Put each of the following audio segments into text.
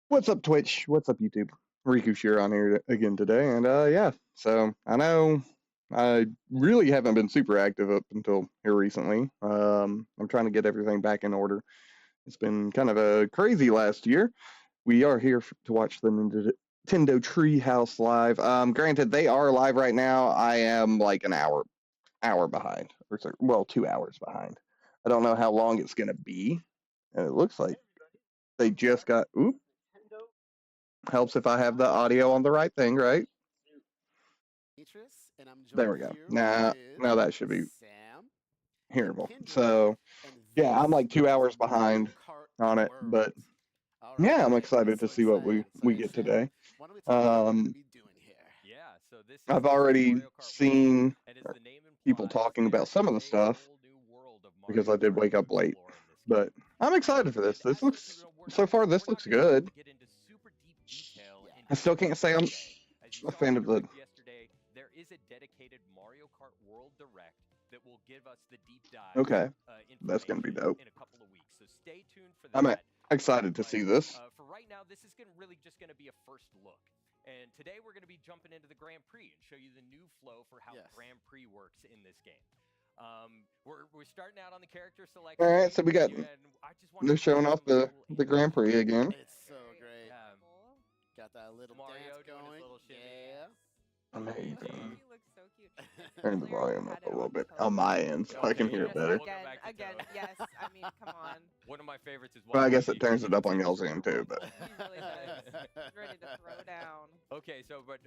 What's up, Twitch? What's up, YouTube? Riku Shear on here again today, and yeah. So I know I really haven't been super active up until here recently. I'm trying to get everything back in order. It's been kind of a crazy last year. We are here to watch the Nintendo Treehouse live. Granted, they are live right now. I am like an hour behind, or well, 2 hours behind. I don't know how long it's gonna be, and it looks like they just got. Oop, helps if I have the audio on the right thing, right? And I'm There joined we go. here with Now that should be Sam and hearable. Kindred, So and yeah, I'm this like two is hours Mario behind Kart on it, but World. All yeah, I'm right, excited to so see what excited. we So get Sam, today. why don't we tell them what we're going to Um, be doing here? Yeah, so I've this is already Mario Kart World, seen and as the name people implies, talking about there some of is the a stuff whole new world of because Mario I did Kart wake to up late, explore in this but game. I'm excited for this. And This as such, looks so far. This we're looks not going to be able good. to get into super deep detail Yeah. into I still the can't gameplay say I'm today. As you a saw in fan the of the. direct yesterday, there is a dedicated Mario Kart World Direct that will give us the deep dive Okay, that's gonna be information dope. in a couple of weeks. So stay tuned for I'm that. excited to But see this. for right now, this is really just going to be a first look. And today we're going to be jumping into the Grand Prix and show you the new flow for how Yes. Grand Prix works in this game. We're starting out on the character selection. All right, so we got. And I just want They're to show showing you off some the cool Grand Prix again. It's so great. Yeah. Got that little Mario dance doing his going. little shimmy. Yeah. Amazing. He looks so cute. Turn the Earlier you volume up had a it little on bit Toad. on my end so I can Okay, hear yeah, it better. we'll go back to Again, Toad. yes. I mean, come on. One of my favorites is Well, I guess it Waluigi, turns you it can up on see y'all's Super end too, Rumble. but He really does. He's ready to throw down. Okay, so but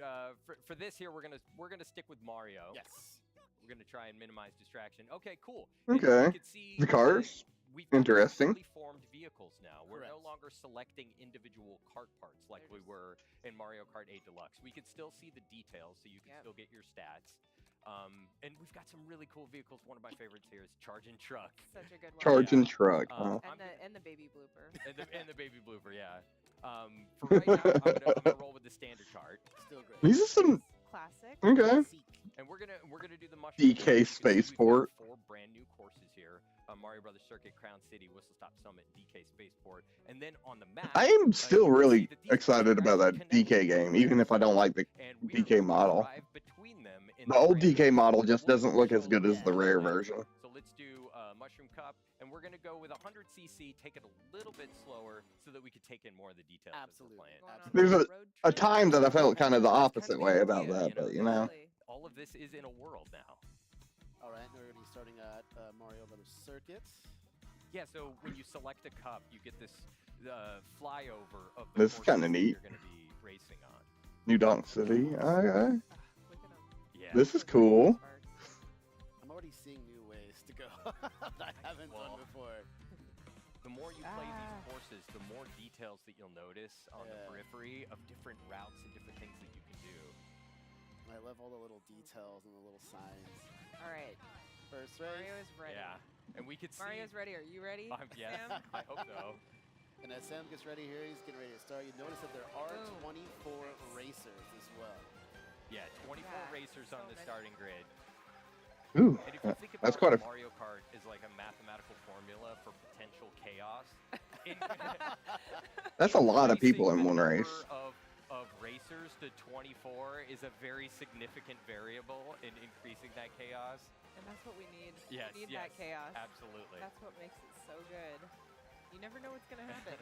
for this here, we're gonna stick with Mario. Yes. We're gonna try and minimize distraction. Okay, cool. And okay. you can see The cars, we've got interesting. fully formed vehicles now. We're no Correct. longer selecting individual kart parts like we were in Mario Kart 8 Deluxe. We can still see the details, so you can still get your stats. And we've got some really cool vehicles. One of my favorites here is Charging Truck. Such a good one. Charging Yeah. truck. Huh? And the baby blooper. And the baby blooper, yeah. For right now, I'm gonna roll with the standard chart. Still great. These are some Classic. okay. And we're gonna do the mushroom. DK Course. You can see Spaceport. we've got 4 brand new courses here: Mario Brothers Circuit, Crown City, Whistle Stop Summit, DK Spaceport, and then on the map. I am still you can see really that these excited tracks about are that DK connected game, to even if I don't like the and we are DK going to model. drive between them in The old Grand DK Prix. model just We'll doesn't look as show good as yeah. the rare next. version. So let's do Mushroom Cup, and we're gonna go with 100cc, take it a little bit slower so that we could take in more of the details Absolutely. as we're playing. Going on There's a road A trip. time that I felt kind of the That's opposite kind of way the about idea, that, but you know. Totally. All of this is in a world now. All right, we're going to be starting at Mario Brothers Circuit. Yeah, so when you select a cup, you get this flyover of the This is courses kinda that neat. you're going to be racing on. New Donk City. Okay. Look at him. Yeah. This is cool. I'm already seeing new ways to go that I haven't done before. The more you play these courses, the more details that you'll notice on the periphery of different routes and different things that you can do. I love all the little details and the little signs. All right. First race. Mario is ready. Yeah, and we could see. Mario's ready. Are you ready? Yes, Sam? I hope so. And as Sam gets ready here, he's getting ready to start. You notice that there are Boom. 24 racers as well. Yeah, 24 Yeah, racers so on the many. starting grid. Ooh, And if you think about that's quite a. Mario Kart is like a mathematical formula for potential chaos. That's a lot of people in Increasing one the race. number of racers to 24 is a very significant variable in increasing that chaos. And that's what we need. Yes, We need yes, that chaos. absolutely. That's what makes it so good. You never know what's going to happen.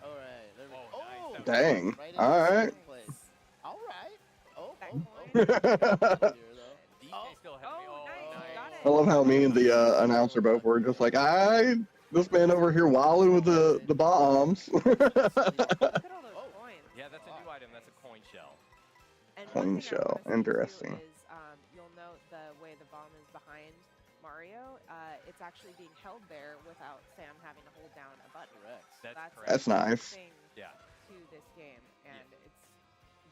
All right, there we go. Oh, nice. That was Dang. Right in All the right. second place. All right. Oh, That oh, coin. oh. Here, though. DK Oh. still ahead of me. Oh, nice. Got it. I love how me and the announcer both were just like, this man over here wilding with the bombs. Look at all those Oh. coins. Yeah, that's a new item. That's a coin shell. And Coin one thing I shell. wanna say, too, Interesting. Is, you'll note the way the bomb is behind Mario. It's actually being held there without Sam having to hold down a button. Correct. That's correct. That's a huge nice. Thing Yeah. to this game, and it's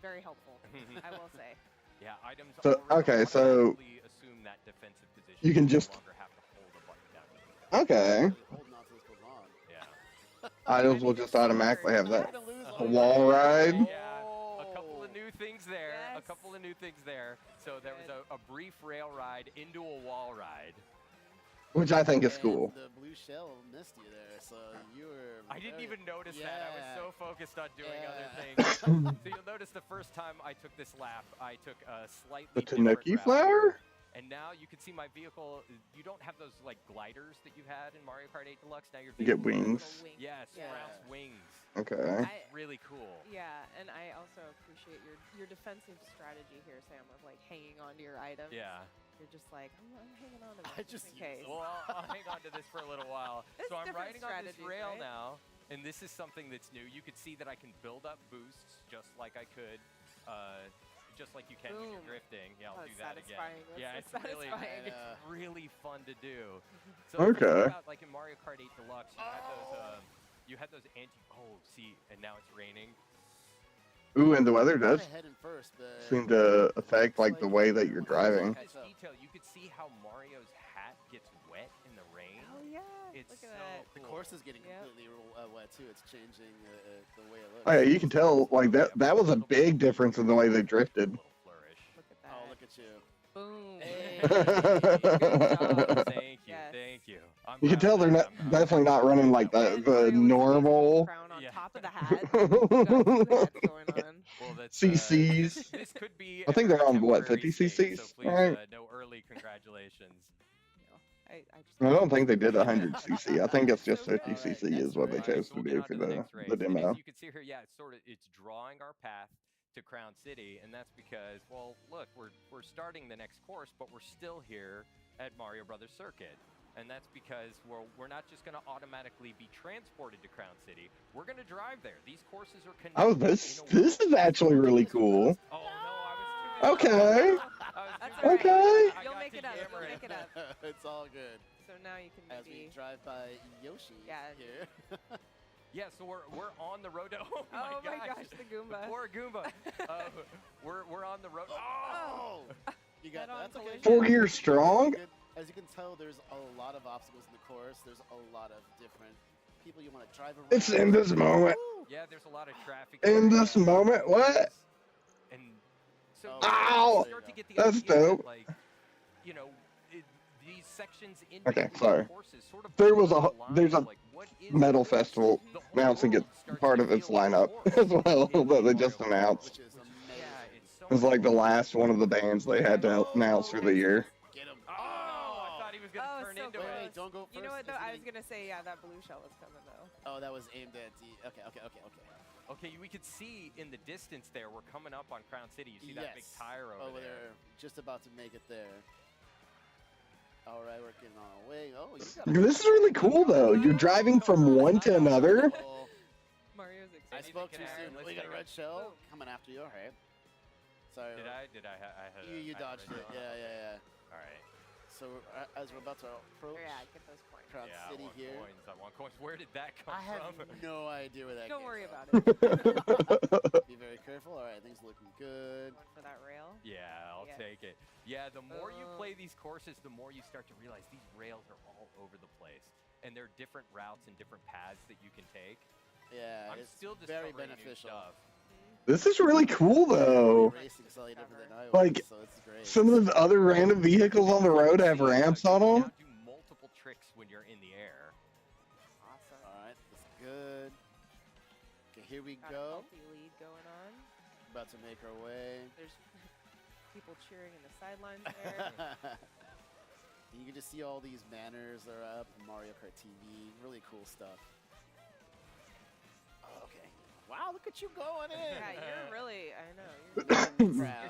very helpful. I will say. Yeah, items So- okay, so automatically assume that defensive position. you can just- no longer have to hold a button down. Okay. Holding on to this goes on. Yeah. Items will just automatically have We're that. gonna lose A one. wall ride. Yeah, a couple of new things there. A Yes. couple of new things there. So there was a brief rail ride into a wall ride. which I think is And cool. the blue shell missed you there, so you were. I didn't very- even notice that. I was Yeah. so focused on doing other Yeah. things. So you'll notice the first time I took this lap, I took a slightly The different Tanuki route flower? here. And now you can see my vehicle. You don't have those like gliders that you had in Mario Kart 8 Deluxe. Now your You get vehicle has wings. Little wing. Yes, Yeah. Brown's wings. Okay. I, Really cool. yeah, and I also appreciate your defensive strategy here, Sam, of like hanging on to your items. Yeah. You're just like, I'm hanging on to this I just just in case. Well, I'll hang on to this for a little while. It's So I'm different riding on this strategies, rail right? now, and this is something that's new. You could see that I can build up boosts just like I could, just like you can when you're Boom. drifting. Yeah, I'll Oh, do that again. satisfying. That's Yeah, so it's really, satisfying. it's really fun to do. So Okay. the thing about, like in Mario Kart 8 Deluxe, you had those anti. Oh, see, and now it's raining. Ooh, and the weather Kinda does heading first, but seem to affect looks like the way that you're driving. This detail, you could see how Mario's hat gets wet in the rain. Oh yeah, It's look so at that. the cool. course is getting Yep. completely wet too. It's changing the way it looks. Oh yeah, you can tell like that was a big difference in the way they drifted. A little flourish. Look at that. Oh, look at you. Boom. Hey. Good job. Thank you, Yes. thank you. I'm You can proud tell of they're that. not I'm definitely not happy running with like that the one. And Mario with his baseball normal crown on Yeah. top of the hat. You got two hats going on. Well, that's, CCs. this could be I think they're a on what, temporary 50 state, so CCs, please, right? no early congratulations. I just I don't think they did 100cc. I think it's just So good. 50cc is next what they race. chose So to we'll get do on for to the next race. the And demo. as you can see here, yeah, it's drawing our path to Crown City, and that's because, well, look, we're starting the next course, but we're still here at Mario Brothers Circuit. And that's because we're not just going to automatically be transported to Crown City. We're going to drive there. These courses are connected. Oh, this is actually really cool. Oh no, I was too busy. Okay. I was That's too all busy. right. Okay. I You'll got make to it up. You'll yammer make it up. It's all good. So now you can As we maybe. drive by Yoshi Yeah. here. Yeah, so we're on the road. Oh my Oh my gosh, gosh, the Goomba. The poor Goomba. we're on the road. Oh! You got Head-on that's okay. collision. 4 years strong. Good. As you can tell, there's a lot of obstacles in the course. There's a lot of different people you want to drive around. It's in this moment. Woo! Yeah, there's a lot of traffic. In here. this moment, what? And so Oh, Ow! you start to get the That's idea that, dope. like, you know, these sections in Okay, between sorry. courses sort of There was blur a the there's a lines, like, what is metal the course? festival The whole announcing world it's starts part to of its feel like a lineup course as well in that they Mario just Kart, announced. Which is Yeah, amazing. it's so It was much like the fun. last one of the bands they had to announce for the year. Get him. Oh, I thought he was gonna Oh, turn so into close. it. Wait, don't go first. You know what It's though? I was getting- gonna say, yeah, that blue shell was coming though. Oh, that was aimed at the. Okay. Okay, we could see in the distance there, we're coming up on Crown City. You see that big Yes. tire over there. Just about to make it there. All right, we're getting on our way. Oh, you got. This is really cool though. You're driving from one to another. Mario's I excited. spoke Can too I- soon. let's We got a take a- red shell coming after you. All right. Sorry. Did I? I had You I had dodged red it. zone. Yeah. All right. So as we're about to approach Yeah, get those coins. Crown Yeah, City I want here, coins. I want coins. Where did that come I have from? no idea where that. Don't came worry from. about it. Be very careful. All right, things looking good. Going for that rail. Yeah, I'll Yes. take it. Yeah, the more you Boom. play these courses, the more you start to realize these rails are all over the place. And there are different routes and different paths that you can take. Yeah, I'm it's still very discovering new beneficial. stuff. This is really cool though. Racing slightly different than I was, Like, so it's great. Some of the other random vehicles on the road have See, ramps you on can them. now do multiple tricks when you're in the air. Awesome. All right, that's good. Okay, here we Got a go. healthy lead going on. About to make our way. There's people cheering in the sidelines there. You can just see all these banners that are up. Mario Kart TV, really cool stuff. Oh, okay. Wow, look at you going in. Yeah, you're really. I know. Looking proud.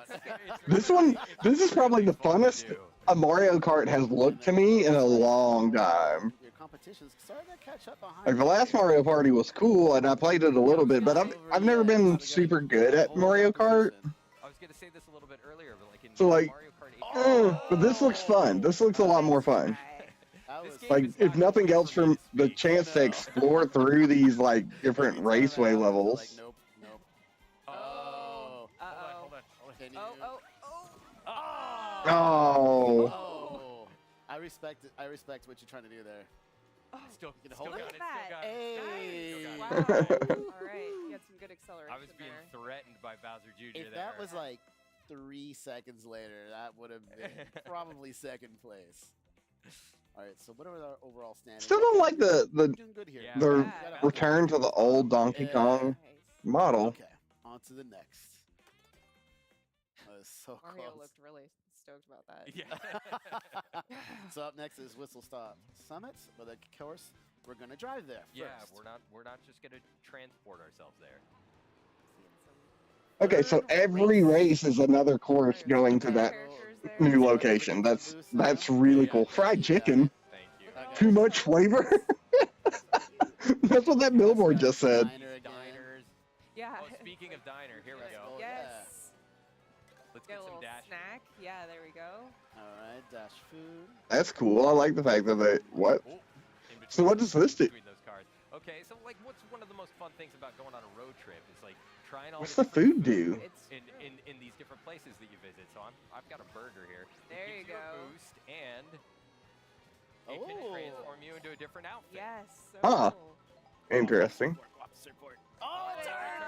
This one, this is probably the funnest a Mario Kart has looked to me in a long time. Your competition's starting to catch up behind. Like the you. last Mario Party was cool, and I played it a little bit, but I've never been super good at Mario Kart. I was going to say this a little bit earlier, but like in So, like, Mario Kart 8, But this looks fun. This looks a lot more fun. That This was game Like, has if gotten nothing away else, from me from to the speak. chance to No. explore through these like different Every time raceway that happens, levels. Like, nope. Oh. Oh. Hold on. Can you? Oh. Oh, Oh. I respect what you're trying to do there. Still, You can still hold got it. it. Still got it. Hey. Still Wow. got it. All right. You had some good acceleration I was being there. threatened by Bowser Jr. If there. that was like 3 seconds later, that would have been probably second place. All right, so what are our overall standings? Still don't like the We're doing good here. Yeah, the Yeah. Got a- return to the old Donkey Yeah. Kong Nice. model. Okay, on to the next. That was so Mario close. looked really stoked about that. Yeah. So up next is Whistle Stop Summit, but of course we're gonna drive there first. Yeah, we're not just gonna transport ourselves there. Seeing some Okay, so Third every race is another course Mario going to Kart that characters there. new So, location. look at the That's boost on him. really Yeah, cool. thank Fried you. chicken. Thank you. Look at all Okay. Too those much flavor. toads. So cute. That's what that Yes, billboard got just the said. diner again. Diners. Yeah. Oh, speaking of diner, here we Let's go. go. Yes. Let's Get get a some little dash. snack. Yeah, there we go. All right, dash food. That's cool. I like the fact that they what. Oh, in So between what those- does this do? Between those cars. Okay, so like, what's one of the most fun things about going on a road trip? Is like trying all What's the the different food do? It's in, true. in these different places that you visit. So I've got a burger here. There it you gives a go. boost and it can Oh. transform you into a different outfit. Yes. So Huh. cool. Interesting. Support. Oh, it's There hard. we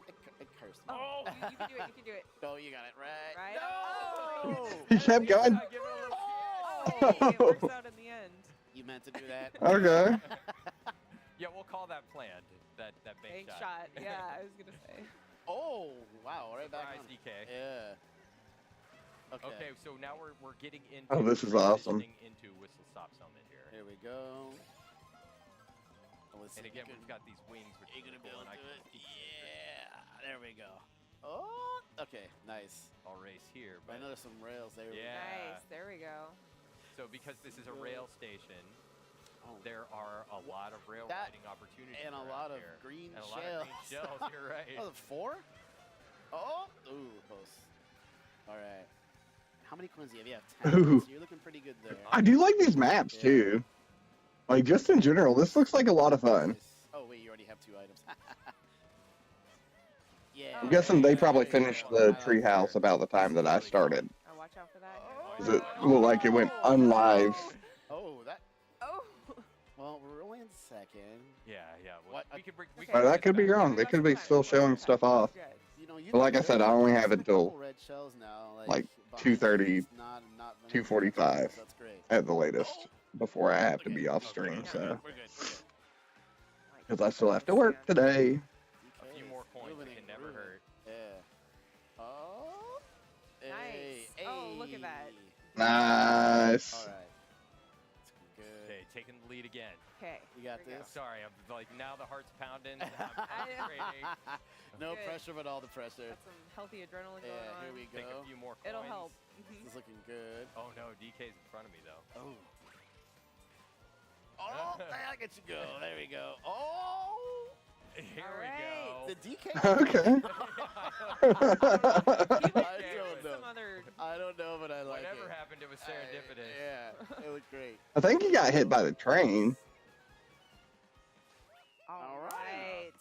go. It cursed. Oh, you can do it. You can do it. Oh, you got it right. Right? No. He kept going. Give it a little Oh, kick. hey, it works out in the end. You meant to do that. Okay. Yeah, we'll call that planned. That Bank bank shot. Yeah, I was gonna say. Oh, wow! Right back Surprise, on. DK. Yeah. Okay. Okay, so now we're getting into. Oh, this is awesome. transitioning into Whistle Stop Summit here. Here we go. Oh, let's And see if again, you we've can- got these wings, which Are you are gonna be cool, able and to I do can it? Yeah. There we go. Oh. Okay. Nice. I'll race here. I But know there's some rails there. Yeah. Nice. There we go. so because this is a rail station, Oh. there are a lot of rail That- riding opportunities And a around lot of here. green And a lot shells. of green shells. You're right. Oh, 4? Oh. Ooh, close. All right. How many coins do you have? You have 10. Ooh. So you're looking pretty good there. I do like these maps Yeah. too. Like just in general, this looks like a lot of fun. Nice. Oh wait, you already have 2 items. Yeah. I'm guessing they probably there you finished go. the treehouse about the time that I started. Oh, watch out for that. Oh. Does it look like it went unlive? Oh, that. Oh. Well, we're only in second. Yeah, yeah. Well, What? we could bring. We Okay. could That bring could be this back. wrong. They could be still showing stuff off. Good. You know, you. But like I said, I only have it till red shells now. like behind 2:30, us, not 2:45. That's great. At the latest, before I have to Okay, be off okay, stream. we're So good, we're good. Like, because I still have to work today. A few more coins. It can never hurt. Yeah. Oh. Nice. Hey, Oh, look at that. Nice. All right. It's good. Okay, taking the lead again. Okay. You got here we go. this. Sorry, I'm like now the heart's pounding. I'm concentrating. No Good. pressure, but all the pressure. Got some healthy adrenaline Yeah, going on. here we Take go. a few more coins. It'll help. This is looking good. Oh no, DK's in front of me though. Oh. Oh, I get you go. There we go. Oh. Here All we right. The DK. Okay. He I was don't doing know. some other. I don't know, but I like Whatever it. happened, it was serendipitous. Yeah, it looked great. I think he got hit by the train. All right. right.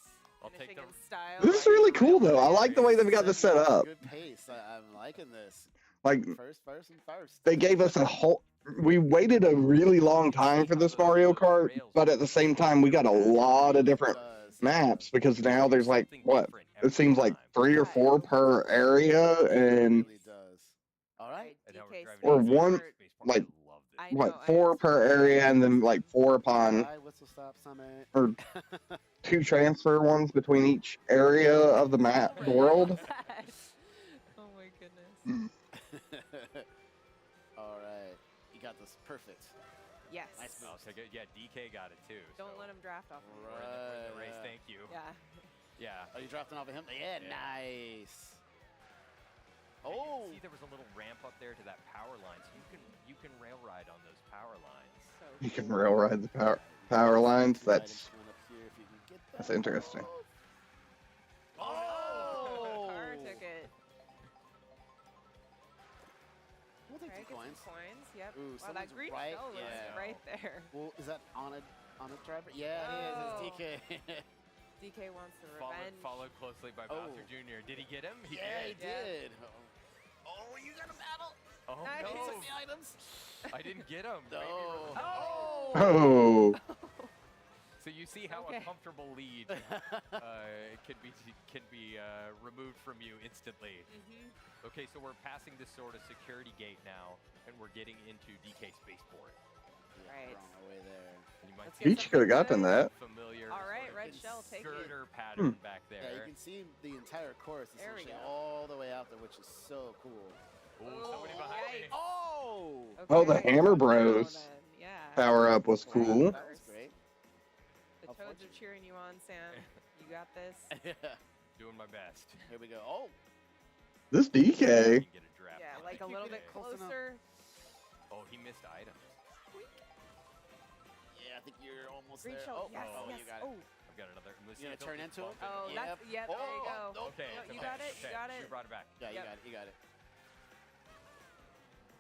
I'll take Finishing the- in style. This is really cool though. I like the way they've got this set up. Good pace. I'm liking this. Like First, and first. they gave us a whole. We waited a really long time for this Mario Kart, but at the same time, we got a lot of different maps because now there's like what? It seems like 3 or 4 per area, It and really does. All right. And now DK we're driving Or down one, Spaceport. like, I love this. I know, what I 4 per area, and then like 4 upon Bye, Whistle Stop Summit. or 2 transfer ones between each area of the map, the world. Oh my goodness. All right. You got this perfect. Yes. Nice I'll take it. Yeah, DK got it too. Don't so let him draft off. of you. we're in the race. Right. Thank you. Yeah. Yeah. Are you drafting off of him? Yeah, Yeah. nice. Yeah, you can Oh. see there was a little ramp up there to that power line, so you can rail ride on those power lines. So You can cool. rail ride the power lines. Two items That's coming up here if you can get that's them interesting. both. Oh, the car Oh. took it. We'll take Alright, 2 get some coins. coins. Yep. Ooh, Wow, that someone's green right- shell was yeah. right there. Well, is that on a driver? Yeah, Oh. it is. It's DK. DK wants the Followed, revenge. followed closely by Oh. Bowser Jr. Did he get him? He yeah, he did. Yeah. did. Oh, you got a battle. Oh Nice. He no! took the items. I didn't get him. No. Maybe we're- Oh. oh, So you see how Okay. a comfortable lead can be removed from you instantly. Mhm. Okay, so we're passing this sort of security gate now, and we're getting into DK Spaceport. Yeah, Right. wrong way there. And you might Let's see get Peach could have gotten good. that. familiar All right, sort of red shell, take it. girder pattern back Yeah, there. you can see the entire course There we essentially go. all the way out there, which is so cool. Ooh, somebody behind me. Yikes. Oh! Oh, the Okay, Hammer now Bros then, yeah. power up was Wow, cool. that was great. The How Toads are fortunate. cheering you on, Sam. You got this. Yeah. Doing my best. Here we go. Oh! This You DK. can get a draft Yeah, on like it. a little bit Close enough. closer. Oh, he missed items. Yeah, I think you're almost Green there. shell. Oh, Yes, oh, yes. you got it. Oh, I've got another. You gonna turn into it? oh, Yep. that's yeah. There you go. Oh, Okay, No, okay, you got it. You okay. got it. We brought it back. Yeah, you Yep. got it. You got it.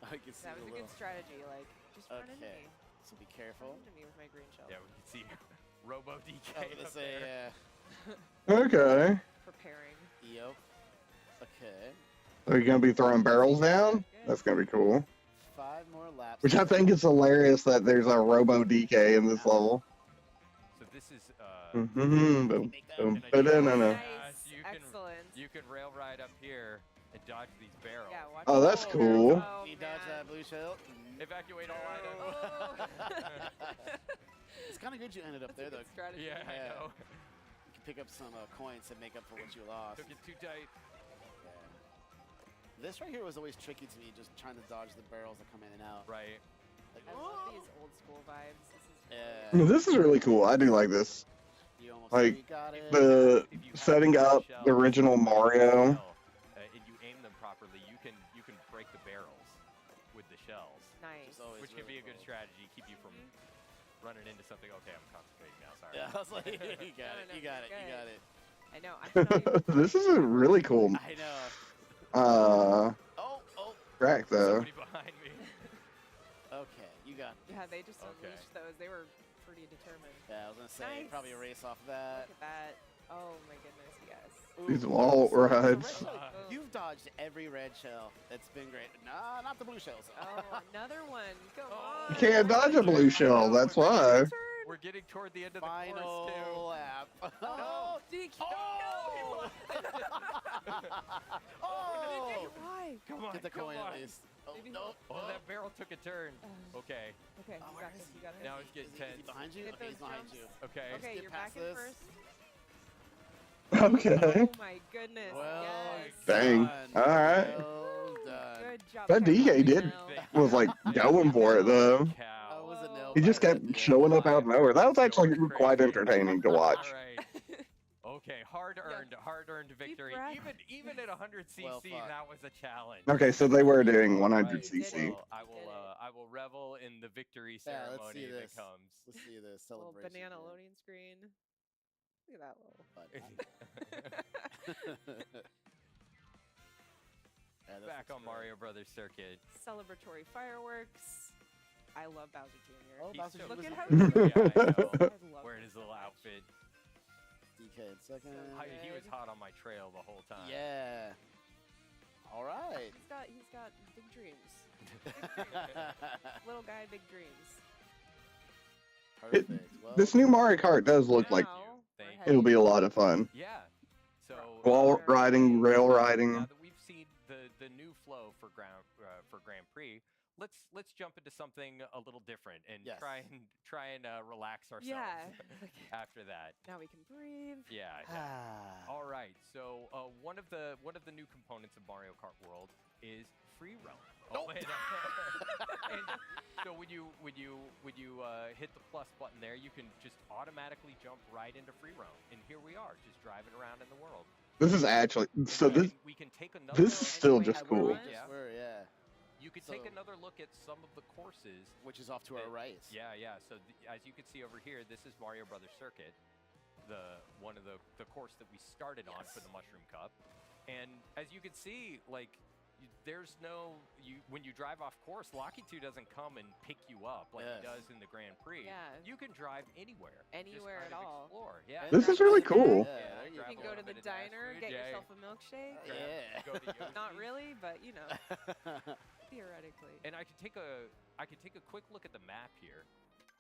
I can see That was the a little. good strategy. Like, just run into Okay. me. So be Run careful. into me with my green shell. Yeah, we can see Robo DK. I was gonna up say, there. Okay. Preparing. Yep. Okay. Are you gonna be throwing barrels down? Good. That's gonna be cool. 5 more laps. Which I think is hilarious that there's a Robo DK in this level. So this is Mm-hmm. Boom. Make that Boom. an idea. Ba-da-na-na. Yes, Nice. you can- Excellent. you can rail ride up here and dodge these barrels. Yeah, watch Oh, that's out. cool. Oh, You dodge that man. blue shell. Evacuate all No. items. It's kind of good you ended up That's a there, good though. strategy. Yeah, I Yeah. know. You can pick up some coins to make up for what you lost. Took it too tight. Yeah. This right here was always tricky to me, just trying to dodge the barrels that come in and out. Right. Like, I love these old school vibes. This is Yeah. This is really cool. I do like this. You almost Like, you got it. The If you have setting the up shells the original with Mario. shell, and you aim them properly, you can break the barrels with the shells, nice. Which is always which can be really a good cool. strategy, keep you from running into something. Okay, I'm concentrating now. Sorry. Yeah, I was like, you got No, it, no, you got it, you're you good. got it. I know. I can tell you. This is a really cool I know. Oh, track though. Somebody behind me. okay, you got it. Yeah, they just Okay. unleashed those. They were pretty determined. Yeah, I was gonna say, Nice. probably a race off of that. Look at that. Oh my goodness, yes. These Ooh, wall so red rides. shell, Uh, you've dodged every red shell. That's been great. Nah, not the blue shells. Oh, another one. Come Oh. on. You can't dodge a blue shell, that's why. We're getting toward the end of the course Final too. lap. Oh, DQ. Oh! Oh! Why? Come on, Get the come coin on. at least. Oh, Maybe- no. Oh, that barrel took a turn. Okay, Okay, Oh, you where got is this. he? You got this. now it's getting Is he tense. behind you? Get Okay, he's those behind jumps. you. Okay. Okay, Get you're past back in this. first. Okay. Oh my goodness. Well yes. Dang. done. Alright. Well done. Good job. That Captain DK did Mel. was like going for it though. I Cow. was a nail He just biter at kept the showing up out of nowhere. That was actually Going quite crazy. entertaining to watch. All right. Okay, hard-earned victory. breath. Even at 100 cc, Well fought. that was a challenge. Okay, so they were doing All 100 right, cc. well, I will revel in the victory Yeah, ceremony let's see that this. comes. Let's see this Little celebration. banana here. loading screen. Look at that little. But yeah, this Back looks on great. Mario Brothers Circuit. Celebratory fireworks. I love Bowser Jr. Oh, He's Bowser so Jr. Look at was how in cute. Yeah, I know. I love Wearing him his so little much. outfit. DK in second. He was Good. hot on my trail the whole time. Yeah. All right. He's got big dreams. Little guy, big dreams. Perfect. Well, This new Mario Kart does look like Now, Thank we're you. it'll be a heading- lot of fun. Yeah. So Wall Very riding, nice. rail now riding. that we've seen the new flow for Grand Prix, let's jump into something a little different and Yes. try and relax ourselves Yeah. after that. Now we can breathe. Yeah. All right. So one of the new components of Mario Kart World is free roam. Nope. And so when you hit the plus button there, you can just automatically jump right into free roam. And here we are, just driving around in the world. This is actually so. And This we can take another. this is still Anyway, just I cool. will- Yeah. Yeah. You could take So- another look at some of the courses. Which is off to our right. Yeah. So as you can see over here, this is Mario Brothers Circuit, one of the course that we started on for Yes. the Mushroom Cup. And as you can see, like there's no when you drive off course, Locky 2 doesn't come and pick you up like Yes. he does in the Grand Prix. Yeah. You can drive anywhere. Just Anywhere kind at of all. Explore. Yeah. This is really cool. Yeah, Yeah, there you You grab can a go little to the bit of dash diner, food, get yeah. yourself a milkshake. Yeah. Go to Not Yoshi. really, but you know, theoretically. And I could take a quick look at the map here,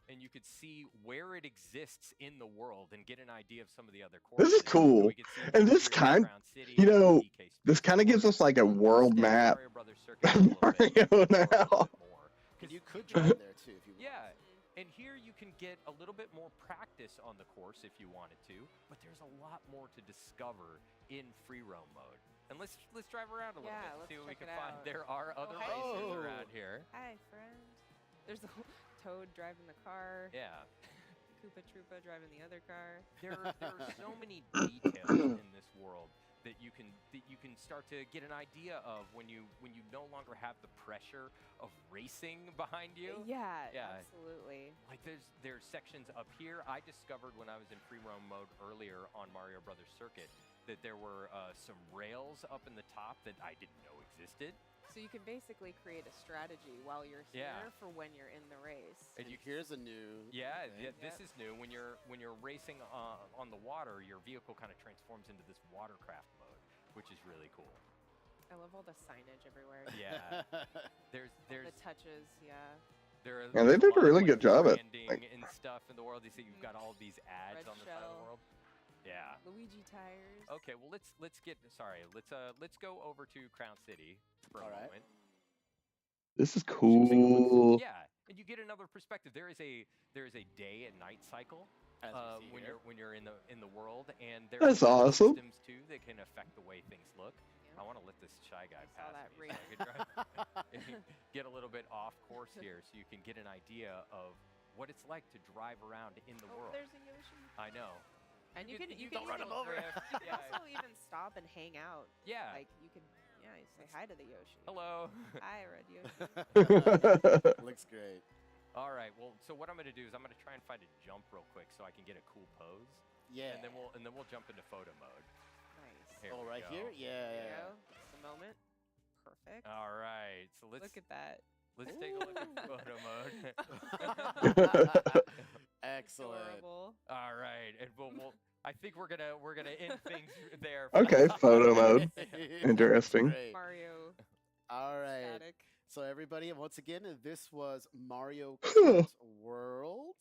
and you could see where it exists in the world and get an idea of some of the other courses. This is cool. we could see And over this here, kind- Background City, you know, DK This kind of gives us like a world Extend map Mario Brothers Circuit a of little bit, Mario explore a little now. bit more. 'Cause You could drive there too if you want. yeah, get a little bit more practice on the course if you wanted to, but there's a lot more to discover in free roam mode. And let's drive around a little Yeah, bit, let's see what we check can it find. out. There are other hi. races Oh. around here. Hi, friend. There's the Toad driving the car. Yeah. Koopa Troopa driving the other car. There are so many details in this world that you can start to get an idea of when you no longer have the pressure of racing behind you. Yeah, Yeah. absolutely. Like there's sections up here. I discovered when I was in free roam mode earlier on Mario Brothers Circuit that there were some rails up in the top that I didn't know existed. So you can basically create a strategy while you're here for when you're in the race. And here's a new. Yeah, thing. this is new. When you're racing on the water, your vehicle kind of transforms into this watercraft mode, which is really cool. I love all the signage everywhere. Yeah, there's The touches, yeah. there are Yeah, they did a lot of, really good job at, branding like- and stuff in the world. You see, you've got all these ads Red on the side of the shell. world. Yeah. Luigi tires. Okay, well let's go over to Crown City for a All right. moment. This is So cool. yeah, and you get another perspective. There is a day and night cycle As we see when here. you're in the world, and there That's are awesome. systems too that can affect the way things look. Yeah. I want to let this shy guy I saw pass that me so I can drive, get a little bit off course here, so you can get an idea of what it's like to drive around in the world. There's a Yoshi. I know. And you can don't run him over. You can Yeah. also even stop and hang out. Yeah. Like you can, you say hi to the Yoshi. Hello. Hi, Red Yoshi. Looks great. All right. Well, so what I'm going to do is I'm going to try and find a jump real quick so I can get a cool pose, Yeah. and then we'll jump into photo mode. Nice. Here Oh, we right go. here. There you Yeah. go. That's the moment. Perfect. All right. So Look at that. let's take a look at photo mode. Excellent. Adorable. All right, and we'll I think we're gonna end things there. Okay, photo mode. Interesting. Great. Mario All right. static. So everybody, once again, this was Mario Kart World.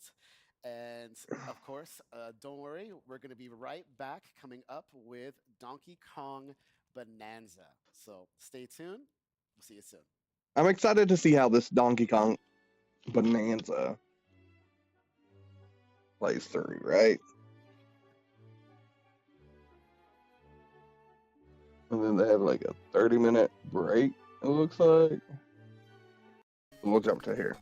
And of course, don't worry, we're going to be right back coming up with Donkey Kong Bonanza. So stay tuned. We'll see you soon. I'm excited to see how this Donkey Kong Bonanza plays through, right? And then they have like a 30-minute break, it looks like. We'll jump to here.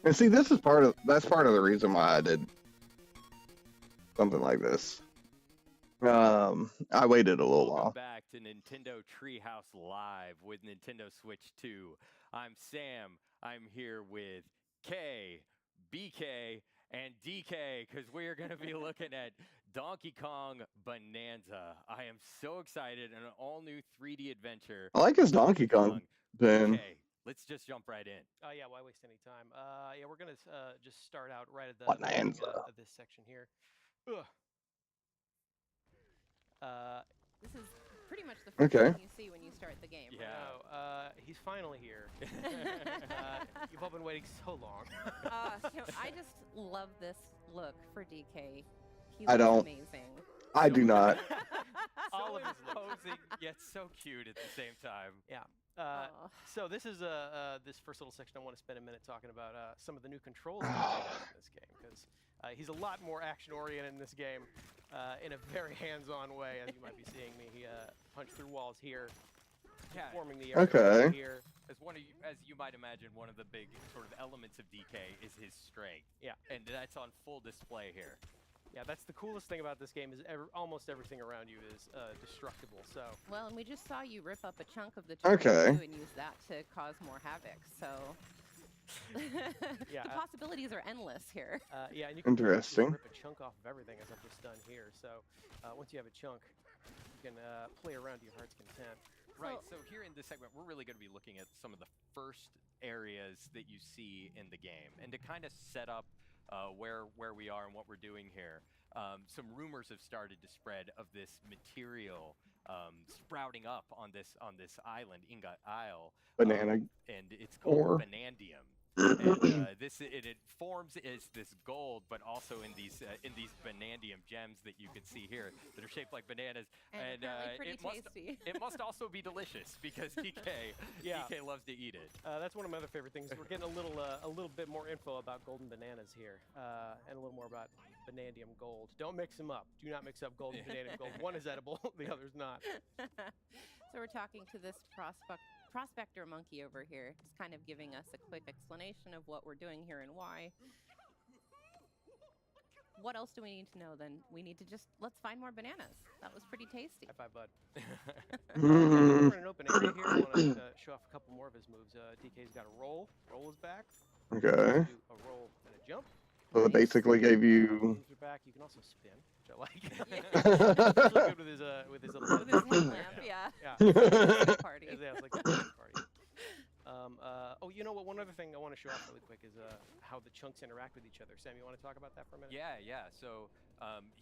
And see, that's part of the reason why I did something like this. I waited a little Welcome while. back to Nintendo Treehouse Live with Nintendo Switch 2. I'm Sam. I'm here with K, BK, and DK because we are going to be looking at Donkey Kong Bonanza. I am so excited, an all-new 3D adventure. I like his Donkey Kong pin. Okay, let's just jump right in. Oh yeah, why waste any time? Yeah, we're gonna just start out right at the Bonanza. beginning, of this section here. Ugh. This is pretty much the first Okay. thing you see when you start the game. Yeah. No, he's finally here. You've all been waiting so long. I just love this look for DK. He I looks don't. amazing. I do not. All of his his posing, yet so cute at the same time. Yeah. Aw. So this is this first little section. I want to spend a minute talking about some of the new controls that he has in this game because he's a lot more action oriented in this game in a very hands-on way, as you might be seeing me. He punched through walls here, Yeah. forming the area Okay. here. As you might imagine, one of the big sort of elements of DK is his strength. Yeah. And that's on full display here. Yeah, that's the coolest thing about this game is almost everything around you is destructible. So Well, and we just saw you rip up a chunk of the Okay. too and use that to cause more havoc. So Yeah, the possibilities are endless here. yeah, and you can pretty much just Interesting. rip a chunk off of everything as I've just done here. So once you have a chunk, you can play around to your heart's content. Right, so here in this segment, we're really going to be looking at some of the first areas that you see in the game. And to kind of set up where we are and what we're doing here, some rumors have started to spread of this material sprouting up on this island, Ingot Isle. Banana. And it's called ore. vanadium. And it forms as this gold, but also in these banandium gems that you can see here that are shaped like bananas. And apparently pretty tasty. It must also be delicious because DK loves to eat it. That's one of my other favorite things. We're getting a little bit more info about golden bananas here, and a little more about banandium gold. Don't mix them up. Do not mix up gold and banandium gold. One is edible, the other's not. So we're talking to this prospector monkey over here, just kind of giving us a quick explanation of what we're doing here and why. What else do we need to know then? We need to let's find more bananas. That was pretty tasty. High five, bud. We're in an open area here. I want to show off a couple more of his moves. DK's got a roll. Roll is back. Okay. Do a roll and a jump. So it basically gave you. Moves are back. You can also spin, which I like. He's really good with his With his headlamp, yeah. Yeah. Party. Yeah, it's like a party. Oh, you know what? One other thing I want to show off really quick is how the chunks interact with each other. Sam, you want to talk about that for a minute? Yeah. So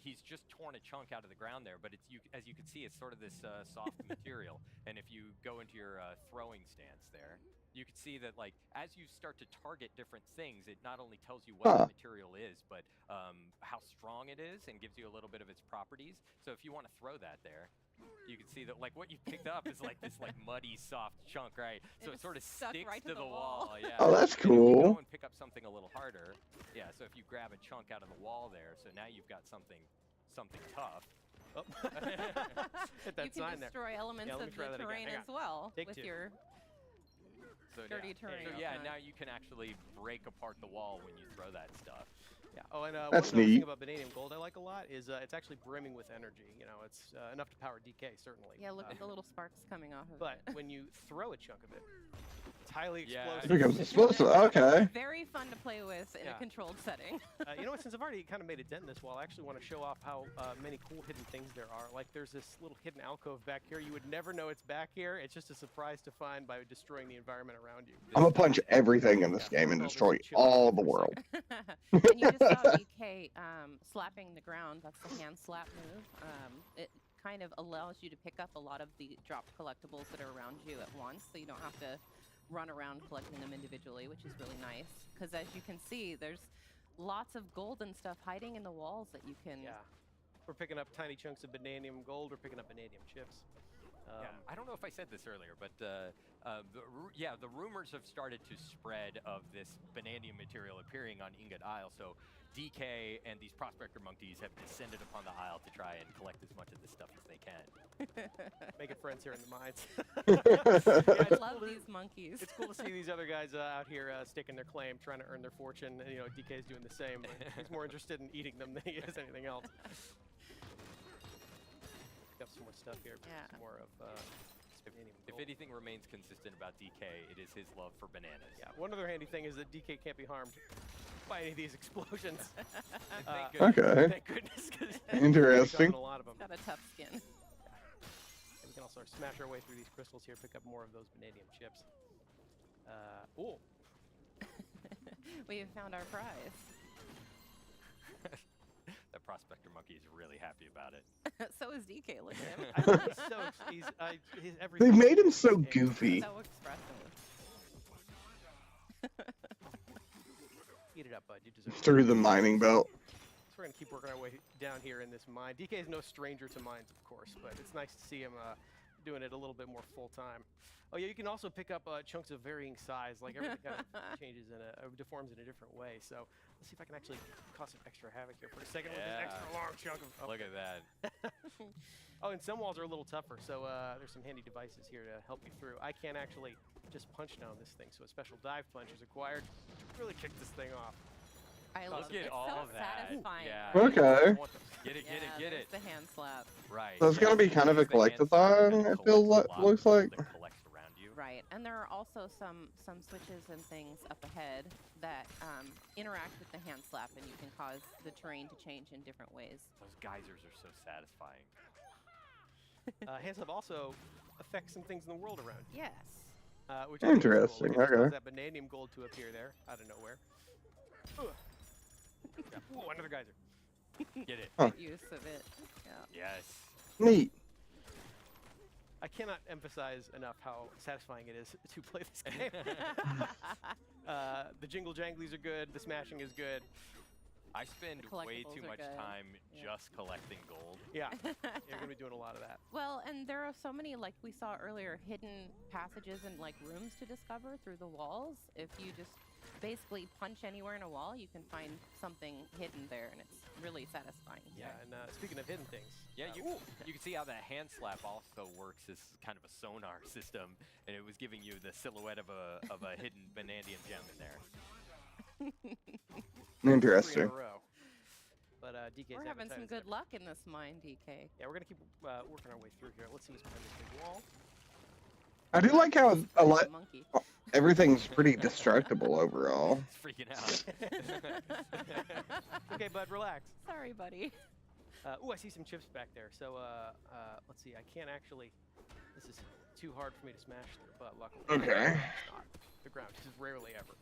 he's just torn a chunk out of the ground there, but as you can see, it's sort of this soft material. And if you go into your throwing stance there, you can see that like as you start to target different things, it not only tells you what the material is, but how strong it is and gives you a little bit of its properties. So if you want to throw that there, you can see that like what you picked up is like this like muddy soft chunk, right? So it sort of sticks right to the wall. Yeah. Oh, that's And if you cool. go and pick up something a little harder, yeah. So if you grab a chunk out of the wall there, so now you've got something tough. Oh. Hit that You can sign there. destroy elements Yeah, let of me try the that again. terrain Hang as well Take with two. your dirty terrain. So up yeah, front. now you can actually break apart the wall when you throw that stuff. Yeah. Oh, and That's one other neat. thing about Bananium Gold I like a lot is it's actually brimming with energy. You know, it's enough to power DK, certainly. Yeah, look at the little sparks coming off of But it. when you throw a chunk of it, it's highly Yeah. explosive. It becomes explosive. Okay. Very fun to play with in Yeah. a controlled setting. You know what? Since I've already kind of made a dent in this wall, I actually want to show off how many cool hidden things there are. Like there's this little hidden alcove back here. You would never know it's back here. It's just a surprise to find by destroying the environment around you. I'm gonna punch everything in this game and destroy all the world. And you just saw DK slapping the ground. That's the hand slap move. It kind of allows you to pick up a lot of the dropped collectibles that are around you at once, so you don't have to run around collecting them individually, which is really nice. Because as you can see, there's lots of gold and stuff hiding in the walls that you can... Yeah. We're picking up tiny chunks of Bananium Gold. We're picking up Bananium chips. Yeah, I don't know if I said this earlier, but the rumors have started to spread of this bananium material appearing on Ingot Isle. So DK and these prospector monkeys have descended upon the isle to try and collect as much of this stuff as they can. Making friends here in the mines. I it's love cool to- these monkeys. It's cool to see these other guys out here staking their claim, trying to earn their fortune. And, you know, DK's doing the same. But he's more interested in eating them than he is anything else. Got some more stuff here. Yeah. Some more of Bananium If Gold. anything remains consistent about DK, it is his love for bananas. Yeah, one other handy thing is that DK can't be harmed by any of these explosions. Thank goodness. Okay. Thank goodness. 'Cause Interesting. we've gotten a lot of them. Got a tough skin. And we can also smash our way through these crystals here, pick up more of those Bananium chips. Ooh. We have found our prize. That prospector monkey is really happy about it. So is DK. Look at him. I think he's everything. They made him in so this game. goofy. So expressive. Eat it up, bud. You deserve it. Through the mining belt. So we're gonna keep working our way down here in this mine. DK is no stranger to mines, of course, but it's nice to see him doing it a little bit more full time. Oh yeah, you can also pick up chunks of varying size. Like everything kind of changes deforms in a different way. So let's see if I can actually cause some extra havoc here for a second with this Yeah. extra long chunk of. Look at that. Oh, and some walls are a little tougher, so there's some handy devices here to help you through. I can't actually just punch down this thing, so a special dive punch is required to really kick this thing off. I love Look it. at It's all so of that. satisfying. Yeah. right? Okay. I want those. Get it, get it, Yeah, get there's it. the hand slap. Right. So it's gonna be kind of a Use the hand slap to collectathon, kind of it collect feels a like- lot of looks the gold like. that collects around you. Right, and there are also some switches and things up ahead that interact with the hand slap, and you can cause the terrain to change in different ways. Those geysers are so satisfying. Hand slap also affects some things in the world around you. Yes. Which I think is cool. Interesting, Look at this, okay. that Bananium Gold to appear there out of nowhere. Ugh. Yeah. Ooh, another geyser. Get it. Huh. Use of it. Yeah. Yes. Neat. I cannot emphasize enough how satisfying it is to play this game. The jingle janglies are good. The smashing is good. I spend way collectibles too are much good. time Yeah. just collecting gold. Yeah, you're gonna be doing a lot of that. Well, and there are so many, like we saw earlier, hidden passages and like rooms to discover through the walls. If you just basically punch anywhere in a wall, you can find something hidden there, and it's really satisfying. Yeah, and speaking of hidden things, Yeah, you can see how that hand slap also works as kind of a sonar system, and it was giving you the silhouette of a hidden Vanadium gem in there. 3 Interesting. in a row. But DK's We're having some appetite is good there. luck in this mine, DK. Yeah, we're gonna keep working our way through here. Let's see what's behind this big wall. I do like how a lot Monkey. everything's pretty destructible overall. It's freaking out. Okay, bud, relax. Sorry, buddy. Ooh, I see some chips back there. So let's see. I can't actually. This is too hard for me to smash through, but luckily, Okay. it's not. The ground is rarely ever.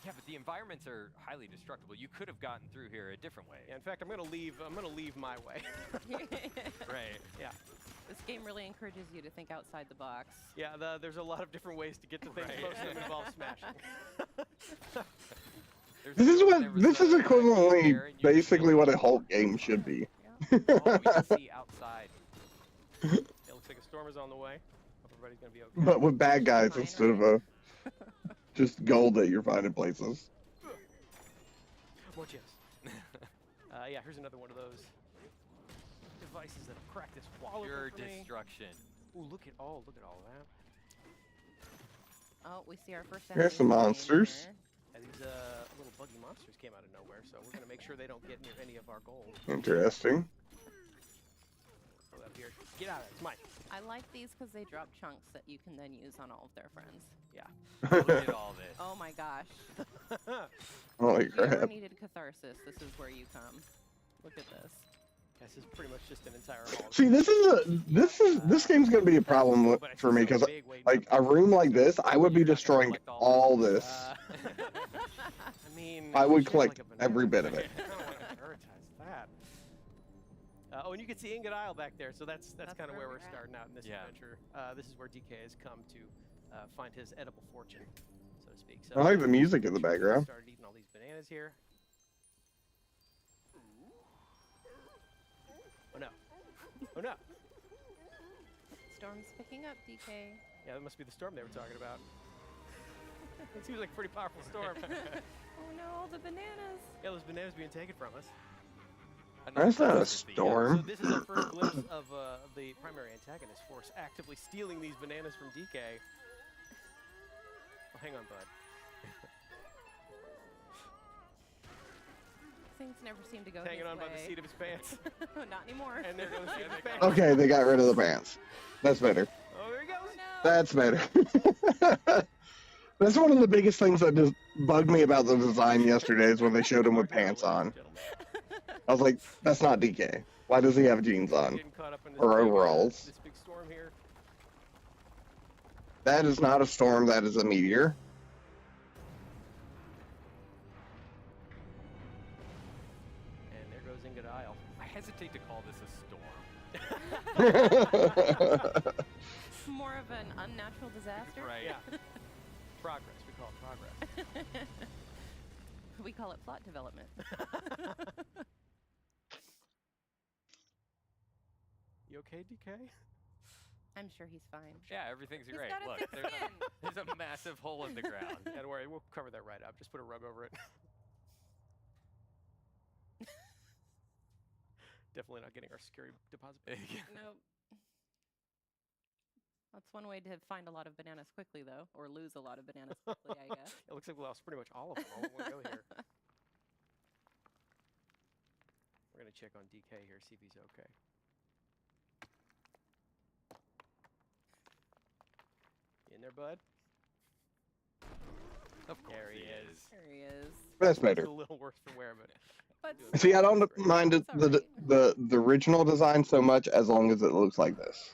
Yeah, but the environments are highly destructible. You could have gotten through here a different way. Yeah, in fact, I'm gonna leave my way. Right. Yeah. This game really encourages you to think outside the box. Yeah, there's a lot of different ways to get to things. Right. Most of them involve smashing. This is equivalently basically what a Hulk game should be. Oh, we can see outside. It looks like a storm is on the way. Hope everybody's gonna be okay. But with bad guys instead of just gold that you're finding places. More chips. Yeah, here's another one of those devices that have cracked this wall Pure open for me. destruction. Ooh, look at all that. Oh, we see our first Here's enemy some in monsters. here. And these little buggy monsters came out of nowhere, so we're gonna make sure they don't get near any of our gold. Interesting. Go up here. Get out of it. It's mine. I like these because they drop chunks that you can then use on all of their friends. Yeah. Look at all this. Oh my gosh. Holy If you ever crap. needed catharsis, this is where you come. Look at this. This is pretty much just an entire hall. See, this game's gonna be a problem for me because like a room like this, I would be destroying all this. I mean, I would shaped collect like a banana. every bit of it. I don't want to prioritize that. Oh, and you can see Ingot Isle back there, so that's kind of where we're at. starting out in this Yeah. adventure. This is where DK has come to find his edible fortune, so to speak. So I like the music in the background. started eating all these bananas here. Oh no! Oh no! Storm's picking up, DK. Yeah, that must be the storm they were talking about. It seems like a pretty powerful storm. Oh no, the bananas. Yeah, those bananas being taken from us. That's not a This is the, So storm. this is our first glimpse of the primary antagonist force actively stealing these bananas from DK. Oh, hang on, bud. Things never seem to go Hanging his on by the way. seat of his pants. Not anymore. And there goes the seat of his pants. Okay, they got rid of the pants. That's better. Oh, there he goes. No. That's better. That's one of the biggest things that just bugged me about the design yesterday is when they showed him with pants on. I was like, that's not DK. Why does he have jeans on? Getting caught up in this Or big, overalls. This big storm here. That is not a storm, that is a meteor. And there goes Ingot Isle. I hesitate to call this a storm. More of an unnatural disaster. Right. Yeah. Progress. We call it progress. We call it plot development. You okay, DK? I'm sure he's fine. Yeah, everything's He's great. got a Look, thick skin. there's a massive hole in the ground. Yeah, don't worry. We'll cover that right up. Just put a rug over it. Definitely not getting our scary deposit. Nope. That's one way to find a lot of bananas quickly, though, or lose a lot of bananas quickly, I guess. It looks like we lost pretty much all of them all in one go here. We're gonna check on DK here, see if he's okay. You in there, bud? Of course There he is. There he is. That's It's better. a little worse for wear, but But See, I don't Great. mind it, the original design so much as long as it looks like this.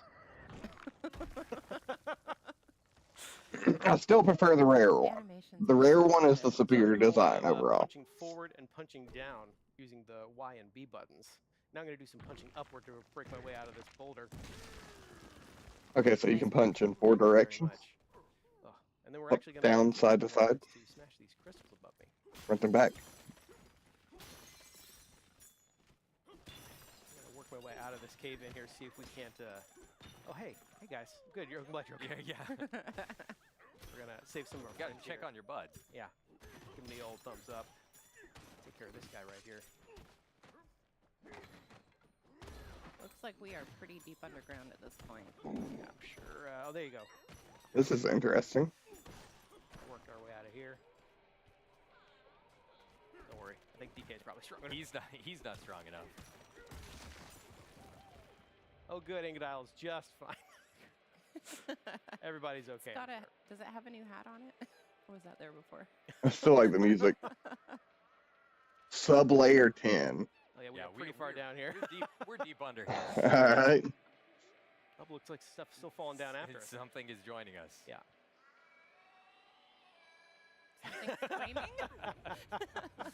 I still prefer the rare one. animations The are rare so one is the good. superior design overall. Punching forward and punching down using the Y and B buttons Now I'm going to do some punching upward to break my way out of this boulder. Okay, so you can punch in 4 Thank you very directions. much. Oh, and then we're Up, actually going to down, side to side. to smash these crystals above me. Front and back. I'm going to work my way out of this cave in here, see if we can't. Oh, hey guys, good. I'm glad you're okay. Yeah. We're gonna save some of our Got to friends check here. on your bud. Yeah, give him the old thumbs up. Take care of this guy right here. Looks like we are pretty deep underground at this point. Yeah, I'm sure. Oh, there you go. This is interesting. Worked our way out of here. Don't worry. I think DK is probably strong enough. He's not strong enough. Oh, good. Ingodile's just fine. Everybody's okay. It's got a, does it have a new hat on it? Or was that there before? I still like the music. Sub-layer 10. Oh, yeah, we're pretty far down here. We're deep under here. Alright. Oh, looks like stuff's still falling down after us. Something is joining us. Yeah. Something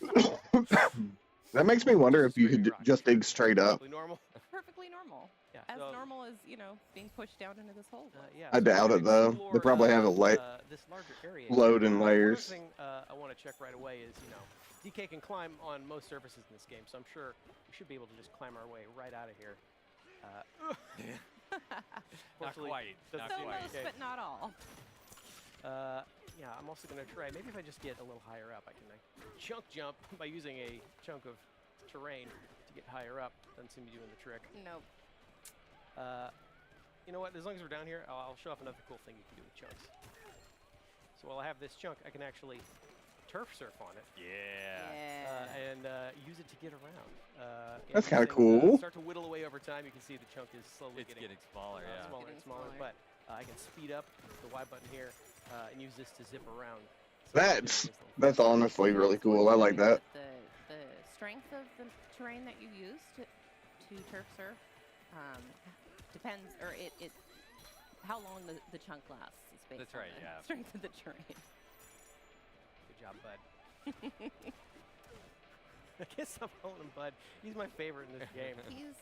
screaming? That makes me wonder if you Screaming could rock. just dig straight up. Perfectly normal. Perfectly normal. Yeah. As so, normal as, you know, being pushed down into this hole. yeah, I so doubt we're it, gonna though. explore, They probably have a this larger area. load in One layers. thing I want to check right away is, DK can climb on most surfaces in this game, so I'm sure we should be able to just climb our way right out of here. Not Fortunately, quite. doesn't Not So seem quite. most, okay. but not all. Yeah, I'm also going to try, maybe if I just get a little higher up, I can chunk jump by using a chunk of terrain to get higher up. Doesn't seem to be doing the trick. Nope. You know what, as long as we're down here, I'll show off another cool thing you can do with chunks. So while I have this chunk, I can actually turf surf on it. Yeah. And use it to get around. And That's kinda these cool. things, start to whittle away over time. You can see the chunk is slowly It's getting smaller, yeah. smaller and Getting smaller. smaller. But I can speed up the Y button here and use this to zip around. That's honestly really cool. I like that. The strength of the terrain that you use to turf surf depends, or it how long the chunk lasts is based That's on right, the yeah. strength of the terrain. Good job, bud. I guess I'm calling him Bud. He's my favorite in this game. He's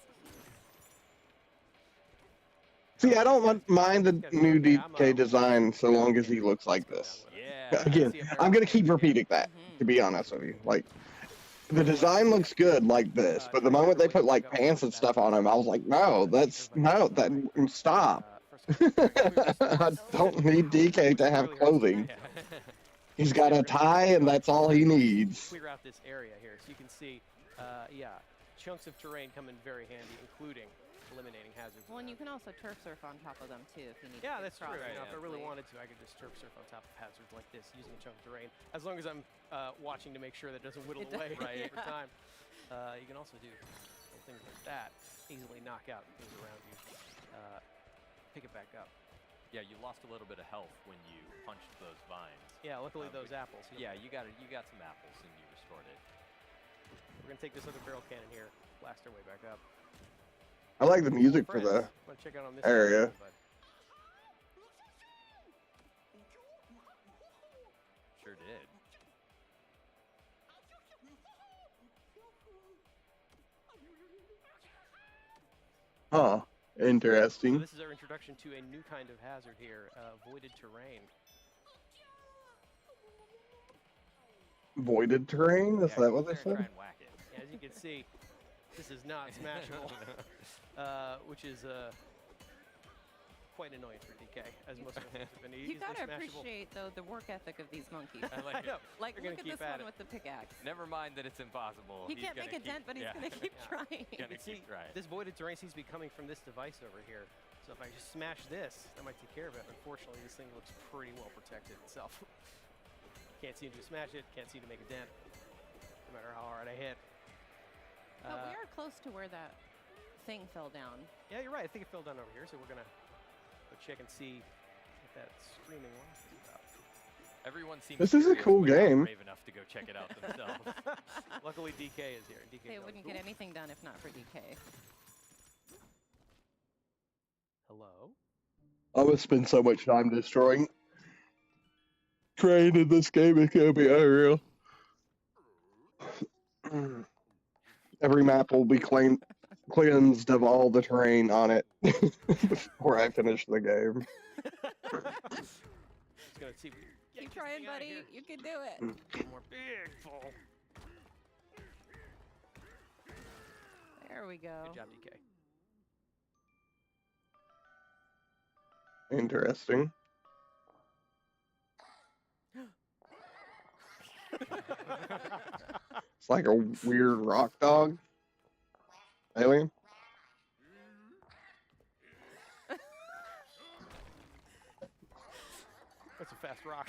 See, I don't mind the new DK design so long as he looks like this. Yeah. Again, I'm gonna keep repeating that, to be honest with you. Like, the design looks good like this, but the moment they put like pants and stuff on him, I was like, stop. I don't need DK to have clothing. He's got a tie, and that's all he needs. Clear out this area here, so you can see, chunks of terrain come in very handy, including eliminating hazards. well, and you can also turf surf on top of them too if you need Yeah, to. that's true. cross You know, if I really easily. wanted to, I could just turf surf on top of hazards like this using a chunk of terrain, as long as I'm watching to make sure that it doesn't whittle It does- away yeah. over time. You can also do little things like that, easily knock out things around you. Pick it back up. Yeah, you lost a little bit of health when you punched those vines. Yeah, luckily those apples. Yeah, you got some apples and you restored it. We're gonna take this other barrel cannon here, blast our way back up. I like the music for the Friends, wanna check out on this area. side, bud? Sure did. Huh. So Interesting. this is our introduction to a new kind of hazard here, voided terrain. Voided terrain? Is Yeah, that go what they there and try said? and whack it. Yeah, as you can see, this is not smashable, which is quite annoying for DK, as most of us have been You easily gotta smashable. appreciate though the work ethic of these monkeys. I like I know. it. Like, They're look gonna at this keep at one it. with the pickaxe. Never mind that it's impossible. He He's can't gonna make a keep- dent, but he's yeah. gonna keep Yeah. trying. Gonna See, keep trying. this voided terrain seems to be coming from this device over here. So if I just smash this, that might take care of it. Unfortunately, this thing looks pretty well protected itself. Can't seem to smash it, can't seem to make a dent, no matter how hard I hit. But we are close to where that thing fell down. Yeah, you're right. I think it fell down over here, so we're gonna go check and see what that screaming was about. Everyone seems This is a curious, cool but not game. brave enough to go check it out themselves. Luckily, DK is here. DK They knows. wouldn't get anything done if not for DK. Hello. I would spend so much time destroying terrain in this game. It's gonna be unreal. Every map will be claimed cleansed of all the terrain on it before I finished the game. Just gonna see. Keep trying, buddy. You can do it. One more big pull. There we go. Good job, DK. Interesting. It's like a weird rock dog. Alien? That's a fast rock.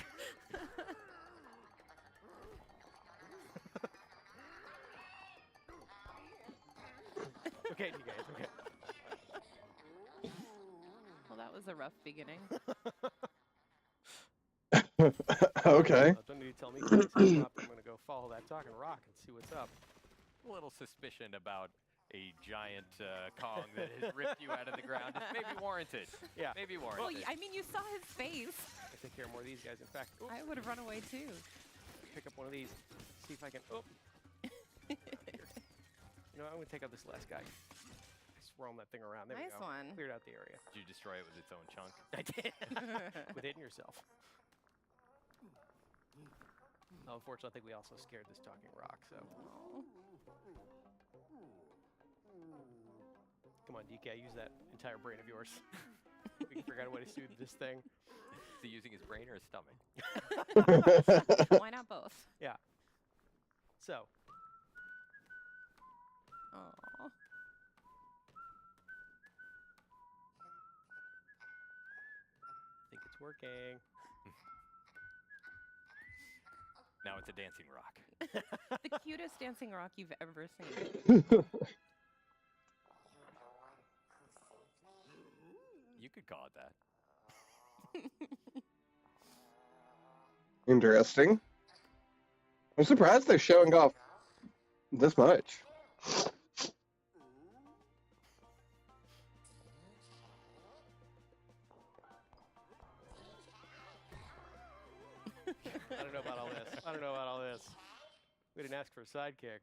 Okay, DK, it's okay. Well, that was a rough beginning. Okay. Don't need to tell me to stop. I'm gonna go follow that talking rock and see what's up. A little suspicion about a giant Kong that has ripped you out of the ground is maybe warranted. Yeah. Maybe Well, warranted. I mean, you saw his face. I take care of more of these guys. In fact, ooh, I would have run away too. pick up one of these. See if I can. Oh. You know, I'm gonna take out this last guy. Swirl that thing around. There Nice we go. one. Cleared out the area. Did you destroy it with its own chunk? I did. Quit hitting yourself. Oh, unfortunately, I think we also scared this talking rock. So Oh. come on, DK, use that entire brain of yours. We can figure out a way to soothe this thing. Is he using his brain or his stomach? Why not both? Yeah. So Oh. I think it's working. Now it's a dancing rock. The cutest dancing rock you've ever seen. You could call it that. Interesting. I'm surprised they're showing off this much. I don't know about all this. I don't know about all this. We didn't ask for a sidekick.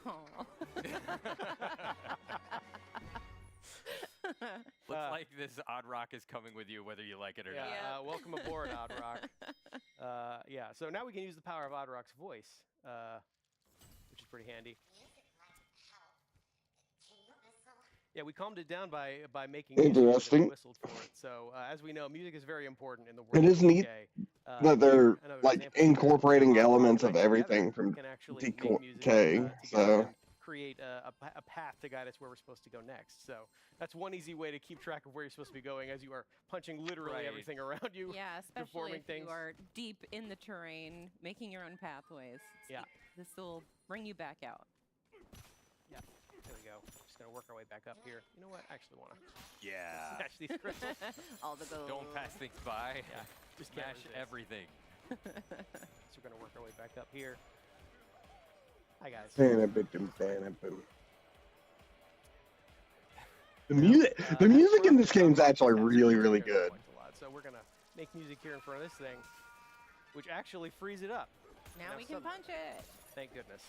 Oh. Looks like this odd rock is coming with you, whether you like it or Yeah. not. Yeah. Welcome aboard, Odd Rock. Yeah. So now we can use the power of Odd Rock's voice, which is pretty handy. Yeah, we calmed it down by making music that Interesting. whistled for it. So as we know, music is very important in the world. It is of neat DK. that they're Another like example is incorporating Odd Rock elements of together everything from can actually make music DK. together So and create a path to guide us where we're supposed to go next. So that's one easy way to keep track of where you're supposed to be going as you are punching literally Right. everything around you. Yeah, especially Performing if things. you are deep in the terrain, making your own pathways. Yeah. This will bring you back out. There we go. Just gonna work our way back up here. You know what? I actually want to Yeah. smash these crystals. All the gold. Don't pass things by. Yeah, just can't Smash resist. everything. So we're gonna work our way back up here. Hi guys. the music in this game is actually really, really good. So we're gonna make music here in front of this thing, which actually frees it up. Now Now we can suddenly- punch it. Thank goodness.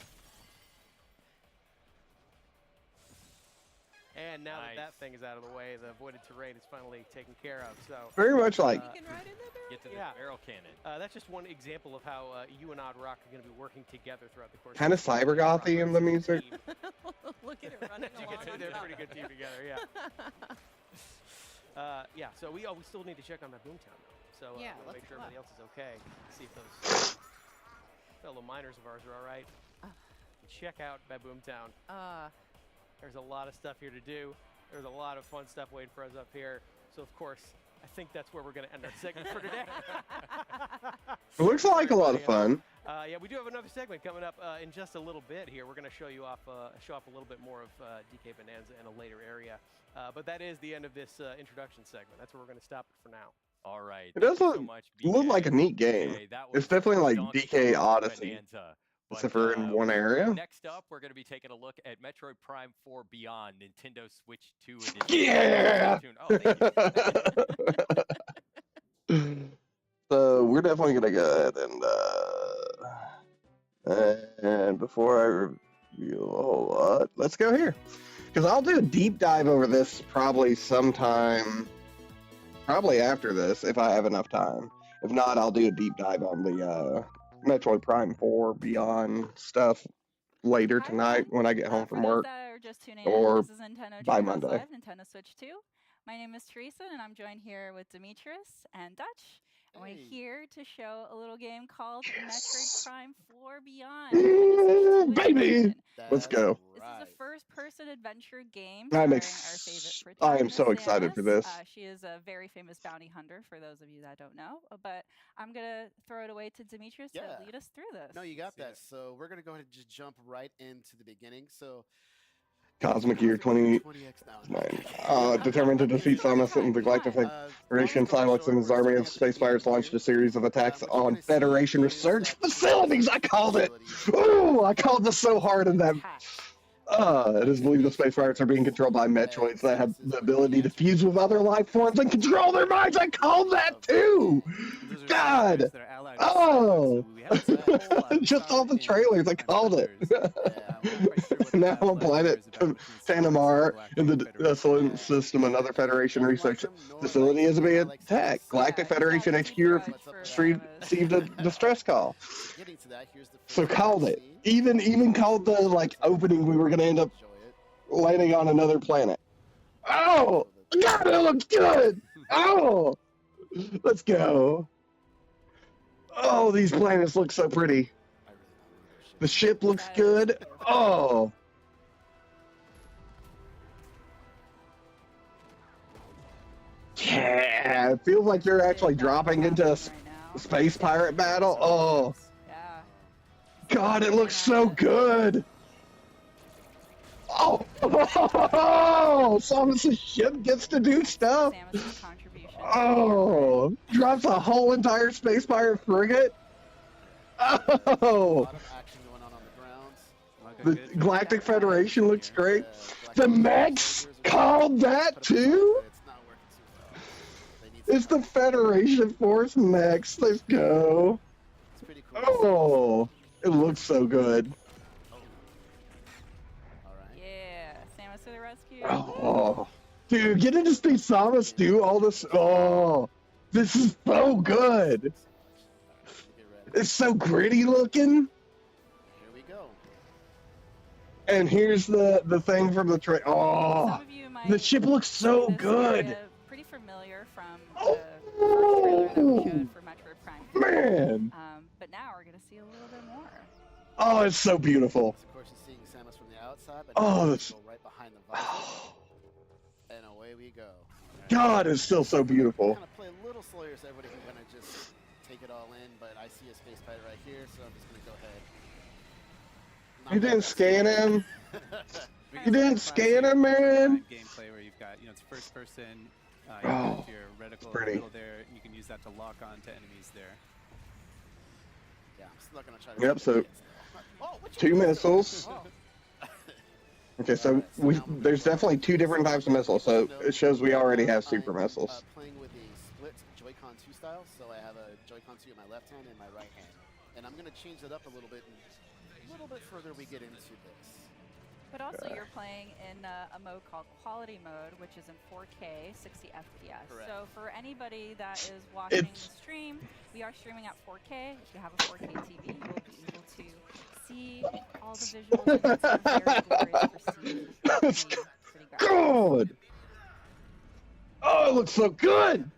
And now that that Nice. thing is out of the way, the voided terrain is finally taken care of. So Very much like We can ride in the barrel. Get to the Yeah. barrel cannon. that's just one example of how you and Odd Rock are going to be working together throughout the course. Kinda of the game. cyber-gothy in the music. Team. Look at it running You along can see on they're a top. pretty good team together, yeah. Yeah, so we still need to check on that Boomtown though. So Yeah, we'll let's make sure go up. everybody else is okay. See if those fellow miners of ours are all right. Check out Baboomtown. There's a lot of stuff here to do. There's a lot of fun stuff waiting for us up here. So of course, I think that's where we're going to end our segment for today. it looks like a lot of fun. Yeah, we do have another segment coming up in just a little bit here. We're going to show you off, show off a little bit more of DK Bonanza in a later area. But that is the end of this introduction segment. That's where we're going to stop it for now. All right. It does thank you so look- much, Look like a BK. neat game. Okay, that It's was definitely like Donkey DK Kong Odyssey, Bonanza. But, except for in one area. Next up, we're going to be taking a look at Metroid Prime 4 Beyond, Nintendo Switch 2 edition. Yeah! Stay tuned. Oh, thank you. So we're definitely gonna go ahead and before a whole lot. Let's go here. Because I'll do a deep dive over this probably sometime, probably after this, if I have enough time. If not, I'll do a deep dive on the Metroid Prime 4 Beyond stuff later Hi, tonight everyone. when I get home For from those work. that are just tuning or in, this is Nintendo by Treehouse Monday. Live, Nintendo Switch 2. My name is Teresa, and I'm joined here with Demetrius and Dutch. And we're Hey. here to show a little game called Yes. Metroid Prime 4 Beyond. Nintendo Switch 2 Baby! edition. Let's go. This is a first-person adventure game I'm starring our favorite I am protagonist, so excited for Samus. this. She is a very famous bounty hunter, for those of you that don't know. But I'm gonna throw it away to Demetrius Yeah. to lead us through this. No, you got that. So we're gonna go ahead and just jump right into the beginning. So Cosmic Year 20. 20X now. Determined to defeat Come on, Samus and the come on. Galactic Long Federation, story Silex short, and his we're army starting of at the space pirates beginning launched here. a series of attacks What you're on gonna see Federation is research that facilities. I called it. Ooh, I called this so hard in that. It is believed the space pirates are being controlled by Metroids that have the ability to fuse with other life forms and control their minds. I called that too. God. Oh, just all the trailers. I called it. Now on planet Panamar in the desolate system, another Federation research facility is being attacked. Galactic Federation HQ received a distress call. Getting to that, here's the So first called it. Even called the opening we were gonna end up landing on another planet. Oh, God, it looks good. Oh, let's go. Oh, these planets look so pretty. The ship looks good. Oh. Yeah, it feels like you're actually dropping into a space pirate battle. Oh, Yeah. God, it looks so good. Oh, Samus' ship gets to do stuff. Samus's contribution. Oh, drops a whole entire space pirate frigate. A Oh, lot of action going on the ground. the Galactic Federation looks great. The mechs called that too. It's not working too well. They need It's the Federation Force mechs. Let's go. It's pretty cool. Oh, it looks so good. All right. Yeah, Samus to the rescue. Oh, dude, getting to see Samus do all this. Oh, this is so good. Get ready. It's so gritty looking. Here we go. And here's the thing from the train. Oh, Some of you might the ship looks so see this good. area pretty familiar from the first trailer that we showed for Metroid Prime 4. Man. But now we're gonna see a little bit more. Oh, it's so beautiful. Of course, you're seeing Samus from the outside, but Oh, now we that's- go right behind the visor, and away we go. God, it's still so beautiful. Kind of play a little slower so everybody can kind of just take it all in, but I see a space pirate right here, so I'm just gonna go ahead. You didn't scan him. You didn't scan him, man. Gameplay where you've got, it's first person. You Oh, have your reticle in the pretty. middle there. You can use that to lock on to enemies there. Yeah, I'm still not gonna try to. Yep, so Oh, what you 2 doing? missiles. Okay, so there's definitely 2 different types of missiles, so it shows we already have super I'm, missiles. Playing with a split Joy-Con 2 style, so I have a Joy-Con 2 in my left hand and my right hand. And I'm gonna change it up a little bit further we get into this. But also, you're playing in a mode called Quality Mode, which is in 4K, 60 FPS. Correct. So for anybody that is watching It's- the stream, we are streaming at 4K. If you have a 4K TV, you'll be able to see all the visuals. And it's a very glorious prestige. Pretty graphic. God! Oh, it looks so good!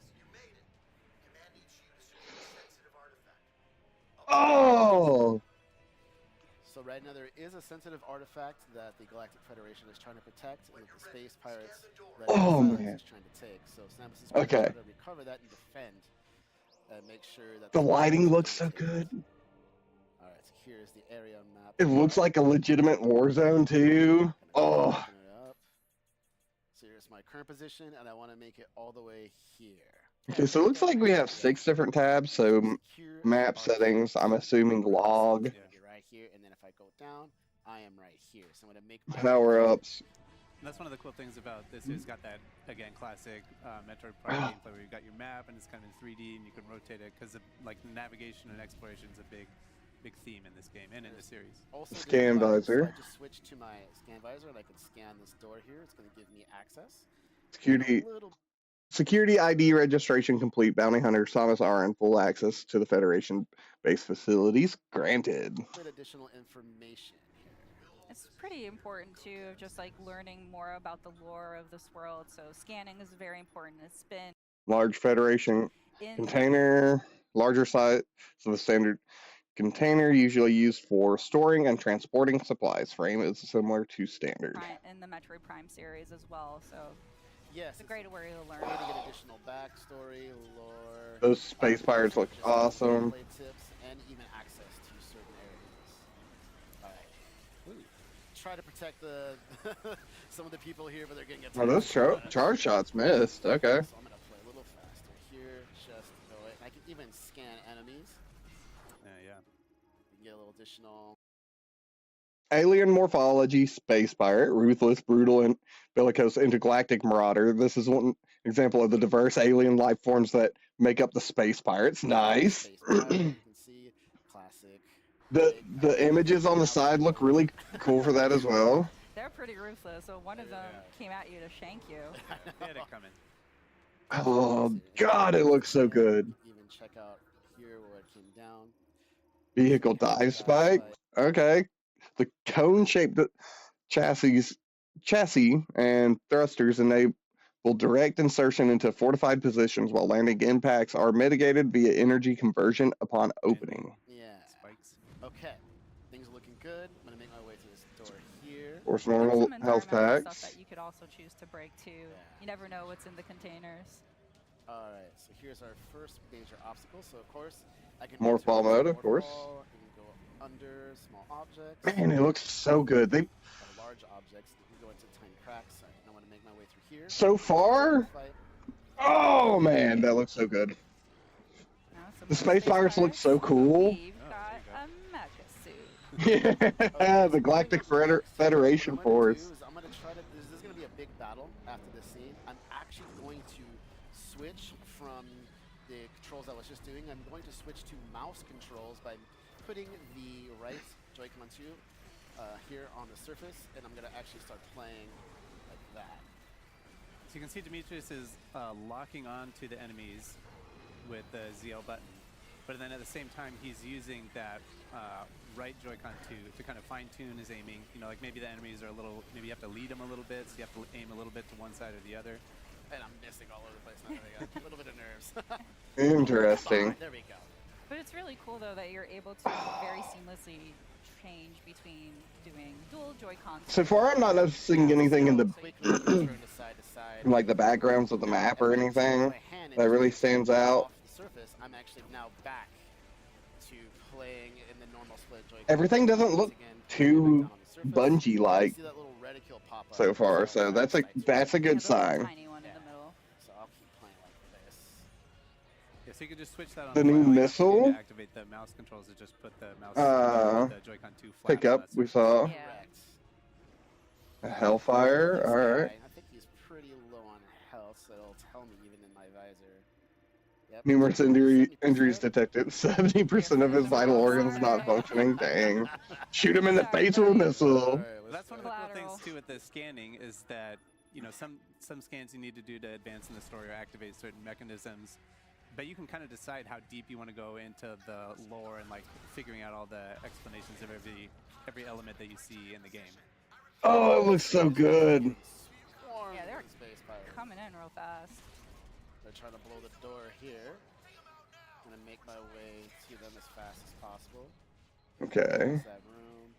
Oh! So right now there is a sensitive artifact that the Galactic Federation is trying to protect, and the space pirates that Oh, Samus man. is trying to take. So Samus is going Okay. to recover that and defend, and make sure that The space lighting pirates looks so don't take it. good. All right, so here's the area map. It looks like a legitimate war zone, too. Oh. Open it up. So here's my current position, and I want to make it all the way here. Okay, so it looks like we have 6 different tabs, so Secure map artifact. settings, I'm assuming log, Get right here, and then if I go down, I am right here. So I'm gonna make my power-ups. And that's one of the cool things about this. It's got that, again, classic Metroid Prime gameplay where you've got your map and it's kind of in 3D and you can rotate it because like navigation and exploration is a big big theme in this game and in the series. Also Scan divided, so visor. I just switched to my scan visor and I can scan this door here. It's going to give me access. Security Security ID registration complete. Bounty Hunter Samus Aran full access to the Federation base facilities granted. bit additional information here. It's pretty important too, of just like learning more about the lore of this world. So scanning is very important. It's been Large Federation in container, larger size of the standard container, usually used for storing and transporting supplies. Frame is similar to standard. in the Metroid Prime series as well. So Yes, it's a great way to learn. way to get additional backstory, lore. Those space pirates look just awesome. gameplay tips and even access to certain areas. All right. Ooh. Try to protect the some of the people here, but they're getting attacked. Oh, those charge shots missed. Okay. So I'm gonna play a little faster here, just go it. And I can even scan enemies. Yeah. You can get a little additional. Alien morphology, space pirate, ruthless, brutal, and bellicose intergalactic marauder. This is one example of the diverse alien life forms that make up the space pirates. Nice. Space pirate, you can see classic. The images on the side look really cool for that as well. They're pretty ruthless. So one of them came at you to shank you. They had it coming. Oh God, it looks so good. Even check out here where it came down. Vehicle dive spike. Okay. The cone-shaped chassis and thrusters enable direct insertion into fortified positions, while landing impacts are mitigated via energy conversion upon opening. Yeah. Spikes. Okay. Things are looking good. I'm gonna make my way through this door here. Of course, There's normal some health environmental packs. stuff that you could also choose to break too. You never know what's in the containers. All right. So here's our first major obstacle. So of course I can Morph ball enter mode, this of course. morph ball, I can go under small objects. Man, it looks so good. They Large objects. You can go into tiny cracks. I want to make my way through here. so far. Fight. Oh man, that looks so good. Now, some The more space pirates look so cool. We've Oh, got there you a mecha suit. Yeah, the Galactic Federation Force. I'm gonna try to. This is gonna be a big battle after this scene. I'm actually going to switch from the controls I was just doing. I'm going to switch to mouse controls by putting the right Joy-Con 2 here on the surface, and I'm gonna actually start playing like that. So you can see Demetrius is locking on to the enemies with the ZL button, but then at the same time he's using that right Joy-Con to kind of fine-tune his aiming. You know, like maybe the enemies are a little, maybe you have to lead them a little bit, so you have to aim a little bit to one side or the other. And I'm missing all over the place now. I got a little bit of nerves. Interesting. There we go. But it's really cool though that you're able to very seamlessly change between doing dual Joy-Cons. So far, I'm not noticing anything in the Quickly turn to side to side. like the backgrounds of the map or And then anything my hand that really is stands off out. the surface. I'm actually now back to playing in the normal split Joy-Con. Everything doesn't Once look again, too back down on the surface. Bungie-like See that little reticule pop up. so far, so that's a good sign. Tiny one in the middle. So I'll keep playing like this. Yeah, so you can just switch that on The fly. new All you have to do missile? to activate the mouse controls is just put the mouse the Joy-Con 2 flat Pick on up, that we surface. saw Yeah. Correct. a Hellfire. This All right. guy, I think he's pretty low on health, so it'll tell me even in my visor. Yep. Numerous 70%. injuries detected. 70% of his vital organs not functioning. Dang. Shoot him in the face with a missile. All right, let's That's one of the try cool Collateral. things too with the scanning is that, you know, some scans you need to do to advance in the story or activate certain mechanisms, but you can kind of decide how deep you want to go into the lore and like figuring out all the explanations of every element that you see in the game. Oh, it looks so good. Swarm Yeah, they're space pirates. coming in real fast. They're trying to blow the door here. I'm gonna make my way to them as fast as possible. Okay. Close that room.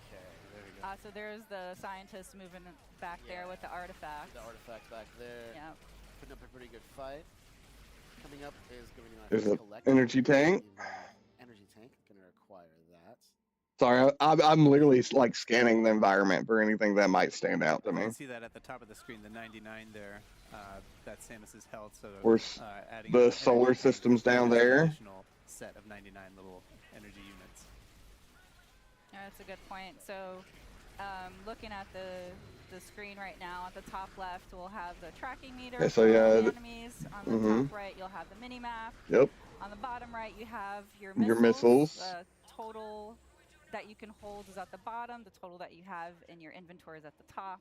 Okay, there we go. So there's the scientist moving back there with the artifact. The artifact back there. Yeah. Putting up a pretty good fight. Coming up is going to There's be a collect energy tank. Energy tank. Gonna require that. Sorry, I'm literally like scanning the environment for anything that might stand out to You me. can see that at the top of the screen, the 99 there. That's Samus's health. So course, adding the an solar energy tank systems down is an there. Additional set of 99 little energy units. Yeah, that's a good point. So, looking at the screen right now, at the top left, we'll have the tracking meter Yeah, so for all yeah, the enemies. On the top right, you'll have the mini map. Yep. On the bottom right, you have your Your missiles. missiles. The total that you can hold is at the bottom. The total that you have in your inventory is at the top.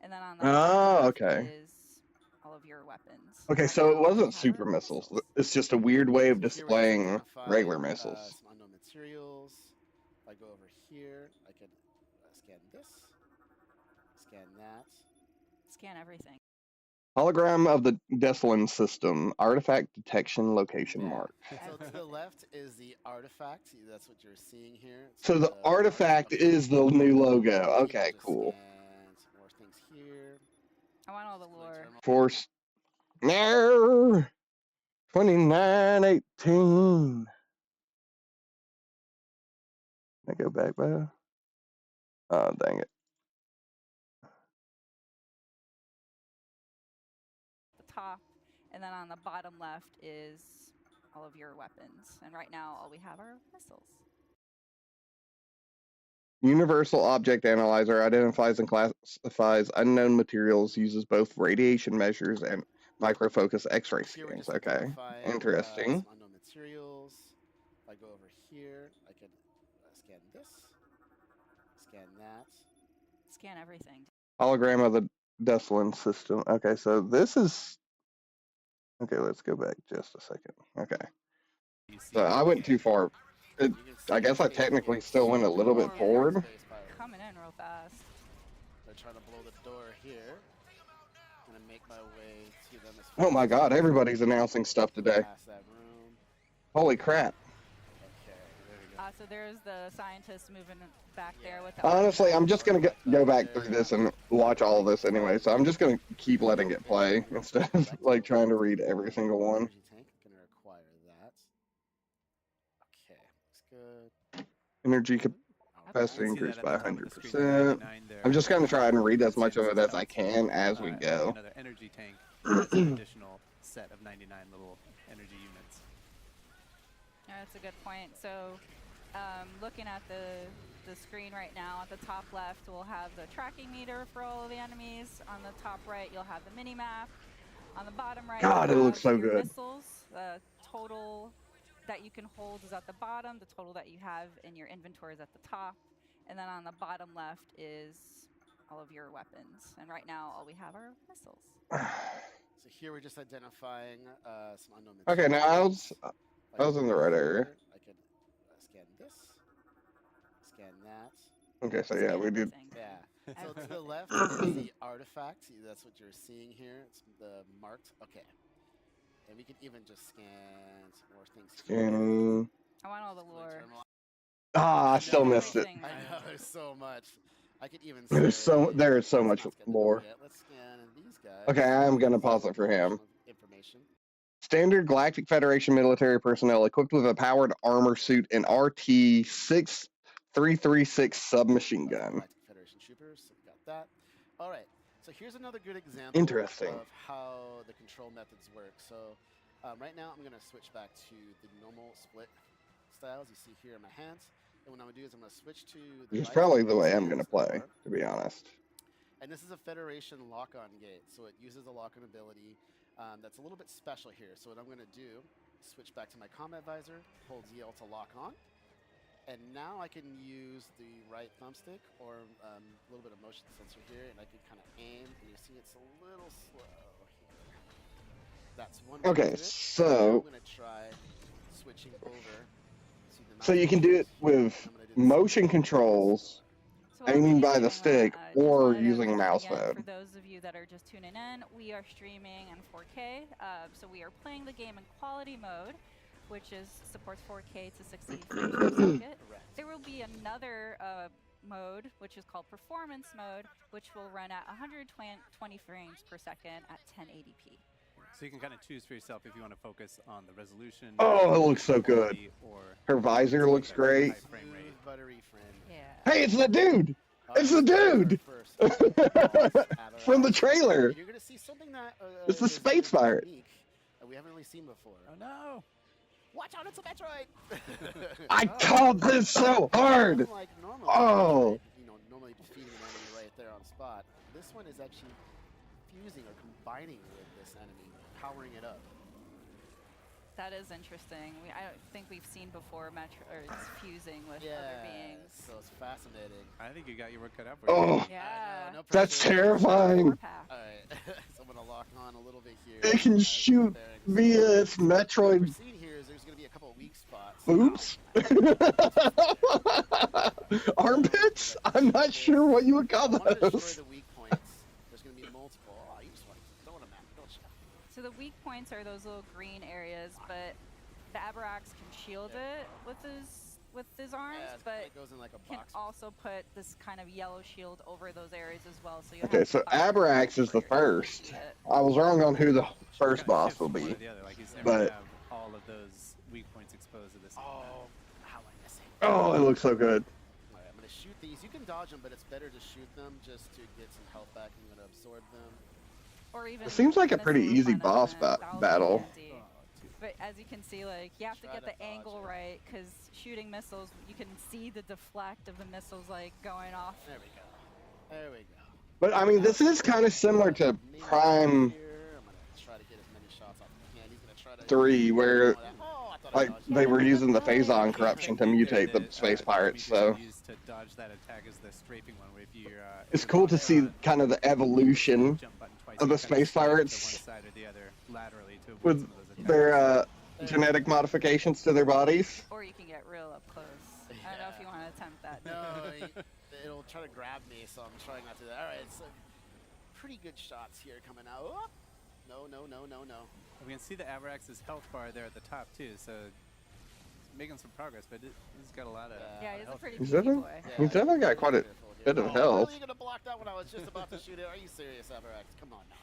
And then on the bottom left Okay. is all of your weapons. Okay, Right so it now, all we wasn't have super are missiles. missiles. It's just a weird way of So here we're just displaying identifying, regular missiles. some unknown materials. If I go over here, I can scan this, scan that. Scan everything. Hologram of the Deslin system. Artifact detection location Yeah. mark. So to the left is the artifact. That's what you're seeing here. It's So the marked. artifact Okay. is the new logo. And we Okay, can just cool. scan some more things here. I want all the Just go to lore. terminal. Force. No. 2918. Can I go back, bro? Oh, dang it. The top. And then on the bottom left is all of your weapons. And right now, all we have are missiles. Universal Object Analyzer identifies and classifies unknown materials, uses both radiation measures and microfocus X-ray Here we're scans. just Okay, identifying, interesting. some unknown materials. If I go over here, I can scan this, scan that. Scan everything. Hologram of the Deslin system. Okay, so this is. Okay, let's go back just a second. Okay, You see so I went too far. You can see I guess I space technically getting still went a little bit swarmed forward. by space pirates. Coming in real fast. They're trying to blow the door here. I'm gonna make my way to them as fast Oh my as god, possible. everybody's announcing stuff today. Past that room. Holy crap. Okay, there we go. So there's the scientists moving back there with the Honestly, I'm just gonna Artifact go right back there. through this and watch all of this anyway, so I'm just gonna keep letting it play instead of like trying to read every single one. Energy tank, I'm gonna require that. Okay, looks good. Energy All capacity You right. see that increased at by the top of the screen, the 100%. 99 there. I'm just gonna try and read as much of Since it as I out, can as we go. Another energy tank has an additional set of 99 little energy units. That's a good point. So looking at the screen right now, at the top left, we'll have the tracking meter for all of the enemies. On the top right, you'll have the mini map. On the bottom right, God, it you'll looks have so your good. missiles. The total that you can hold is at the bottom. The total that you have in your inventory is at the top. And then on the bottom left is all of your weapons. And right now, all we have are missiles. So here we're just identifying some unknown Okay, materials. now I was in the right area. I can scan this, scan that. Okay, so yeah, Scan we did. everything. Yeah. So to the left is the artifact. That's what you're seeing here. It's the marked. Okay. And we can even just scan some more things. Scanning. I want all the Just go to lore. terminal. Ah, I still Scan missed it. everything, I Mike. know there's so much. I could even There is so let's much not scan the lore. door yet. Let's scan these guys. Okay, I am gonna Some pause it for him. additional information. Standard Galactic Federation military personnel equipped with a powered armor suit and RT-6336 submachine gun. Galactic Federation troopers. So we got that. All right. So here's another good example Interesting. of how the control methods work. So right now I'm going to switch back to the normal split styles you see here in my hands. And what I'm going to do is I'm going to switch to the It's right probably the way I'm stance gonna play, door. to be honest. And this is a Federation lock-on gate, so it uses a lock-on ability that's a little bit special here. So what I'm going to do is switch back to my combat visor, hold ZL to lock on, and now I can use the right thumbstick or a little bit of motion sensor here, and I can kind of aim, and you see it's a little slow here. That's one way Okay, to do it. so- Now I'm going to try switching over to the So you can do it with motion controls, So while aiming he's by the doing stick, that, or just wanted to using mention mouse again, mode. For those of you that are just tuning in, we are streaming in 4K. So we are playing the game in quality mode, which supports 4K to 60 frames per second. There will be another mode, which is called performance mode, which will run at 120 frames per second at 1080p. So you can kind of choose for yourself if you want to focus on the resolution. Oh, it looks so good. quality, Or Her visor looks great. high frame rate. Smooth, buttery friend. Yeah. Hey, it's the dude! It's the dude! From the trailer! You're gonna see something that It's the is space very pirate. unique that we haven't really seen before. Oh no! Watch out, it's a Metroid! I called this so hard! Unlike normal Oh. Metroid, normally defeating an enemy right there on spot, this one is actually fusing or combining with this enemy, powering it up. That is interesting. I don't think we've seen before Metro or it's fusing with other beings. So it's fascinating. I think you got your work cut out for you. Oh, Yeah. No that's pressure. terrifying. Warpath. All right, so I'm gonna lock on a little bit here. It can shoot via its What we're Metroid seeing here is there's gonna be a couple of weak spots. boobs. Armpits? I'm not sure what you would I call want to destroy those. the weak points. There's gonna be multiple. Oh, you just want to throw them at me, don't you? So the weak points are those little green areas, but the Abrax can shield it with his arms, Yeah, it but kinda goes in like a can box. also put this kind of yellow shield over those areas as well. So you Okay, have so fire Abrax is the where you're able to first. see it. I was wrong on who the Kinda first boss shifts will from one be. to the other. Like he's never But- gonna have all of those weak points exposed at the same time. Oh, how am I missing? Oh, it looks so good. All right, I'm gonna shoot these. You can dodge them, but it's better to shoot them just to get some health back. I'm gonna absorb them. Or even It seems like a missile pretty easy boss replenishment, that'll be battle. handy. But as you can see, like you have to Try get to the dodge angle it. right, because shooting missiles, you can see the deflect of the missiles like going off. There we go. There we go. But I mean, this is kind of similar to Maybe Prime here. I'm gonna try to get as many shots off as I can. He's gonna try to 3, where Oh, I thought I like dodged they it. were using the phazon corruption to mutate the That, space pirates. Demetrius So used to dodge that attack is the strafing one, where if you're it's you're cool to locked see on, kind of the evolution jump button twice, of you the kinda space strafe to pirates one side or the other laterally to avoid with some of those attacks. their genetic modifications to their bodies. Or you can get real up close. I don't know if you want to attempt that. No, it'll try to grab me, so I'm trying not to do that. All right, so pretty good shots here coming out. Oh, no, no, no, no, no. We can see the Avarax's health bar there at the top too, so he's making some progress, but he's got a lot of Yeah, he's a health. pretty He's beefy definitely- boy. He's definitely got quite a Careful here. bit of Oh, health. Really gonna block that when I was just about to shoot it? Are you serious, Avarax? Come on now.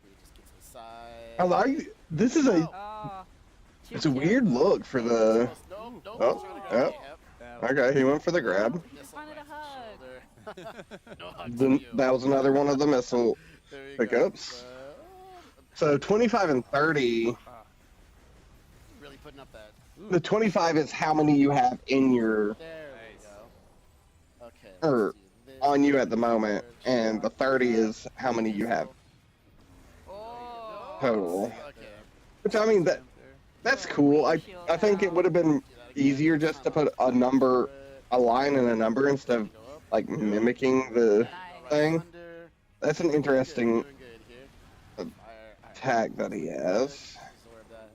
Let me just get to the side. I like this is a Oh. it's a weird look for the. Nope, nope, Oh, he's trying to grab me. yep. Yep. Okay, he went for the grab. Missile wanted a right to hug. the shoulder. No hug to Then you. that was another one of the missile There you pickups. go. So 25 and 30. Really putting up that. The 25 is how many you have in your There Nice. we go. Okay. Or let's do this. on you at the moment, and the 30 is how many you have Oh. total. Okay. Which I mean that's cool. I think it would have been easier just to put a number, a line and a number instead of like mimicking the Nice. thing. That's an interesting Doing good here. attack that he has. Absorb that.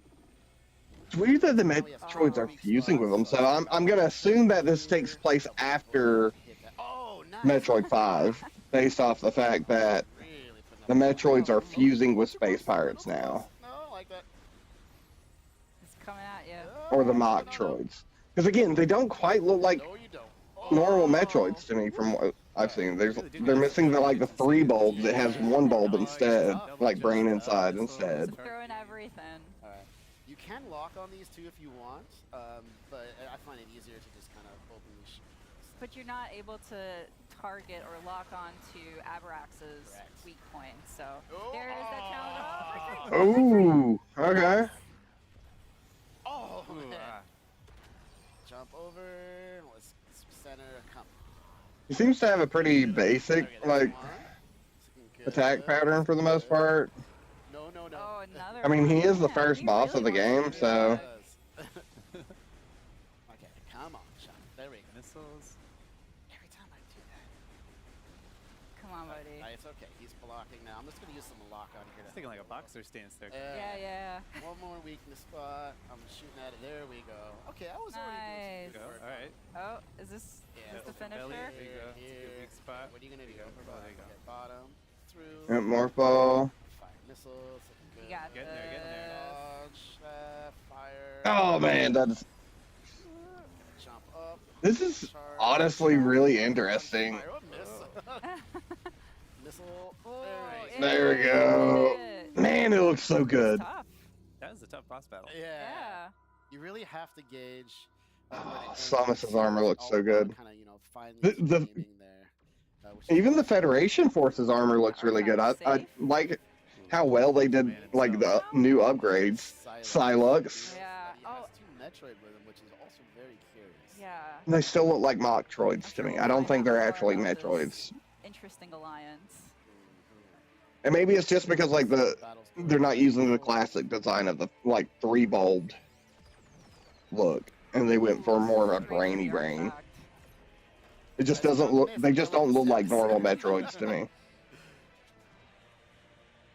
It's weird that the Metroids are fusing with them, so I'm gonna assume that this takes place after Hit that. Oh, nice. Metroid 5, based off the fact that Really putting up the Metroids are fusing with space pirates now, No, I like that. It's coming at you. or the Oh, mock no, no. Troids. Because again, they don't quite look like No, you don't. normal Oh. Metroids to me from what I've seen. They're missing the 3 bulbs. It has 1 bulb instead, like brain inside instead. Throwing everything. All right. You can lock on these too if you want, but I find it easier to just kind of openly shoot. But you're not able to target or lock on to Avarax's Correct. weak points. So Oh. there is that challenge. Oh, Ooh, okay. Oh, Ooh, man. ah. Jump over. Let's center. Come. He seems to have a pretty basic, Okay, that's like, one. Looking good. attack pattern for the most part. No, no, no. Oh, another I mean, he one. is the Man, first he boss really of the wants game, to- so Yes. Okay, come on, Sean. There we go. Missiles. Every time I do that. Come on, buddy. It's okay. He's blocking now. I'm just going to use some lock on here. It's thinking like a boxer stance there. Yeah, yeah. One more weakness spot. I'm shooting at it. There we go. Okay, I was already doing Nice. some Go. good work. All right. Oh, is this Yeah, the open belly. finisher? There you go. It's a good Here. weak spot. What are you going to do? There you go. There you go. Okay, bottom. Through. Yep, morph ball. Fire missiles. Looking good. You got Getting there, getting there. Dodge. Fire. Oh man, that's Jump up. this is Charge. honestly really interesting. Fire. Oh, miss. Missile. Oh, There we yeah, go. did it. Man, it looks so good. Tough. That was a tough boss battle. Yeah. You really have to gauge. Samus's armor looks so good. Kind of, you know, find The- some the- aiming there, which is Even the awesome. Federation Force's armor looks really good. I like how well they did like the new upgrades. Psylocke. Yeah. He Oh. has 2 Metroid with him, which is also very curious. Yeah. They still look like mock droids to me. I don't think they're actually More about Metroids. this Interesting alliance. And maybe it's just because like Battles they're not using the classic design of the like 3 bulbed look, and they went for more of a Straight to the brainy brain. artifact. It just Let's doesn't not look. miss They the just yellow don't look like steps. normal Metroids to me.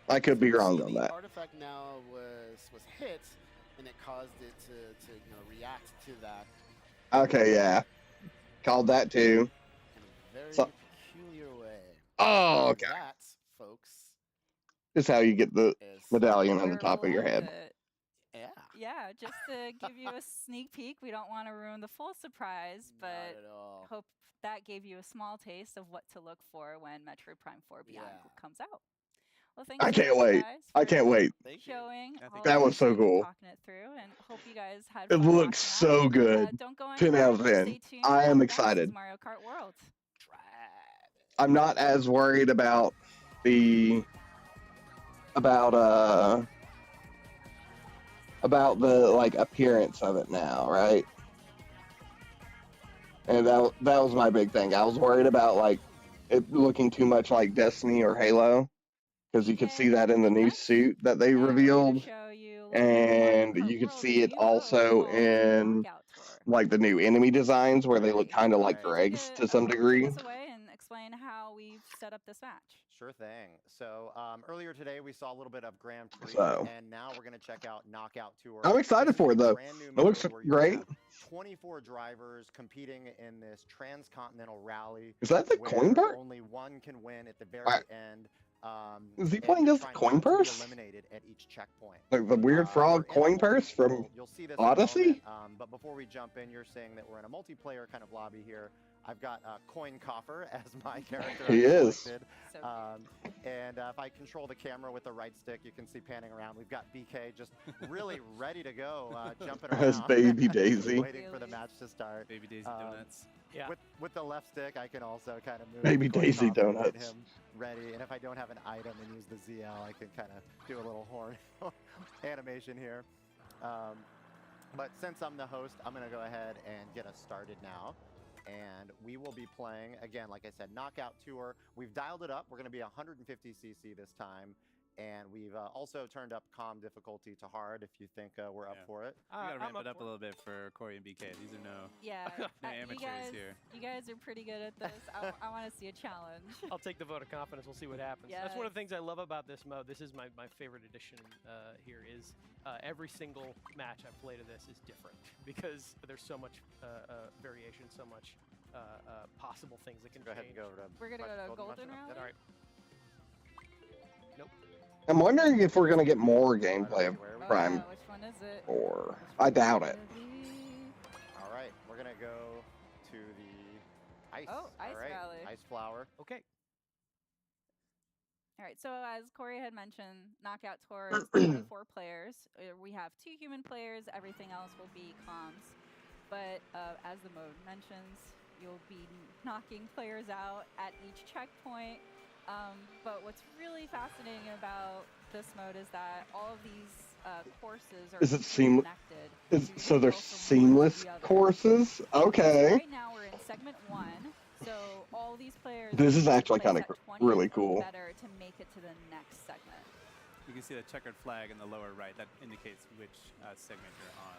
I could be So wrong see, on the that. artifact now was hit, and it caused it to react to that Okay, yeah, called that too. in a very So- peculiar way. Oh, And okay. that, folks, This is how you get the is medallion on the Where top of we'll your end head. it. yeah. Yeah, just to give you a sneak peek. We don't want to ruin the full surprise, Not but at all. hope that gave you a small taste of what to look for when Metroid Prime 4 Beyond Yeah. comes out. Well, thanks I so can't much, wait. guys, I for can't wait. Thank you. showing I think all that of was your so stuff and cool. talking it through, and hope you guys had It fun looks watching that. so good. Don't go 10 out of anywhere. 10. Stay tuned. I am Up next is excited. Mario Kart World. I'm not as worried about the about the like appearance of it now, right? And that was my big thing. I was worried about like it looking too much like Destiny or Halo, because you could see that in the new Next, suit that they and we're gonna revealed, show you a little bit of Mario and Kart you could World see in a it new also mode called in Knockout Tour. like the new enemy designs where they look Alright. kind of like Alright. dregs to some Take degree. us away and explain how we've set up this match. Sure thing. So earlier today we saw a little bit of Grand Prix, So. and now we're going to check out Knockout Tour. I'm excited This is for a it though. brand new It looks mode where you great. have 24 drivers competing in this transcontinental rally. Is that the coin where purse? only one can win at the very Alright. end. Is he and playing you're as the trying coin not to be purse? eliminated at each checkpoint. Like the weird frog We're in a coin purse from you'll see this in a Odyssey? moment, but before we jump in, you're saying that we're in a multiplayer kind of lobby here. I've got Coin Coffer as my character. He I've is. selected. So And if I control the camera with the right stick, you can see panning around. We've got BK just really ready to go, jumping around. As Baby Daisy. Waiting for the match to start. Baby Daisy Donuts. Yeah. With the left stick, I can also kind of move. Baby Coin Daisy Coffer and get Donuts. him ready. And if I don't have an item and use the ZL, I can kind of do a little horn animation here. But since I'm the host, I'm going to go ahead and get us started now. And we will be playing, again, like I said, Knockout Tour. We've dialed it up. We're going to be 150cc this time. And we've also turned up calm difficulty to hard if you think we're up Yeah. for it. We gotta I'm ramp it up a for little bit for Corey and BK. These are no yeah, amateurs here. you guys are pretty good at this. I want to see a challenge. I'll take the vote of confidence. We'll see what happens. That's one of the things I love about this mode. This is my favorite addition here is every single match I've played of this is different because there's so much variation, so much possible things that can Go ahead and change. go over to We're gonna go to Golden Golden Mushroom. Rally. All right. Nope. I'm wondering if we're gonna get more gameplay of Where are we Prime Which one is it? 4. I doubt it. All right, we're gonna go to the ice. Oh, Ice all right. Valley. Ice flower. Okay. All right, so as Corey had mentioned, Knockout Tour is 24 players. We have 2 human players. Everything else will be comms. But as the mode mentions, you'll be knocking players out at each checkpoint. But what's really fascinating about this mode is that all of these courses are Is it seamless? connected. So they're seamless courses? Okay. Right now we're in segment 1. So all these players. This is need to actually place kinda at 20 really or cool. Better to make it to the next segment. You can see the checkered flag in the lower right. That indicates which segment you're on.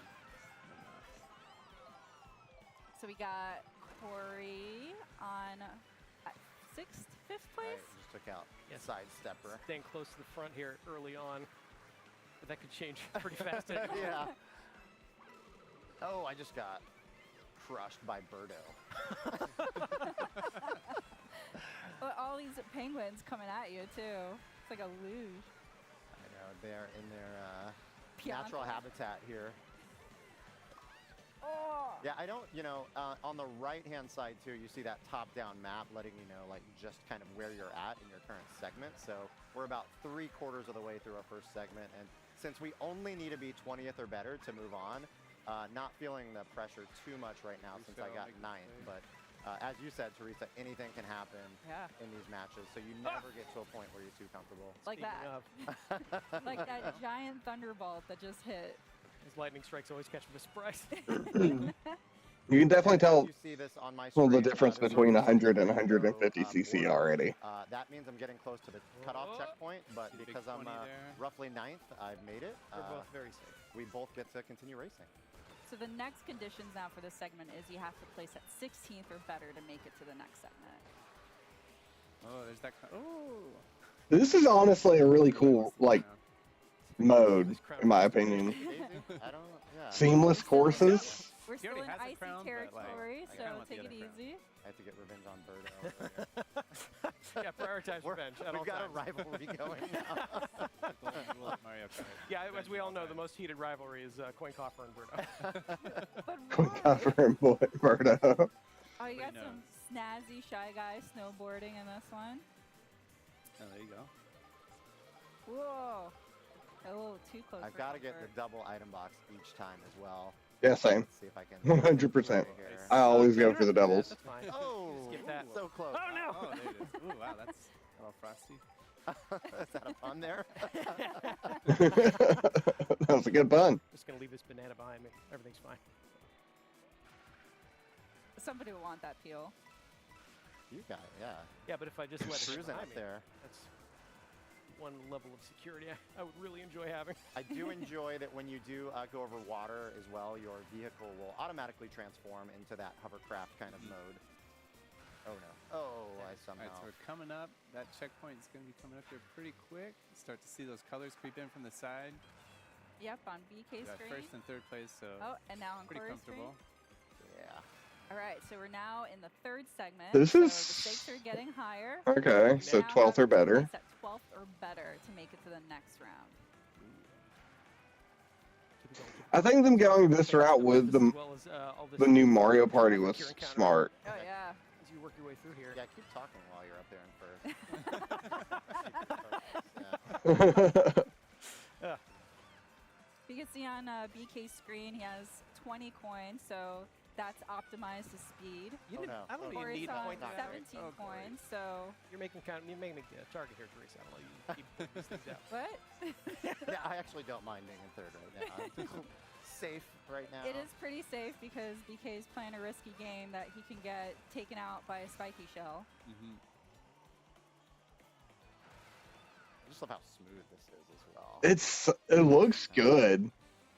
So we got Corey on 6th, 5th place. Right, we just took out side stepper. Staying close to the front here early on. But that could change pretty fast. Anyway. Yeah. Oh, I just got crushed by Birdo. Well, all these penguins coming at you too. It's like a luge. I know, they're in their Pianta. natural habitat here. Oh! Yeah, I don't, on the right-hand side too, you see that top-down map letting you know, like, just kind of where you're at in your current segment. So we're about 3/4 of the way through our first segment, and since we only need to be 20th or better to move on, not feeling the pressure too much right now since I got 9th, but as you said, Teresa, anything can happen in these matches, so you never get to a point where you're too comfortable. Like Speaking that. of, Like that giant thunderbolt that just hit. his lightning strikes always catch me by surprise. You can definitely And as tell you see this on my well, the screen, difference this is between the 100 and rainbow, 150 cc border. already. That means I'm getting close to the cutoff Oh. checkpoint, but See the big because I'm 20 there. roughly 9th, I've made it. We're both very safe. We both get to continue racing. So the next conditions now for this segment is you have to place at 16th or better to make it to the next segment. Oh, there's that. Oh. This is honestly a really cool, like, mode, This crown in my is just opinion. Daisy? I don't. Yeah. Seamless We're still- courses. We're He still already in has a icy crown, but, like, territory, I kinda so want the take it other crown. easy. I have to get revenge on Birdo. over here. Yeah, prioritize revenge at all We've got times. a rivalry going now. Golden rule of Mario Kart. Yeah, as Revenge we all all know, the time. most heated rivalry is Coin Coffer and Birdo. But Quick why? cover and Birdo. Oh, you Nobody got some knows. snazzy Shy Guy snowboarding in this one. Oh, there you go. Whoa. A little too close. I've for got to get the comfort. double item box each time as well. Yeah, same. Let's see if I can. 100%. Here. I always You go don't for the have to do that, doubles. That's fine. Oh, Skip that. so close. Oh, no. Oh, there it is. Ooh, wow, that's a little frosty. Is that a pun there? That was a good pun. Just gonna leave this banana behind me. Everything's fine. Somebody will want that peel. You got it, yeah. Yeah, but if I just let it Cruising behind up me, there. that's one level of security I would really enjoy having. I do enjoy that when you do go over water as well, your vehicle will automatically transform into that hovercraft kind of mode. Oh no. Oh, I All somehow. right, so we're coming up. That checkpoint is going to be coming up here pretty quick. Start to see those colors creep in from the side. Yep, on BK We got screen. first and third place, so Oh, and now on pretty Corey's comfortable. Yeah. All right, so we're now in the third segment. This so is- the stakes are getting higher. Okay, You so now 12th or have to better. place at 12th or better to make it to the next round. Keep it going, keep it I think them going this route with as the well as, all this the new Mario Party was traffic you're encountering smart. Oh yeah. As you work your way through here. Yeah, keep talking while you're up there in first. Yeah. You can see on BK's screen he has 20 coins, so that's optimized to speed. You Oh, didn't, no. I don't Oh, know you Corey's need a on point not there. great. 17 Oh, Corey. coins, so You're making a target here, Teresa. I'll let you keep pointing these things out. what? Yeah, I actually don't mind being in third right now. I'm safe right now. It is pretty safe because BK is playing a risky game that he can get taken out by a spiky shell. Mm-hmm. I just love how smooth this is as well. It looks good.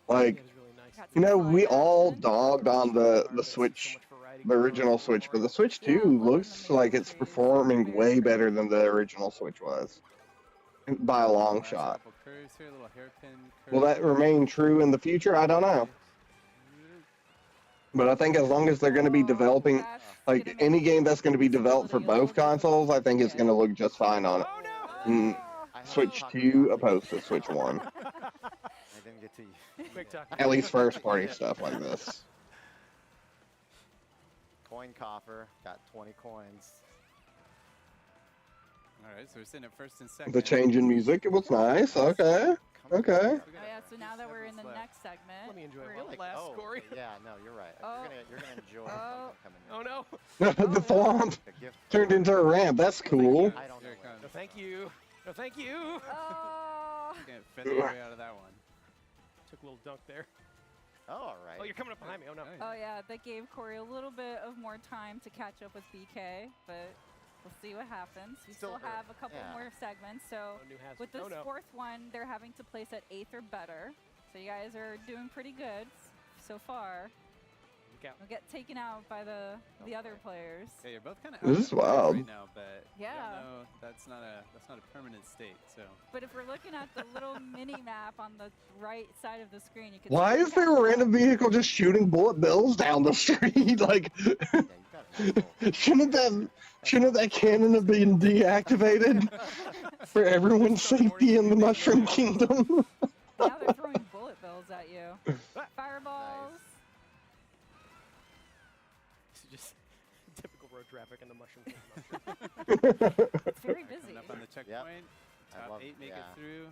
Like, Yeah, it was really nice. Got you some know, slide we all action. dogged on the There's Switch, so much variety the going on original with Switch, but Mario. the Switch Yeah, 2 loving the looks like it's mysteries. performing Very way pretty. better than the original Switch was. By a long Last shot. couple curves here, little hairpin curve. Will that remain true in the future? I don't know. But I think as long as they're going to be Oh, developing, that's like gonna any make game that's going to be developed for visibility a both little bit consoles, I think it's yeah. going to look just fine on it. Oh no! Mm, I have Switch Taco 2 Yaki. opposed to Switch 1. I didn't get to you. Quick talk. At least first party stuff like this. Coin coffer, got 20 coins. All right, so we're sitting at first and second. The change in music, it was nice. Okay. Okay. We Oh got yeah, so now that we're in the seconds left. next segment, Let me enjoy we're it gonna- while it lasts, oh, Corey. okay, yeah, no, you're right. Oh. You're gonna enjoy Oh. something coming in. Oh no! The thwomp A gift turned into a ramp. That's cool. I don't know. Here it what- comes. No, thank you. No, thank you. Oh, Can't fit your way out of that one. Took a little dunk there. Oh, all right. Oh, you're coming up behind me. Oh no. Nice. oh yeah, that gave Corey a little bit of more time to catch up with BK, but we'll see what happens. We Still still have a couple yeah. more segments, so No new hazard. with this Oh no. fourth one, they're having to place at 8th or better. So you guys are doing pretty good so far. Look out. You'll get taken out by the other players. Yeah, you're both kind of This is wild. right now, but Yeah. no, that's not a permanent state. So But if we're looking at the little mini map on the right side of the screen, you can Why see is there a random vehicle just shooting bullet bills down the street? Like, Yeah, you got a nice little- shouldn't that cannon have been deactivated for everyone's safety in the Mushroom Kingdom? Now they're throwing bullet bills at you. Fireballs. This is just typical road traffic in the Mushroom Kingdom. It's very Alright, busy. coming up on the checkpoint. I Top love- 8 make yeah. it through.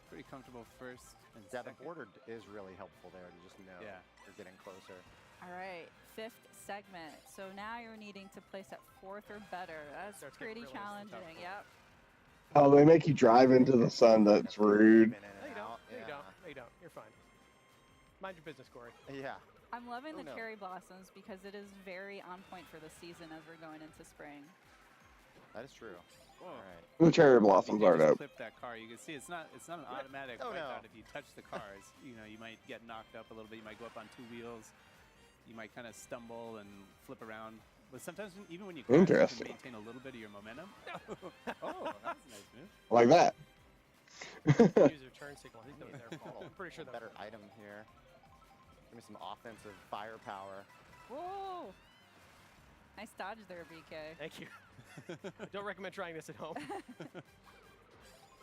Pretty comfortable first and Yeah, the second. border is really helpful there to just know Yeah. you're getting closer. All right, 5th segment. So now you're needing to place at 4th or better. That's Starts getting pretty really tough. challenging. Yep. Oh, they make you drive into the sun. That's rude. In and No, you don't. out, No, you yeah. don't. No, you don't. You're fine. Mind your business, Corey. Yeah. I'm loving Oh, the no. cherry blossoms because it is very on point for the season as we're going into spring. That is true. Whoa. All right. The cherry If blossoms you are just dope. clip that car, you can see it's not an automatic Oh, wipe no. out if you touch the cars. You know, you might get knocked up a little bit. You might go up on 2 wheels. You might kind of stumble and flip around. But sometimes even when you crash, you can Interesting. maintain a little bit of your momentum. Oh, that was a nice move. Like that. Use your turn signal. I think that was their fault. I'm pretty sure that Better item here. Give me some offensive firepower. Whoa! Nice dodge there, BK. Thank you. I don't recommend trying this at home.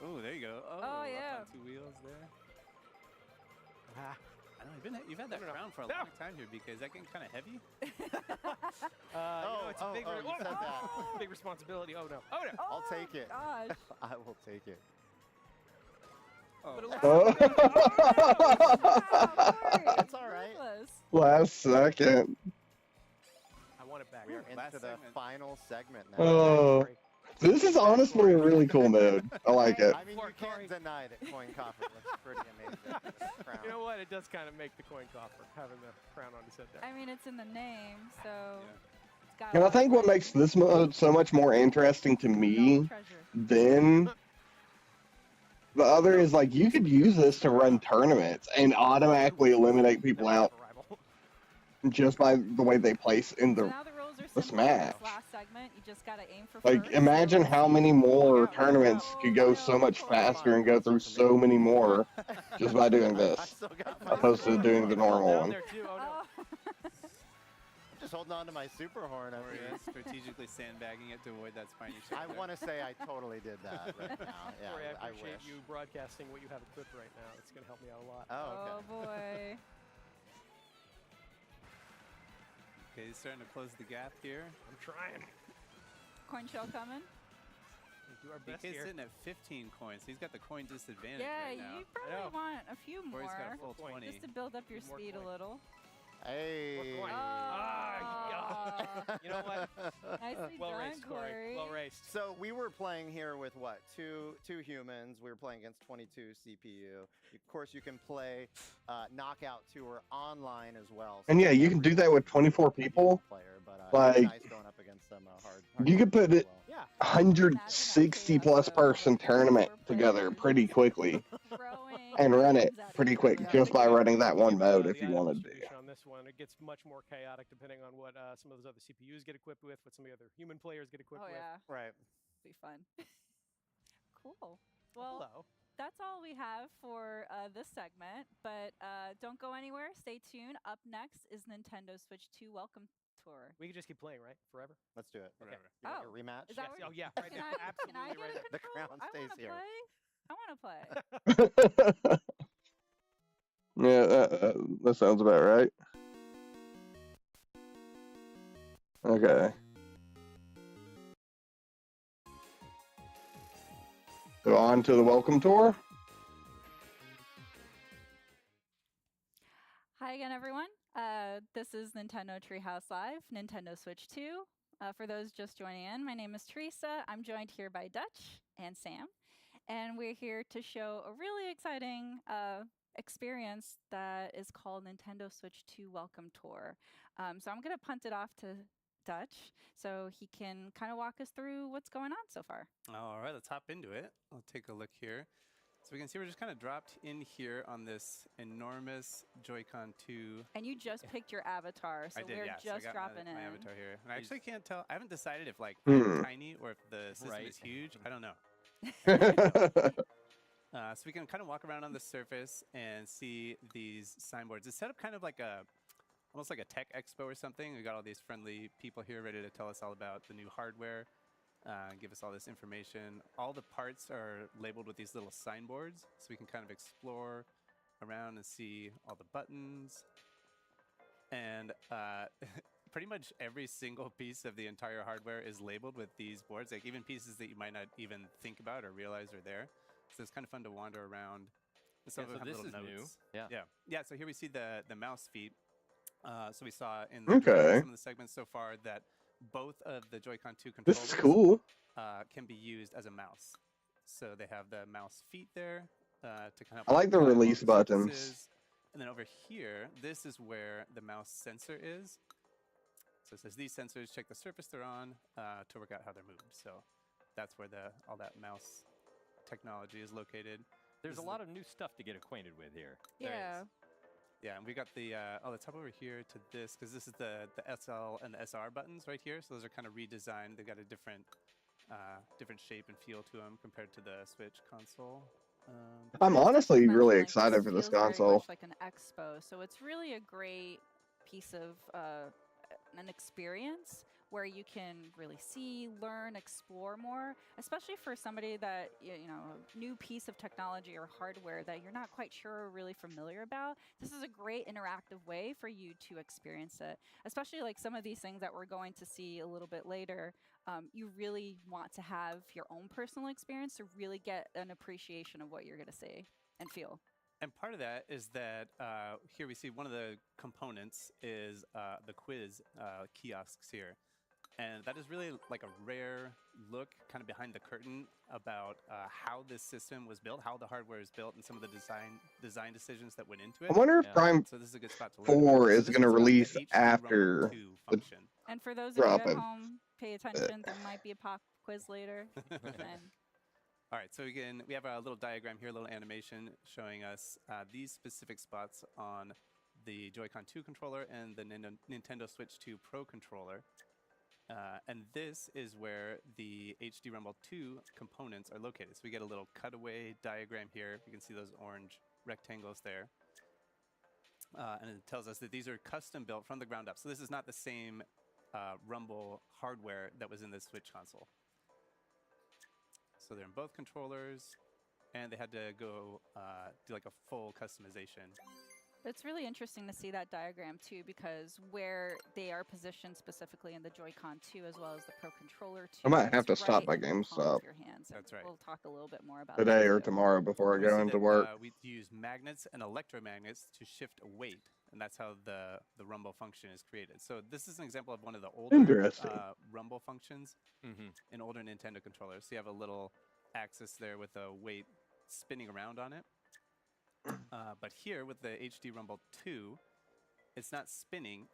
Oh, there you go. Oh, yeah. Up on 2 wheels there. Ah. I don't know, you've had that No. crown for a long time here, BK. Is that getting kind of heavy? You know, it's a big, you said that. big responsibility. Oh no! Oh no! I'll take it. Gosh. I will take it. But it Oh. looks It's all right. Last second. I want it back. We are Last into the segment. final segment now. Oh, this is honestly a really cool mode. I like it. I mean, you can't deny that coin coffer looks pretty amazing. with this crown. You know what? It does kind of make the coin coffer having the crown on his head there. I mean, it's in the name, so it's got. And I think what makes this mode so much more interesting to me than the other is like you could use this to run tournaments and automatically eliminate people out just by the way they place in So the now the rules are the simple. This smash. last segment, you just gotta aim for Like, first. imagine how many more tournaments could go so Oh, much no. faster and go through so many more just by doing I this, still got my opposed to super doing horn. the normal Down one. there too. Oh no! Oh. I'm just holding on to my super horn over Or here. yeah, strategically sandbagging it to avoid that spiny shake. I want to say I totally did that right now. Yeah, Corey, I I appreciate wish. you broadcasting what you have equipped right now. It's going to help me out a lot. Oh, okay. Oh boy. Okay, he's starting to close the gap here. I'm trying. Coin shell coming. We do our best BK's here. sitting at 15 coins. He's got the coin disadvantage Yeah, right now. you probably know. want a few Corey's got a more full 20. just to build up your Need more speed coin. a little. Hey. coin. Oh. You know what? Nicely Well done, raced, Corey. Well raced. So we were playing here with what? Two humans. We were playing against 22 CPU. Of course, you can play Knockout Tour online as well. And yeah, you can do that with 24 people. Player, but Like, nice going up against some hard you could put it Yeah. 160 plus person tournament together pretty quickly and run it pretty quick just by running that one mode if you wanted to. On this one, it gets much more chaotic depending on what some of those other CPUs get equipped with, what some of the other human players get equipped Oh with. yeah, Right. be fun. Cool. Well, Hello. that's all we have for this segment, but don't go anywhere. Stay tuned. Up next is Nintendo Switch 2 Welcome Tour. We can just keep playing, right? Forever? Let's do it. Whatever. You want Oh, your rematch? is that Yes. what- Oh, yeah. Right Can now. I Absolutely get right a now. The control? crown I stays wanna here. play. I want to play. Yeah, that sounds about right. Okay. So on to the welcome tour. Hi again, everyone. This is Nintendo Treehouse Live, Nintendo Switch 2. For those just joining in, my name is Teresa. I'm joined here by Dutch and Sam, and we're here to show a really exciting experience that is called Nintendo Switch 2 Welcome Tour. So I'm going to punt it off to Dutch so he can kind of walk us through what's going on so far. All right, let's hop into it. I'll take a look here. So we can see we're just kind of dropped in here on this enormous Joy-Con 2. And you just picked your avatar, so I did, we're yes. just I got dropping my in. avatar here. And I actually can't tell. I haven't decided if like Hmm. I'm tiny or if the system Right. is huge. I don't know. So we can kind of walk around on the surface and see these signboards. It's set up kind of like almost like a tech expo or something. We got all these friendly people here ready to tell us all about the new hardware, give us all this information. All the parts are labeled with these little signboards, so we can kind of explore around and see all the buttons. And pretty much every single piece of the entire hardware is labeled with these boards, like even pieces that you might not even think about or realize are there. So it's kind of fun to wander around. Some of so them have this little is new. notes. Yeah. Yeah. So here we see the mouse feet. So we saw in the Okay. some of the segments so far that both of the Joy-Con 2 This controllers is cool. can be used as a mouse. So they have the mouse feet there to kind of. I like the release buttons. And then over here, this is where the mouse sensor is. So it says these sensors check the surface they're on to work out how they're moved. So that's where all that mouse technology is located. There's a lot of new stuff to get acquainted with here. There Yeah. is. Yeah, and we got the, let's hop over here to this, because this is the SL and the SR buttons right here. So those are kind of redesigned. They've got a different shape and feel to them compared to the Switch console. I'm Just to honestly mention, really like, excited for this feels very console. much like an expo, so it's really a great piece of an experience where you can really see, learn, explore more, especially for somebody that, you know, a new piece of technology or hardware that you're not quite sure or really familiar about. This is a great interactive way for you to experience it, especially like some of these things that we're going to see a little bit later. You really want to have your own personal experience to really get an appreciation of what you're going to see and feel. And part of that is that here we see one of the components is the quiz kiosks here. And that is really like a rare look kind of behind the curtain about how this system was built, how the hardware is built, and some of the design decisions that went into it. I wonder if Prime So this is a good spot to learn. 4 So is this going to about the release HD after Rumble 2 the function. And for those of you at dropping. home, pay attention. There might be a pop quiz later. And All right, so again, we have a little diagram here, a little animation showing us these specific spots on the Joy-Con 2 controller and the Nintendo Switch 2 Pro controller. And this is where the HD Rumble 2 components are located. So we get a little cutaway diagram here. You can see those orange rectangles there. And it tells us that these are custom built from the ground up. So this is not the same Rumble hardware that was in the Switch console. So they're in both controllers, and they had to go do like a full customization. it's really interesting to see that diagram too, because where they are positioned specifically in the Joy-Con 2 as well as the Pro Controller 2. I might have it's to stop right by in the palm GameStop of your hands, and That's right. We'll talk a little bit more about today that or too. tomorrow before I We go see into that, work. we use magnets and electromagnets to shift weight, and that's how the Rumble function is created. So this is an example of one of the older Interesting. Rumble functions in older Nintendo controllers. So you have a little axis there with a weight spinning around on it. But here with the HD Rumble 2, it's not spinning,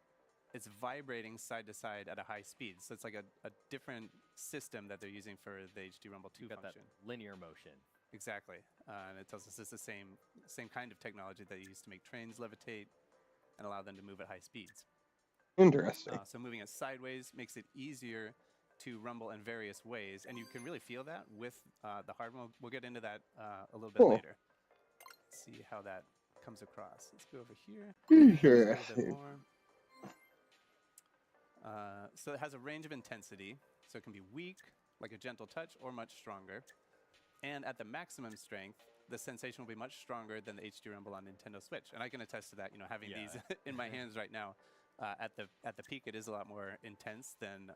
it's vibrating side to side at a high speed. So it's like a different system that they're using for the HD Rumble 2 You've got function. that linear motion. Exactly. And it tells us it's the same kind of technology that you use to make trains levitate and allow them to move at high speeds. Interesting. So moving it sideways makes it easier to rumble in various ways, and you can really feel that with the hardware. We'll get into that a little bit Cool. later. See how that comes across. Let's go over here. Sure. Just a little bit more. So it has a range of intensity, so it can be weak, like a gentle touch, or much stronger. And at the maximum strength, the sensation will be much stronger than the HD Rumble on Nintendo Switch. And I can attest to that, you know, having these in my hands right now. At the peak, it is a lot more intense than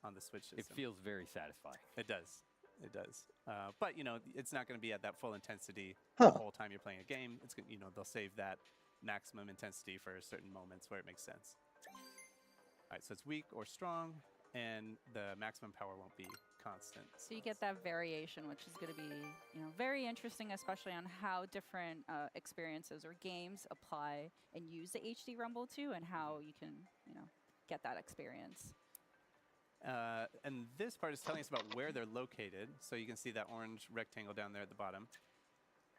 on the Switch system. It feels very satisfying. It does. It does. But, you know, it's not going to be at that full intensity Huh. the whole time you're playing a game. It's gonna, you know, they'll save that maximum intensity for certain moments where it makes sense. All right, so it's weak or strong, and the maximum power won't be constant. So you get that variation, which is going to be, you know, very interesting, especially on how different experiences or games apply and use the HD Rumble 2, and how you can, you know, get that experience. And this part is telling us about where they're located. So you can see that orange rectangle down there at the bottom.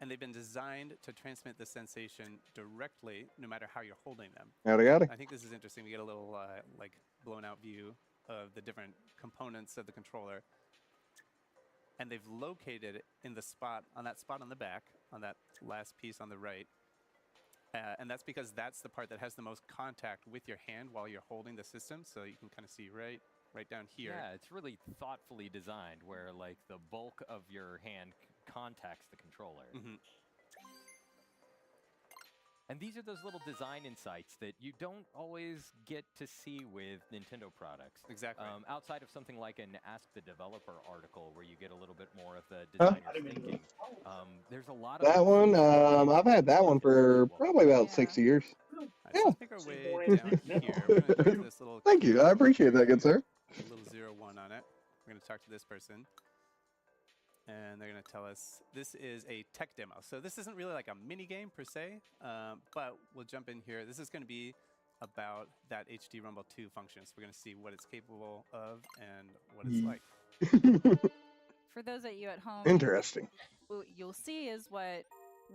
And they've been designed to transmit the sensation directly, no matter how you're holding them. Howdy, howdy. I think this is interesting. We get a little like blown out view of the different components of the controller. And they've located it in the spot, on that spot on the back, on that last piece on the right. And that's because that's the part that has the most contact with your hand while you're holding the system. So you can kind of see right down here. Yeah, it's really thoughtfully designed where like the bulk of your hand contacts the controller. And these are those little design insights that you don't always get to see with Nintendo products. Exactly. Outside of something like an Ask the Developer article where you get a little bit more of the designer's thinking. There's a lot of That one, I've had that one for probably about 6 years. All right, so let's make our way down here. We're going to go to this little Thank you. I appreciate that, good sir. a little 01 on it. We're going to talk to this person. and they're going to tell us this is a tech demo. So this isn't really like a mini game per se, but we'll jump in here. This is going to be about that HD Rumble 2 function. So we're going to see what it's capable of and what it's like. For those of you at home, Interesting. what you'll see is what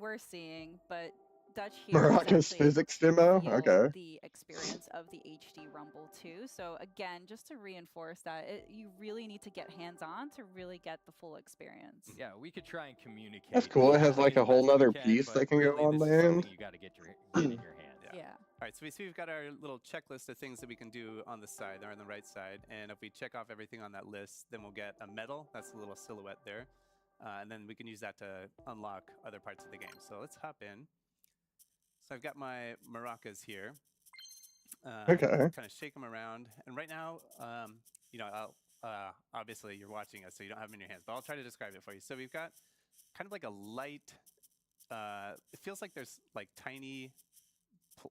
we're seeing, but Dutch here Morocco's physics demo? Okay. the experience of the HD Rumble 2. So again, just to reinforce that, you really need to get hands-on to really get the full experience. Yeah, we could try and communicate. That's cool. It has like a whole nother can, piece but that can really go on this is the something end. you got to get in your hand. Yeah. All right, so we see we've got our little checklist of things that we can do on the side, or on the right side. And if we check off everything on that list, then we'll get a medal. That's a little silhouette there. And then we can use that to unlock other parts of the game. So let's hop in. So I've got my maracas here. Okay. Kind of shake them around. And right now, you know, obviously you're watching us, so you don't have them in your hands. But I'll try to describe it for you. So we've got kind of like a light, it feels like there's like tiny,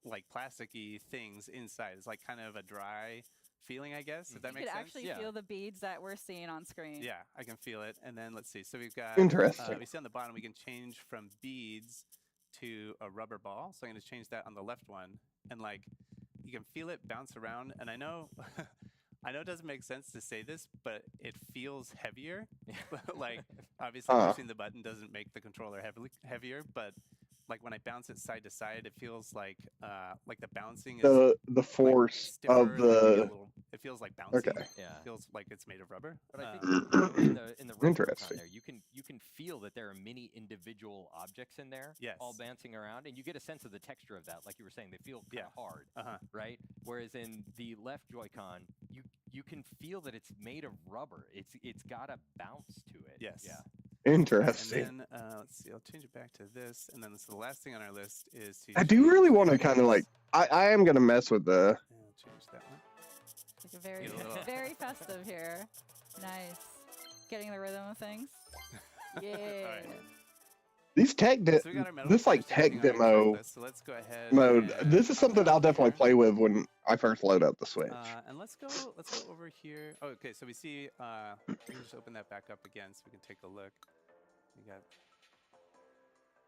like plasticky things inside. It's like kind of a dry feeling, I guess, if that makes sense. You could actually feel the beads that we're seeing on screen. Yeah, I can feel it. And then let's see. So we've got, Interesting. we see on the bottom, we can change from beads to a rubber ball. So I'm going to change that on the left one. And like, you can feel it bounce around. And I know, I know it doesn't make sense to say this, but it feels heavier. Like, obviously pushing the button doesn't make the controller heavier, but like when I bounce it side to side, it feels like the bouncing is the force like of the. It feels like bouncy. Okay. Yeah. It feels like it's made of rubber. But I think in the right Interesting. there, you can feel that there are many individual objects in there, Yes. all bouncing around, and you get a sense of the texture of that. Like you were saying, they feel kind of hard, right? Whereas in the left Joy-Con, you can feel that it's made of rubber. It's got a bounce to it. Yes. Yeah. Interesting. And then let's see. I'll change it back to this, and then the last thing on our list is to. I do really want to kind of like. I am gonna mess with the. I'll change that one. Like very, very festive here. Nice. Getting the rhythm of things. Yeah. Right. These tech So we got our medal this like first, tech everything on our demo checklist, so let's go ahead. mode. and This is something I'll definitely here. play with when I first load up the Switch. And let's go over here. Oh, okay, so we see. We can just open that back up again, so we can take a look. We got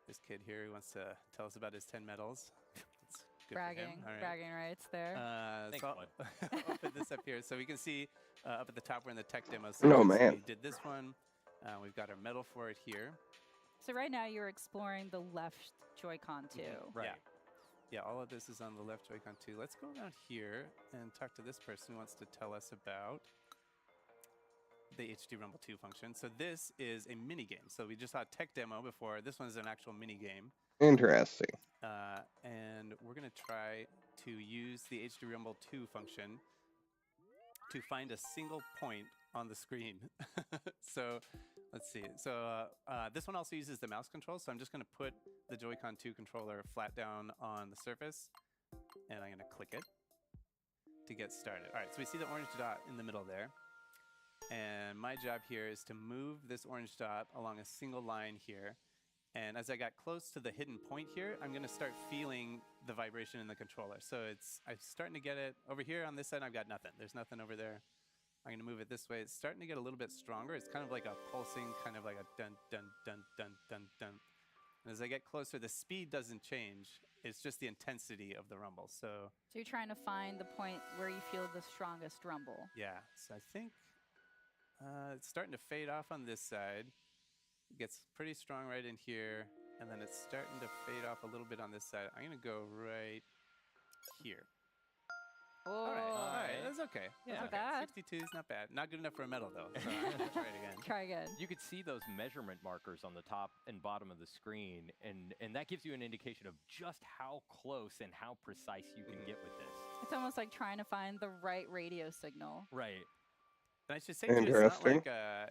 this kid here who wants to tell us about his 10 medals. That's good for him. Bragging, All right. bragging rights there. Thanks, So bud. I'll put this up here, so we can see up at the top we're in the tech demo. So Oh, we man. we did this one. We've got our medal for it here. So right now you're exploring the left Joy-Con too. Right. Yeah, all of this is on the left Joy-Con too. Let's go around here and talk to this person who wants to tell us about the HD Rumble 2 function. So this is a mini game. So we just saw a tech demo before. This one is an actual mini game. Interesting. And we're going to try to use the HD Rumble 2 function to find a single point on the screen. So let's see. So this one also uses the mouse control. So I'm just going to put the Joy-Con 2 controller flat down on the surface, and I'm going to click it to get started. All right, so we see the orange dot in the middle there. And my job here is to move this orange dot along a single line here. And as I got close to the hidden point here, I'm going to start feeling the vibration in the controller. So I'm starting to get it. Over here on this side, I've got nothing. There's nothing over there. I'm going to move it this way. It's starting to get a little bit stronger. It's kind of like a pulsing, kind of like a dun, dun, dun, dun, dun, dun. And as I get closer, the speed doesn't change. It's just the intensity of the rumble. So So you're trying to find the point where you feel the strongest rumble. yeah, so I think it's starting to fade off on this side. It gets pretty strong right in here, and then it's starting to fade off a little bit on this side. I'm going to go right here. Oh, All right, that's okay. Yeah. That's Not bad. 62 is not bad. Not good enough for a medal, though. So I'm going to try it again. Try again. You could see those measurement markers on the top and bottom of the screen, and that gives you an indication of just how close and how precise you can get with this. It's almost like trying to find the right radio signal. Right. And I should say, too, it's not Interesting. like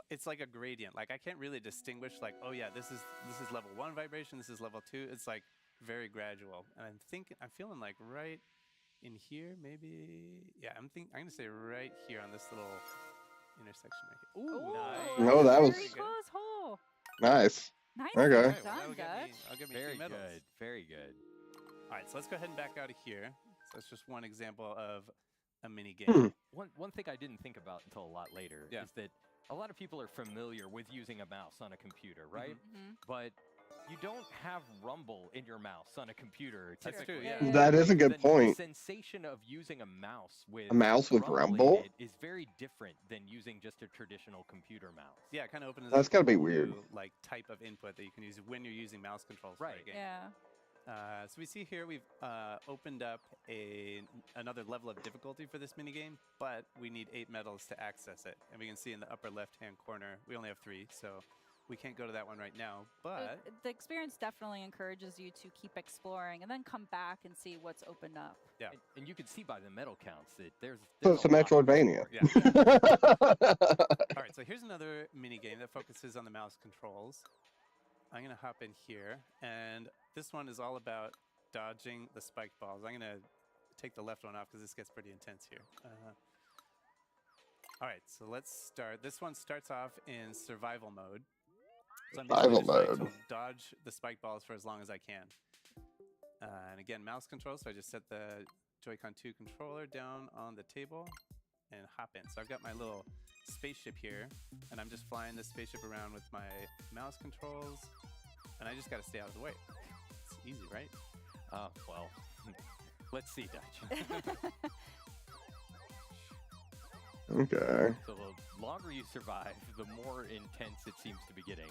it's like a gradient. Like, I can't really distinguish, like, oh, yeah, this is level 1 vibration, this is level 2. It's, like, very gradual. And I'm feeling like right in here, maybe. Yeah, I'm going to say right here on this little intersection right here. Ooh, nice. No, that was- very close hole. Nice. Nice Okay. Well, done, that'll Dutch. I'll get me Very 2 medals. good. Very good. All right, so let's go ahead and back out of here. So that's just one example of a mini Hmm. game. One thing I didn't think about until a lot later Yeah. is that a lot of people are familiar with using a mouse on a computer, right? Mhm. But you don't have rumble in your mouse on a computer. That's true, typically. yeah. That is a good The point. sensation of using a mouse with A mouse with in rumble? it is very different than using just a traditional computer mouse. Yeah, it kind of opens That's up gotta a be whole weird. new, like type of input that you can use when you're using mouse controls for a Right. game. Yeah. So we see here we've opened up another level of difficulty for this minigame, but we need 8 medals to access it. And we can see in the upper left-hand corner, we only have 3, so we can't go to that one right now. But The experience definitely encourages you to keep exploring and then come back and see what's opened up. yeah, And you can see by the medal counts that there's So it's a lot to Metroidvania. explore. all right. So here's another minigame that focuses on the mouse controls. I'm gonna hop in here, and this one is all about dodging the spike balls. I'm gonna take the left one off because this gets pretty intense here. All right, so let's start. This one starts off in survival mode. So I'm basically Survival just trying mode. to dodge the spike balls for as long as I can. And again, mouse control. So I just set the Joy-Con 2 controller down on the table and hop in. So I've got my little spaceship here, and I'm just flying this spaceship around with my mouse controls, and I just got to stay out of the way. It's easy, right? Well, let's see, Dutch. Okay. So the longer you survive, the more intense it seems to be getting.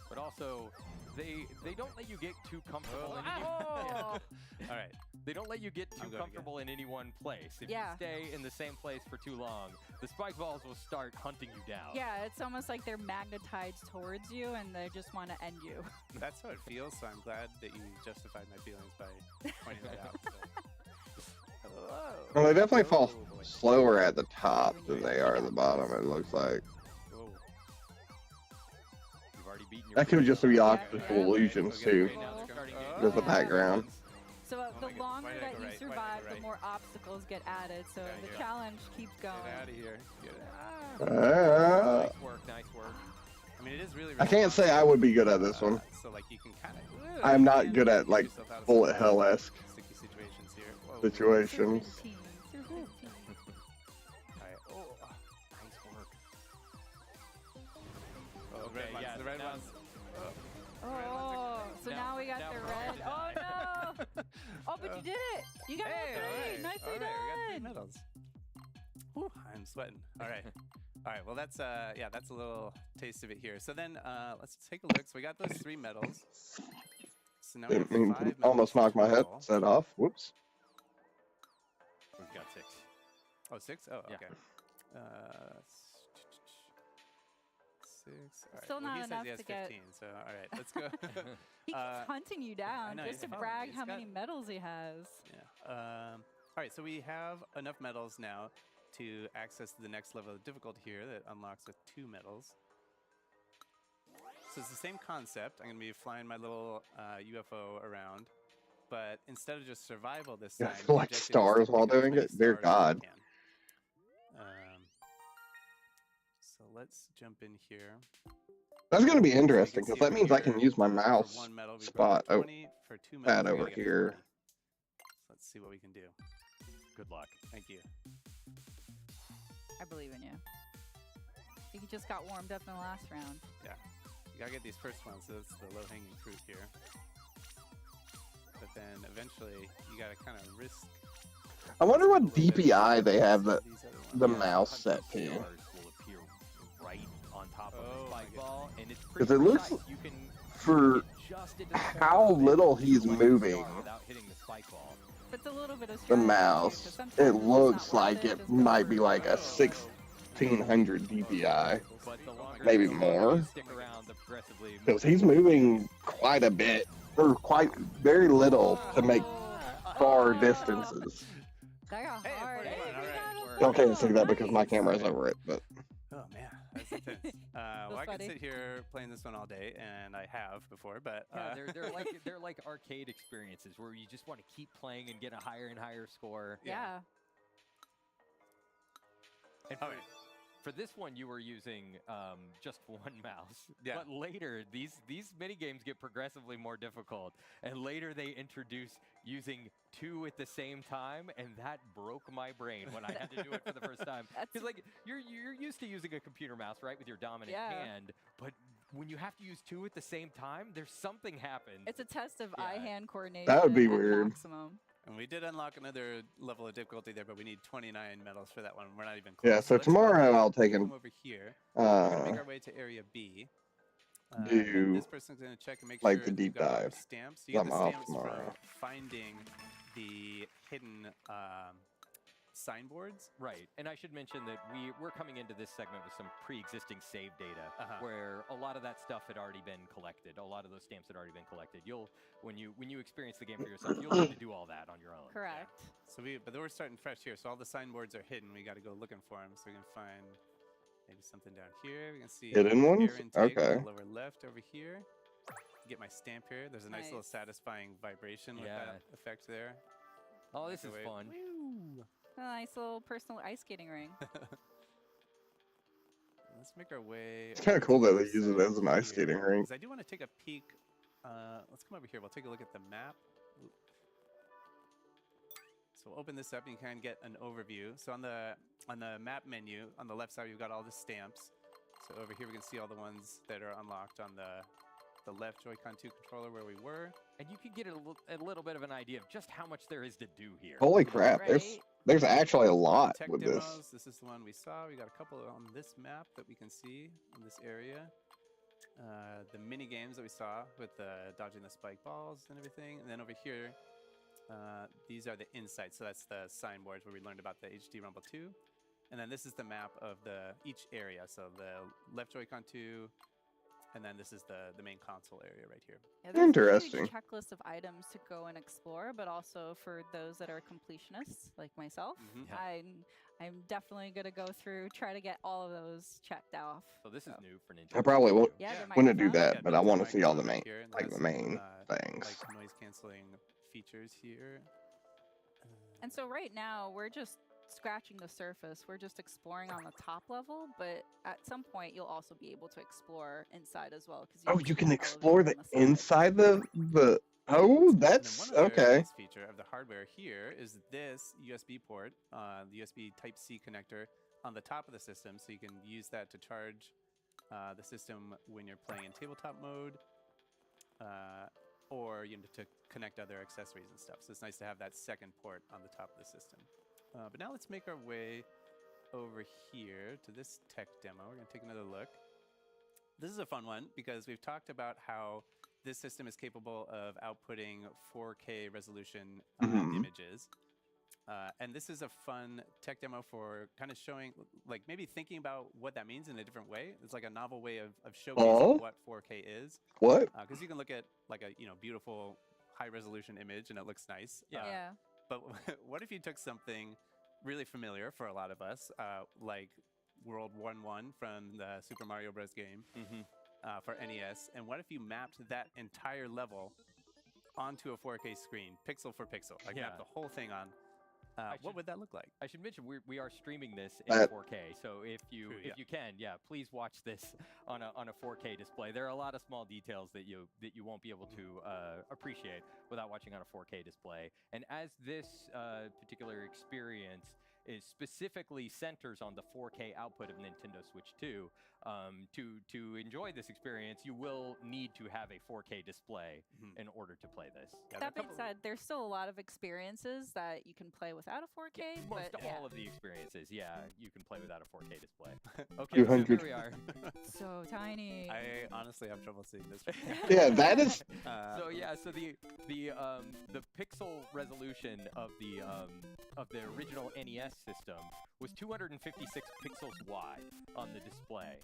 But also, they don't let you get too comfortable in any Oh. All right. They don't let you get I'm too going comfortable in any one place. If Yeah. you stay in the same place for too long, the spike balls will start hunting you down. Yeah, it's almost like they're magnetized towards you and they just want to end you. That's how it feels, so I'm glad that you justified my feelings by pointing that out. So. Hello. Well, they definitely fall Oh, boy. slower at the top than they are at the bottom, it looks like. Whoa. You've already beaten your That could just be Yeah, optical yeah. illusions, Okay, too. okay, now it's starting to get With the intense. background. So Oh the my God. longer Why did I that go you right? Why did I go survive, the right? more obstacles get added. So Gotta the get- challenge keeps going. Get out of here. Get out. Nice work, nice work. I mean, it is really. I can't say I would be good at this one. So like you can kind of. I'm not good at, like, bullet hell-esque sticky situations here. Whoa. situations. Serpentine, serpentine. All right. Oh, Nice work. oh, Okay, red ones. yeah, The red now- ones. Oh, so now we got now the we're red. going to Oh no! Oh, but you did it! You got Hey, all all three. right. Nicely all right, we got 3 done. medals. Whew, I'm sweating. All right. All right. Well, that's yeah, that's a little taste of it here. So then let's take a look. So we got those 3 medals. So now we have Didn't mean 5 to medals almost knock my total. headset off. Whoops. We've got 6. Oh, 6? Oh, Yeah. okay. 6. All right. Still well, not he says enough he has to get- 15, so all right, let's go. He keeps hunting you down know, just he's to following brag me. how He's many got- medals he has. Yeah. All right, so we have enough medals now to access the next level of difficulty here that unlocks with 2 medals. So it's the same concept. I'm going to be flying my little UFO around, but instead of just survival this You time, have to the collect objective is stars to while pick up as doing many it? Dear stars as I God. can. So let's jump in here. That's going to be So you interesting, see because that over means I here, can use my for mouse 1 medal, we've spot got 20. For 2 medals, pad we gotta over get here. 40. So let's see what we can do. Good luck. Thank you. I believe in you. You just got warmed up in the last round. You gotta get these first ones, so that's the low-hanging fruit here. But then eventually, you gotta kind of risk. I wonder what a little bit DPI they have some that of these other ones. the Yeah, mouse sometimes set the to. stars will appear right on top of Oh the my spike goodness. ball, and it's 'Cause pretty it looks precise. You can For get just into the corner how of it little and he's select the moving star without hitting the spike ball. But it's a little bit of the strategy, too, 'cause mouse, sometimes it it's not looks worth like it, it just go might be for like a it. 1600 DPI. But the longer Maybe the longer more. you stick around, the progressively Because he's moving quite a bit, or quite very little to make far distances. That got Hey, hard. 41, Hey, all we right. got a Y'all Y'all can't ball. see that because my Nice. camera's over it, but Oh man, that's intense. Well, I could funny. sit here playing this one all day, and I have before, but Yeah, they're like arcade experiences where you just want to keep playing and get a higher and higher score. Yeah. And all right. For this one, you were using just one mouse. Yeah. But later, these mini games get progressively more difficult, and later they introduce using 2 at the same time, and that broke my brain when I had to do it for the first time. Because like you're used to using a computer mouse, right, with your dominant hand, but when you have to use 2 at the same time, there's something happens. It's a test of eye-hand coordination. That would be at weird. Maximum. And we did unlock another level of difficulty there, but we need 29 medals for that one. We're not even close. Yeah, so let's tomorrow I'll take come him. over here. We're gonna make our way to area B. Do this person's gonna check and make like sure the deep we've got our dive. stamps. You get I'm the off stamps tomorrow. from finding the hidden signboards. Right, and I should mention that we're coming into this segment with some pre-existing save data, where a lot of that stuff had already been collected. A lot of those stamps had already been collected. When you experience the game for yourself, you'll need to do all that on your own. Correct. So but we're starting fresh here. So all the signboards are hidden. We got to go looking for them. So we can find maybe something down here. We can see Hidden ones? air intake on Okay. the lower left over here. Get my stamp here. There's a nice little satisfying vibration with that effect there. Oh, this is fun. A nice little personal ice skating ring. Let's make our way. It's kind of cool that they use it as an ice skating rink. I do want to take a peek. Let's come over here. We'll take a look at the map. So we'll open this up and you can get an overview. So on the map menu on the left side, we've got all the stamps. So over here we can see all the ones that are unlocked on the left Joy-Con 2 controller where we were. And you can get a little bit of an idea of just how much there is to do here. Holy crap! There's actually a lot Tech with demos. this. This is the one we saw. We got a couple on this map that we can see in this area. The mini games that we saw with dodging the spike balls and everything. And then over here, these are the insights. So that's the signboards where we learned about the HD Rumble 2. And then this is the map of each area. So the left Joy-Con 2, and then this is the main console area right here. Yeah, there's Interesting. a huge checklist of items to go and explore, but also for those that are completionists like myself, I'm definitely gonna go through, try to get all of those checked off. So this is new for Nintendo. I probably won't. Yeah, there might Wouldn't be do fun. that, but I want to see all the microphone main, here, and like the has, main things. like noise canceling features here. And so right now we're just scratching the surface. We're just exploring on the top level, but at some point you'll also be able to explore inside as well. Oh, you can explore the inside the. Oh, that's And then one other okay. nice feature of the hardware here is this USB port, the USB Type-C connector on the top of the system, so you can use that to charge the system when you're playing in tabletop mode, or to connect other accessories and stuff. So it's nice to have that second port on the top of the system. But now let's make our way over here to this tech demo. We're going to take another look. This is a fun one because we've talked about how this system is capable of outputting 4K resolution images. And this is a fun tech demo for kind of showing, like maybe thinking about what that means in a different way. It's like a novel way of showcasing what 4K is. What? Because you can look at like a beautiful high resolution image and it looks nice. Yeah. But what if you took something really familiar for a lot of us, like World 1-1 from the Super Mario Bros. Game for NES, and what if you mapped that entire level onto a 4K screen, pixel for pixel, like map the whole thing on? What would that look like? I should mention we are streaming this in 4K, so if you can, please watch this on a 4K display. There are a lot of small details that you won't be able to appreciate without watching on a 4K display. And as this particular experience is specifically centers on the 4K output of Nintendo Switch 2, to enjoy this experience, you will need to have a 4K display in order to play this. That being said, there's still a lot of experiences that you can play without a 4K. Most but all of the experiences, you can play without a 4K display. Okay, so 200. here we are. So tiny. I honestly have trouble seeing this. Yeah, that is. So the pixel resolution of the original NES system was 256 pixels wide on the display.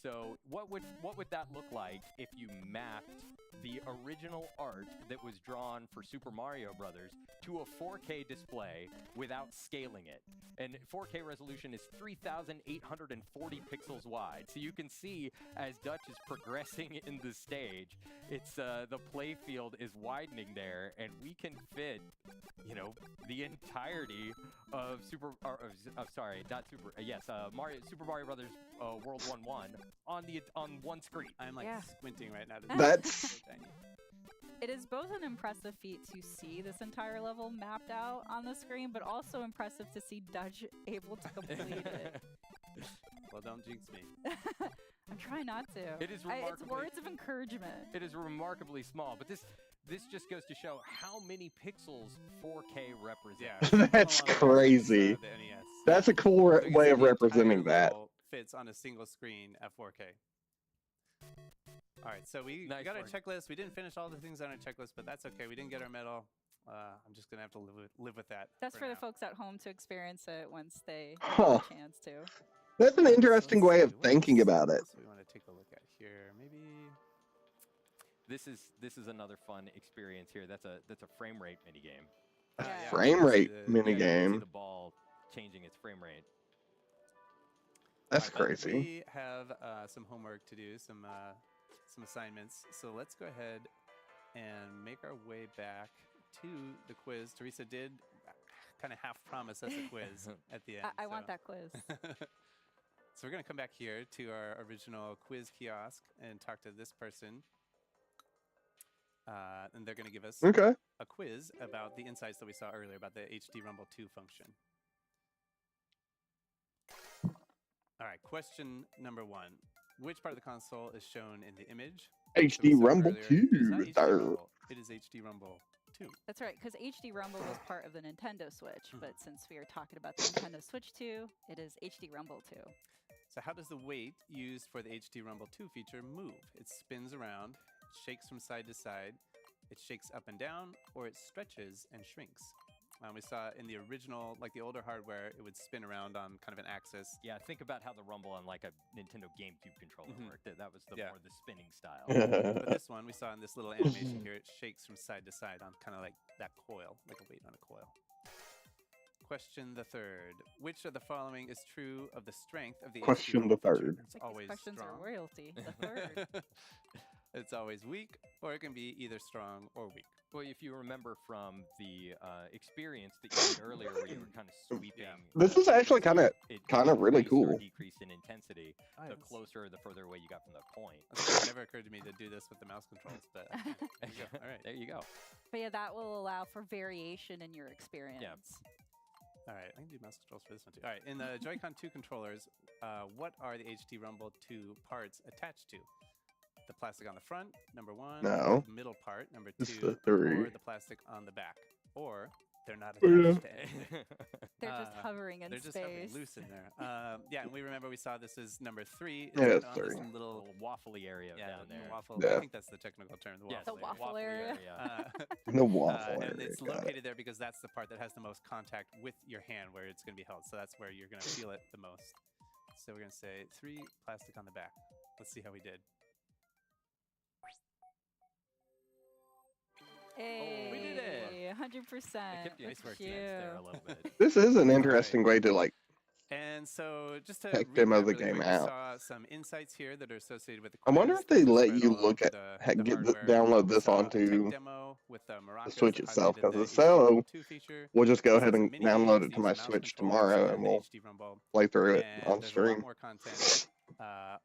So what would that look like if you mapped the original art that was drawn for Super Mario Brothers to a 4K display without scaling it? And 4K resolution is 3,840 pixels wide. So you can see as Dutch is progressing in the stage, it's the play field is widening there, and we can fit, you know, the entirety of Super Mario Brothers World 1-1 on one screen. I'm like Yeah. squinting right now. That's So tiny. It is both an impressive feat to see this entire level mapped out on the screen, but also impressive to see Dutch able to complete it. Well, don't jinx me. I'm trying not to. It is It's remarkably- words of encouragement. It is remarkably small, but this just goes to show how many pixels 4K represents. Yeah. That's Along with crazy. The NES. That's a cool So you can way see of the representing entire that. level fits on a single screen at 4K. All right, so we Nice got work. our checklist. We didn't finish all the things on our checklist, but that's okay. We didn't get our medal. I'm just gonna have to live with that. That's for the now. folks at home to experience it once they Huh. get a chance to. That's an So interesting let's way see, of what thinking else- about what it. else we want to take a look at here? Maybe. This is another fun experience here. That's a frame rate mini game. Yeah. Frame you can see rate the- mini You can see game. the ball changing its frame rate. That's Alright, but crazy. We have some homework to do, some assignments. So let's go ahead and make our way back to the quiz. Teresa did kind of half promise us a quiz at the end. I want so- that quiz. So we're going to come back here to our original quiz kiosk and talk to this person. And they're going to give us Okay. a quiz about the insights that we saw earlier about the HD Rumble 2 function. All right, question number 1. Which part of the console is shown in the image? So we HD said Rumble earlier, it is not 2. HD There. Rumble, it is HD Rumble 2. That's right, because HD Rumble was part of the Nintendo Switch, Mhm. but since we are talking about the Nintendo Switch 2, it is HD Rumble 2. So how does the weight used for the HD Rumble 2 feature move? It spins around, it shakes from side to side, it shakes up and down, or it stretches and shrinks. We saw in the original, like the older hardware, it would spin around on kind of an axis. Yeah, think about how the rumble on like a Nintendo GameCube controller Mhm. worked. That was the Yeah. more the spinning style. But this one, we saw in this little animation here, it shakes from side to side on kind of like that coil, like a weight on a coil. Question the third. Which of the following is true of the strength of the HD Question Rumble the feature? third. It's Like always these questions strong. are royalty. The third. It's always weak, or it can be either strong or weak. Well, if you remember from the experience that you did earlier, where you were kind of sweeping. This is actually kinda it really increased or cool. decreased in intensity. The That's- closer, or the further away you got from the point. It never occurred to me to do this with the mouse controls, but there you go. All right. There you go. But yeah, that will allow for variation in your experience. All right, I can do mouse controls for this one too. All right, in the Joy-Con 2 controllers, what are the HD Rumble 2 parts attached to? The plastic on the front, number 1. No. The middle part, number 2. It's the 3. Or the plastic on the back. Or they're not Yeah. attached to anything. They're just Uh, hovering in They're just space. hovering loose in there. Yeah, and we remember we saw this is number 3. Yeah, it's on 3. this A little little waffly area yeah, down the there. waffle. Yeah. I think that's the technical term. The Yes, waffle. The area. waffle area. The waffle And area, it's got it. located there because that's the part that has the most contact with your hand where it's going to be held. So that's where you're going to feel it the most. So we're going to say 3 plastic on the back. Let's see how we did. Hey, we did it. 100%. I kept you Nice work, suspense there a little bit. This is an interesting way to like And so just to Heck, demo recap the really game quick, out. we saw some insights here that are associated with the I wonder quiz. if they This is let spread you all look over at the get hardware. download We this saw a onto tech demo with the the maracas Switch that itself, highlighted because the if HD so, Rumble 2 feature. we'll just go This ahead has and mini download games it to using my mouse Switch controls tomorrow, in and the we'll HD Rumble. play through it And on there's a lot stream. more content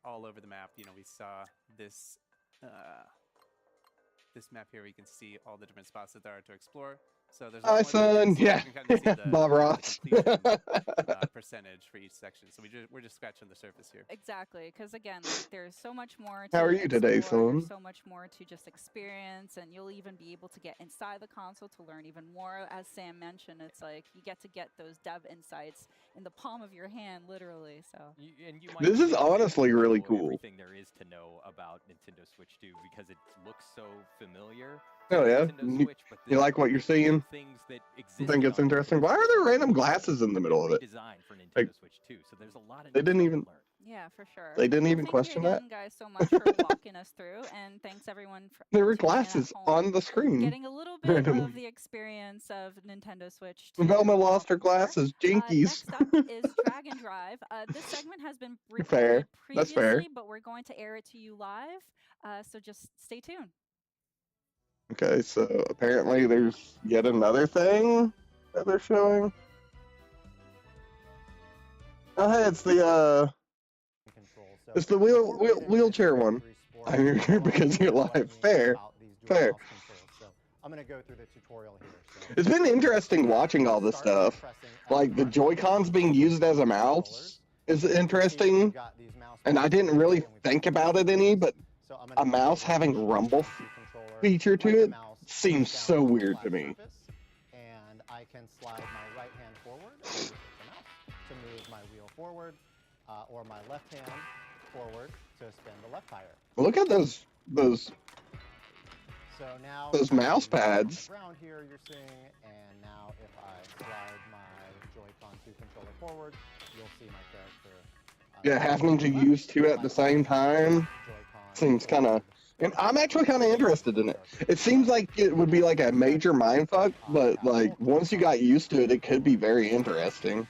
all over the map. You know, we saw this this map here. We can see all the different spots that there are to explore. So there's a lot Hi, more son. details, so Yeah. you can kind of see the, Bob the Ross. completion percentage for each section. So we're just scratching the surface here. Exactly, because again, like, there's so much more to How are you today, explore, there's son? so much more to just experience, and you'll even be able to get inside the console to learn even more. As Sam mentioned, it's like you get to get those dev insights in the palm of your hand, literally. So And you might This is think that honestly you really know cool. Everything there is to know about Nintendo Switch 2 because it looks so familiar. Oh to yeah, Nintendo Switch, but you like what you're seeing? Things that I existed think it's on interesting. Nintendo Why are Switch there 2 random have glasses in the been middle of it? redesigned for Nintendo Like, Switch 2, so there's a lot of they new didn't stuff even- to learn. Yeah, for sure. They didn't Well, even thank question you that. again, guys, so much for walking us through, and thanks everyone for There were tuning in at glasses home, on the screen. getting a little bit Randomly. of the experience of Nintendo Switch 2 Velma lost her Multiplayer. glasses. Jinkies. Next up is Dragon Drive. This segment has been Fair. recorded That's fair. previously, but we're going to air it to you live, so just stay tuned. Okay, so apparently there's yet another thing that they're showing. Oh, hey, it's the it's the wheelchair one. I'm here because you're live. Fair. Fair. I'm going to go through the tutorial here. So It's been interesting watching all this stuff. Like the Joy-Cons being used as a mouse is interesting, and I didn't really think about it any, but a mouse having rumble feature to it seems so weird to me. And I can slide my right hand forward with the mouse to move my wheel forward, or my left hand forward to spin the left tire. Look at those So now those mouse pads. Ground here you're seeing, and now if I slide my Joy-Con 2 controller forward, you'll see my character. Yeah, having to use two at the same time seems kind of. And I'm actually kind of interested in it. It seems like it would be like a major mindfuck, but like once you got used to it, it could be very interesting.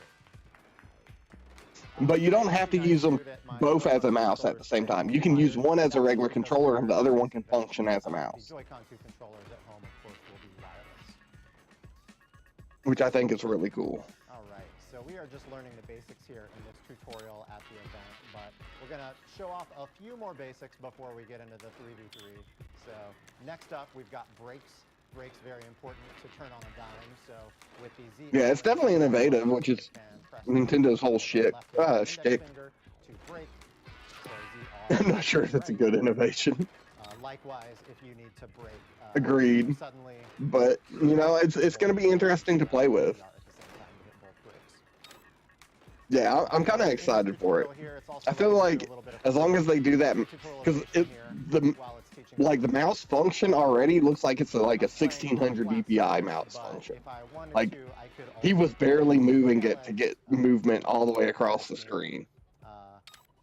But you don't have to use them both as a mouse at the same time. You can use one as a regular controller, and the other one can function as a mouse. Joy-Con 2 controllers at home, of course, will be wireless. Which I think is really cool. All right, so we are just learning the basics here in this tutorial at the event, but we're going to show off a few more basics before we get into the 3v3. So next up, we've got brakes. Brakes very important to turn on a dime. So with the Z, yeah, it's definitely innovative, which is Nintendo's whole shit. Shtick. I'm not sure if it's a good innovation. Likewise, if you need to brake, agreed. Suddenly, but you know, it's going to be interesting to play with. Yeah, I'm kind of excited for it. I feel like as long as they do that, because the mouse function already looks like it's like a 1600 DPI mouse function. Like he was barely moving it to get movement all the way across the screen.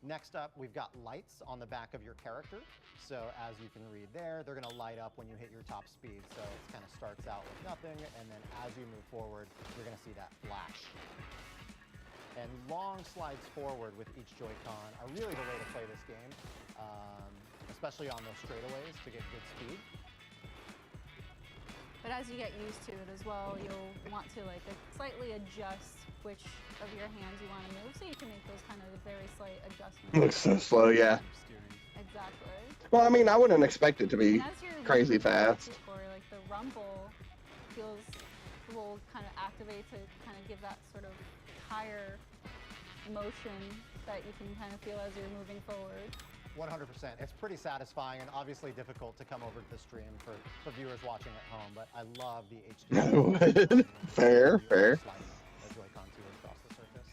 Next up, we've got lights on the back of your character. So as you can read there, they're going to light up when you hit your top speed. So it kind of starts out with nothing, and then as you move forward, you're going to see that flash. And long slides forward with each Joy-Con are really the way to play this game, especially on those straightaways to get good speed. But as you get used to it as well, you'll want to like slightly adjust which of your hands you want to move, so you can make those kind of very slight adjustments. Looks so slow, yeah. Exactly. Well, I mean, I wouldn't expect it to be crazy fast. Like the rumble will kind of activate to kind of give that sort of higher motion that you can kind of feel as you're moving forward. 100%. It's pretty satisfying and obviously difficult to come over to the stream for viewers watching at home, but I love the HD. Fair. Joy-Con 2 across the surface.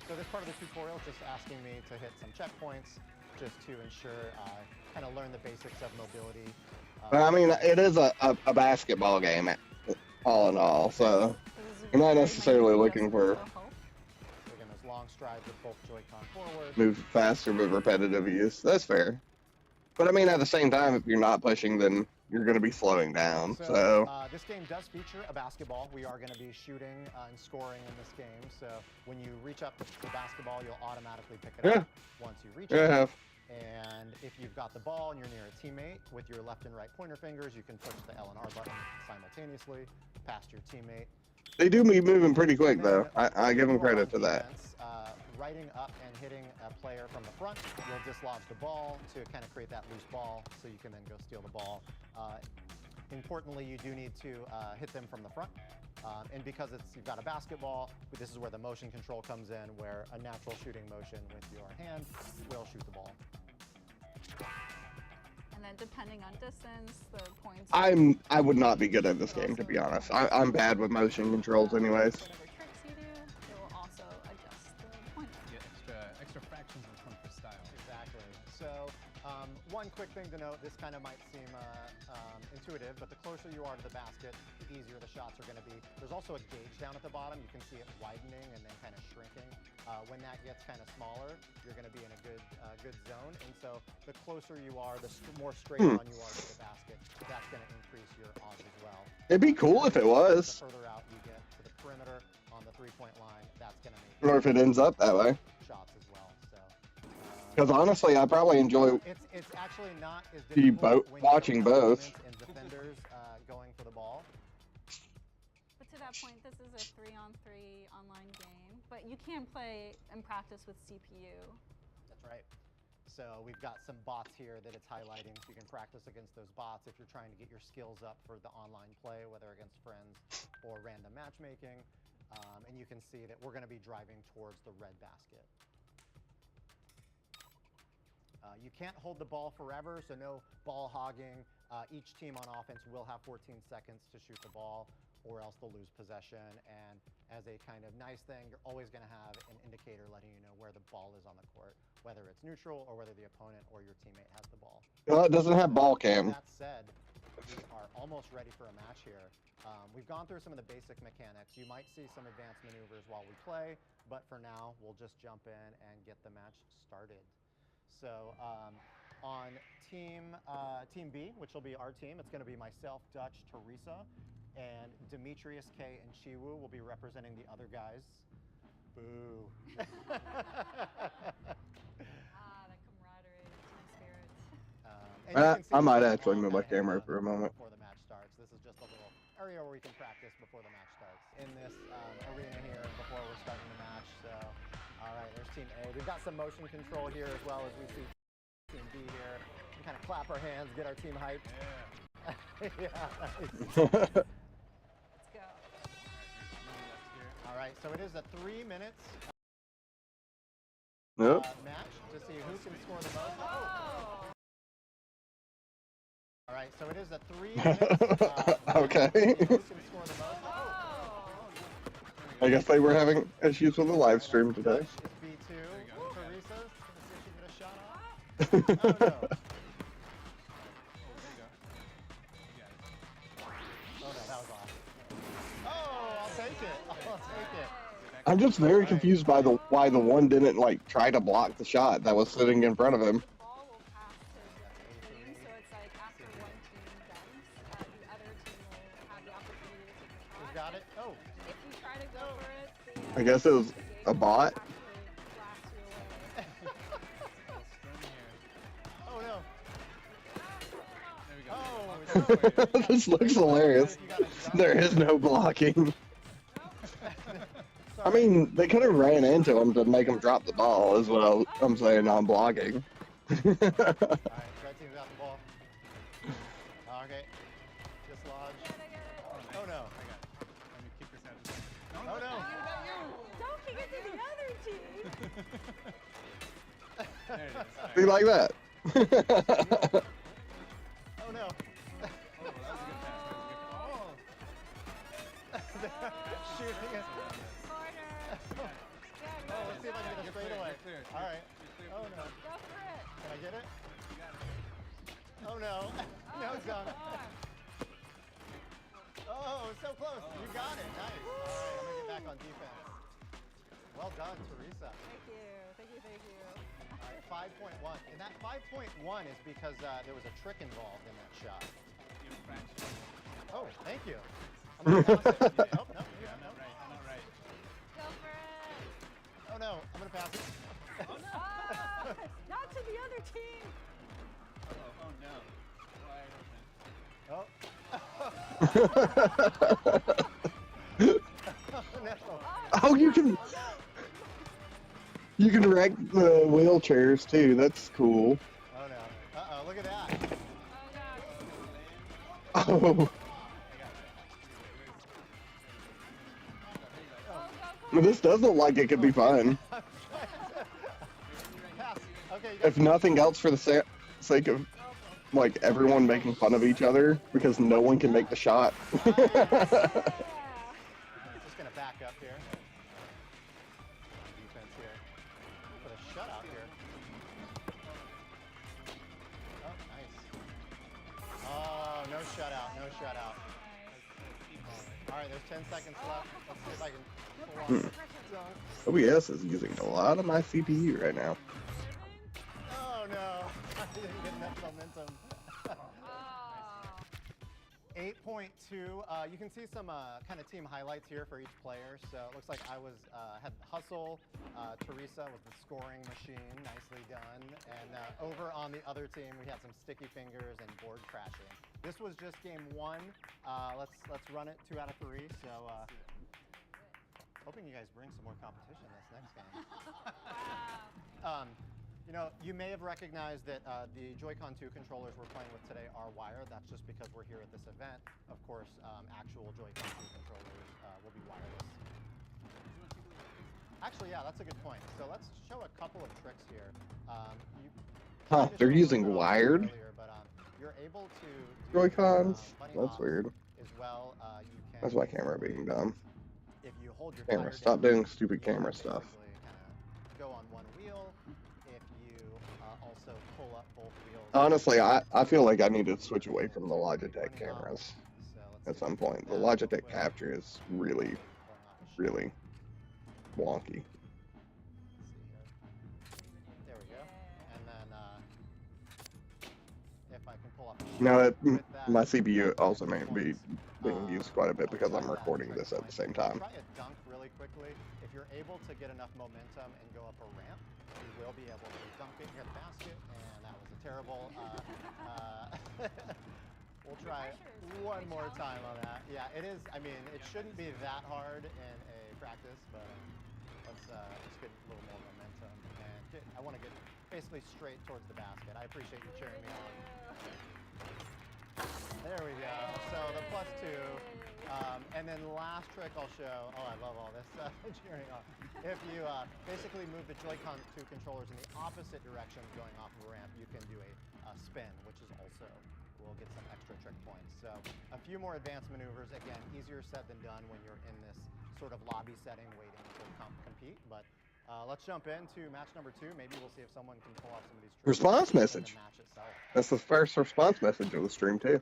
So this part of the tutorial is just asking me to hit some checkpoints just to ensure I kind of learn the basics of mobility. I mean, it is a basketball game, all in all, so you're not necessarily looking for long strides with both Joy-Con forward. Move faster but repetitive use. That's fair. But I mean, at the same time, if you're not pushing, then you're going to be slowing down. So this game does feature a basketball. We are going to be shooting and scoring in this game. So when you reach up to the basketball, you'll automatically pick it up once you reach it. And if you've got the ball and you're near a teammate, with your left and right pointer fingers, you can push the L and R button simultaneously past your teammate. They do be moving pretty quick, though. I give them credit to that. Riding up and hitting a player from the front will dislodge the ball to kind of create that loose ball, so you can then go steal the ball. Importantly, you do need to hit them from the front. And because you've got a basketball, this is where the motion control comes in, where a natural shooting motion with your hand will shoot the ball. And then depending on distance, the points... I would not be good at this game, to be honest. I'm bad with motion controls anyways. Whatever tricks you do, it will also adjust the points. Get extra fractions of a point per style. Exactly. So One quick thing to note, this kind of might seem intuitive, but the closer you are to the basket, the easier the shots are going to be. There's also a gauge down at the bottom. You can see it widening and then kind of shrinking. When that gets kind of smaller, you're going to be in a good zone. And so the closer you are, the more straight on you are to the basket, that's going to increase your odds as well. It'd be cool if it was. The further out you get to the perimeter on the three-point line, that's going to make Or if it ends up that way. shots as well. So. Because honestly, I probably enjoy It's actually not as You difficult when you watching don't have both. opponents and defenders going for the ball. But to that point, this is a 3-on-3 online game, but you can play and practice with CPU. That's right. So we've got some bots here that it's highlighting, so you can practice against those bots if you're trying to get your skills up for the online play, whether against friends or random matchmaking. And you can see that we're going to be driving towards the red basket. You can't hold the ball forever, so no ball hogging. Each team on offense will have 14 seconds to shoot the ball, or else they'll lose possession. And as a kind of nice thing, you're always going to have an indicator letting you know where the ball is on the court, whether it's neutral or whether the opponent or your teammate has the ball. Well, it doesn't have ball cam. That said, we are almost ready for a match here. We've gone through some of the basic mechanics. You might see some advanced maneuvers while we play, but for now, we'll just jump in and get the match started. So on team B, which will be our team, it's going to be myself, Dutch, Teresa, and Demetrius, K, and Chiwu will be representing the other guys. Boo. The camaraderie, team spirit. And you can see I might the actually ball move my kinda camera hangs for a on moment. Before the match starts. This is just a little area where we can practice before the match starts. In this arena here before we're starting the match. So, all right, there's Team A. We've got some motion control here as well as we see Team B here. We kind of clap our hands, get our team hyped. Yeah. Nice. Let's go. All right, so it is a 3 minutes Nope. match to see who can score the most. Oh. All right, so it is a 3 minutes. Okay. Who can score the most? I guess they were having issues with the live stream today. Is B2. Teresa's gonna see if she can get a shot off. Oh no. Oh no, that was off. Oh, I'll take it. I'll take it. I'm just very confused by why the one didn't like try to block the shot that was sitting in front of him. The ball will pass to the team, so it's like after one team dunks, the other team will have the opportunity to take a shot. Who's got it? Oh. If we try to go for it, I guess it was a bot. Oh no. There we go. Oh. This looks hilarious. There is no blocking. I mean, they could have ran into him to make him drop the ball as well. I'm saying I'm blocking. All right, red team's got the ball. Okay. Dislodge. Oh no. I got it. Let me kick this out of the way. Oh no. don't kick it to the other team. There it is. All right. Be like that. Oh no. Oh, that was a good pass. That was a good pass. Oh. Shooting it. Corner. Oh, let's see if I can get a straightaway. You're clear. All right. You're clear. Oh no. Go for it. Can I get it? You got it. Oh no. No, it's gone. Oh, so close. You got it. Nice. All right, I'm gonna get back on defense. Well done, Teresa. Thank you. Thank you. Thank you. All right, 5.1. And that 5.1 is because there was a trick involved in that shot. You're fraction. Oh, thank you. I'm gonna pass it. Oh, no, Yeah, I'm not right. I'm not right. Go for it. Oh no, I'm gonna pass it. Not to the other team. Oh no. Wide open. Oh. No. Oh, you can wreck the wheelchairs too. That's cool. Oh no. Uh-oh, look at that. Oh gosh. Oh, well, this does look like it could be fun. Pass. Okay, you If nothing else, for the sake of like everyone making fun of each other because no one can make the shot. Just gonna back up here. Defense here. Put a shutout here. shutout. No shutout. All right, there's 10 seconds left. Let's see if I can pull off Hmm. OBS is using a lot of my CPU right now. Oh no, I didn't get enough momentum. 8.2. You can see some kind of team highlights here for each player. So it looks like I had Hustle. Teresa was the scoring machine, nicely done. And over on the other team, we had some sticky fingers and board crashing. This was just game 1. Let's run it 2 out of 3. So hoping you guys bring some more competition this next game. Wow. You know, you may have recognized that the Joy-Con 2 controllers we're playing with today are wired. That's just because we're here at this event. Of course, actual Joy-Con 2 controllers will be wireless. Actually, yeah, that's a good point. So let's show a couple of tricks here. Huh, they're using wired earlier, but you're able to do, Joy-Cons? bunny That's hops weird. as well. You can That's my camera being dumb. if you hold your Camera, tire stop down, doing stupid you camera stuff. basically kinda go on one wheel. If you also pull up both wheels. Honestly, I feel like I need to switch away from the Logitech bunny hop. cameras So let's at see if some we can point. do The that real Logitech quick. capture is really, Pulling off a shot. really wonky. Let's see here. There we go. And then if I can pull off a shot Now, with that, my CPU that's also extra may be points. being used quite a bit I'll because try I'm that recording trick this at the twice. same time. Try a dunk really quickly. If you're able to get enough momentum and go up a ramp, you will be able to dunk it near the basket. And that was a terrible. We'll try one more time on that. Yeah, it is. I mean, it shouldn't be that hard in a practice, but let's get a little more momentum. And I want to get basically straight towards the basket. I appreciate you cheering me on. There we go. So the +2. And then last trick I'll show. Oh, I love all this cheering on. If you basically move the Joy-Con 2 controllers in the opposite direction going off of a ramp, you can do a spin, which is also will get some extra trick points. So a few more advanced maneuvers. Again, easier said than done when you're in this sort of lobby setting waiting to compete. But let's jump into match number 2. Maybe we'll see if someone can pull off some of these tricks Response in the message. match itself. That's the first response message of the stream, too.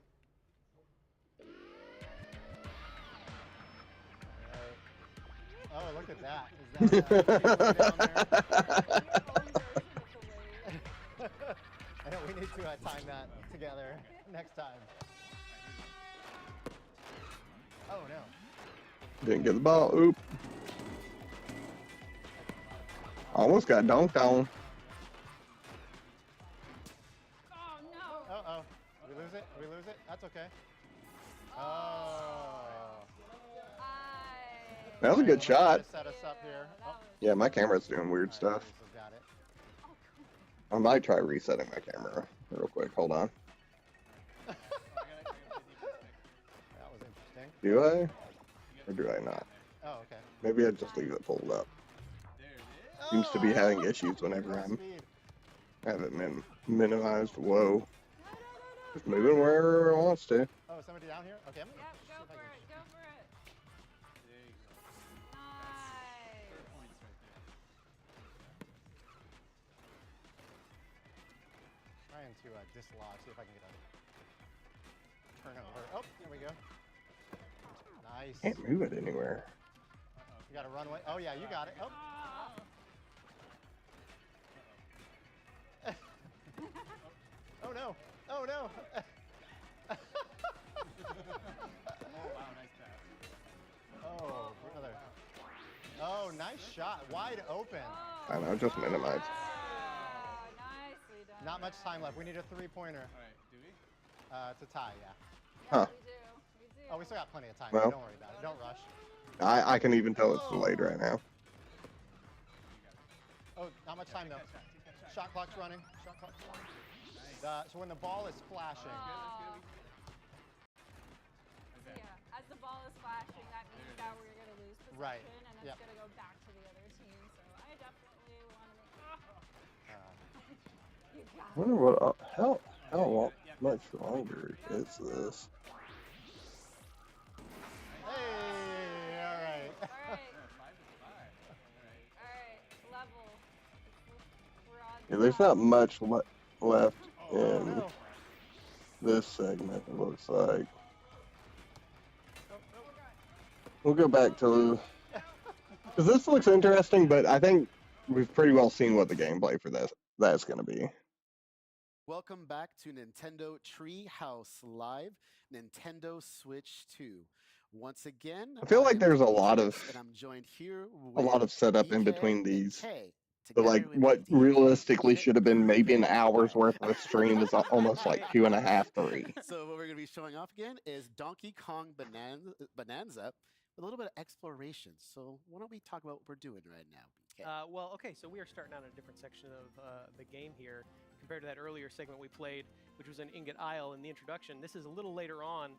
Oh, look at that. Is that down there? I know we need to time that together next time. Oh, no. Didn't get the ball. Oop. Almost got dunked on. Oh no. Uh-oh. We lose it? We lose it? That's okay. Oh. That was a good shot. Set us up here. Oh. Yeah, my camera's doing weird stuff. Teresa's got it. I might try resetting my camera real quick. Hold on. That was interesting. Do I? Or do I not? Oh, okay. Maybe I just leave it pulled up. Seems to be having issues whenever Nice I'm speed. have it minimized. Whoa. Just moving wherever it wants to. Oh, is somebody down here? Okay, I'm gonna Yep, see go if I for can- it. Go for it. There you go. Nice. Points right there. Trying to dislodge, see if I can get a turnover. Oh, there we go. Nice. Can't move it anywhere. You got a runway. Oh yeah, you got it. Oh. Oh no. Oh no. Oh, wow, nice pass. Oh, brother. Oh, nice shot. Wide open. I know, just minimize. Oh, nicely done. Not much time left. We need a 3-pointer. All right, do we? It's a tie, yeah. Huh. We do. We do. Oh, we still got plenty of time. Well. Don't worry about it. Don't rush. I can even tell it's delayed right now. Oh, not much time though. Shot clock's running. Shot clock's running. So when the ball is flashing. So yeah, as the ball is flashing, that means that we're going to lose possession, Right. and it's Yep. going to go back to the other team. So I definitely want to make. You got I wonder what how much longer is this? Hey, all right. All right, 5 to 5. All right. all right, level. We're on. Yeah, there's not much left Oh, in. no. this segment, it looks like. We'll go back to... Because this looks interesting, but I think we've pretty well seen what the gameplay for that's going to be. Welcome back to Nintendo Treehouse Live, Nintendo Switch 2. Once again, I feel like am there's a Demetrius, lot of and I'm joined here with setup in BK between and these. Kay. But Together like we what make the realistically should have been maybe an Ultimate hour's Duo. worth of a stream is almost like 2.5, 3. So what we're going to be showing off again is Donkey Kong Bonanza with a little bit of exploration. So why don't we talk about what we're doing right now, BK? Well, okay, so we are starting out in a different section of the game here compared to that earlier segment we played, which was an Ingot Isle in the introduction. This is a little later on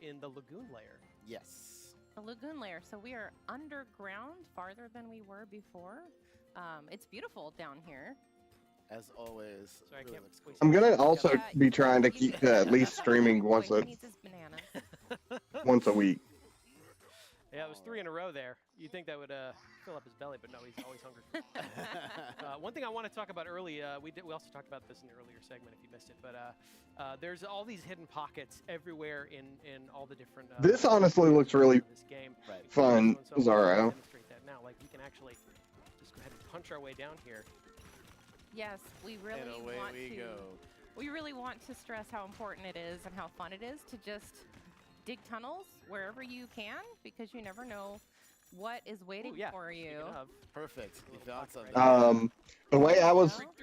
in the Lagoon layer. Yes. The lagoon layer. So we are underground, farther than we were before. It's beautiful down here. As always, Sorry, I really can't looks waste cool. I'm gonna also Yeah, be trying to you keep should- at least that's how streaming my once boy a needs his bananas. once a week. Yeah, it was 3 in a row there. You'd think that would fill up his belly, but no, he's always hungry. One thing I want to talk about early, we also talked about this in the earlier segment if you missed it, but there's all these hidden pockets everywhere in all the different. This honestly looks really this game. Right. fun, So Zaro. demonstrate that now. Like we can actually just go ahead and punch our way down here. Yes, we really And away want we to. go. We really want to stress how important it is and how fun it is to just dig tunnels wherever you can, because you never know what is waiting Ooh, yeah. for you. Speaking of, Perfect. You Little found pocket something. right The way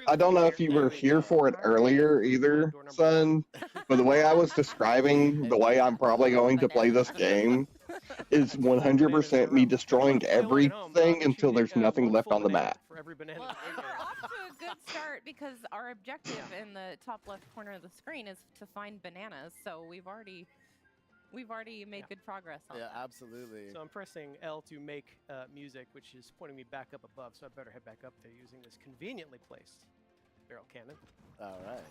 I don't know if you There were we here go. for it All right. earlier either, Door number son, but the way I was describing the way I'm probably going to play this game is 100% me destroying everything until there's nothing left on the map. For every banana. Well, we're off to a good start because our objective in the top left corner of the screen is to find bananas. So we've already made Yeah. good progress on Yeah, that. absolutely. So I'm pressing L to make music, which is pointing me back up above. So I better head back up there using this conveniently placed barrel cannon. All right.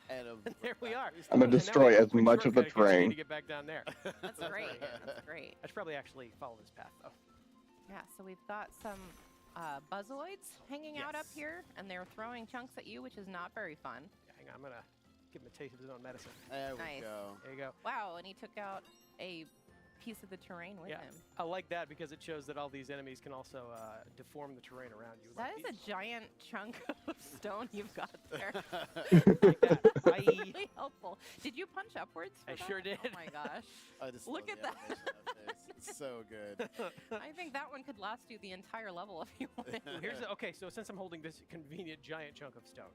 And There we are. I'm gonna And now we destroy have a as quick much of the shortcut in case we need terrain. to get back down there. That's great. That's great. I should probably actually follow this path though. Yeah, so we've got some buzzoids hanging out up Yes. here, and they're throwing chunks at you, which is not very fun. Yeah, hang on, I'm gonna give him a taste of his own medicine. there we Nice. go. There you go. Wow, and he took out a piece of the terrain with Yeah. him. I like that because it shows that all these enemies can also deform the terrain around you. That like is these. a giant chunk of stone you've got there. Like that. Bye. Really helpful. Did you punch upwards? For I that? sure did. Oh my gosh. I just Look love at the that. animation of this. It's so good. I think that one could last you the entire level if you wanted. Well, here's the, okay, so since I'm holding this convenient giant chunk of stone.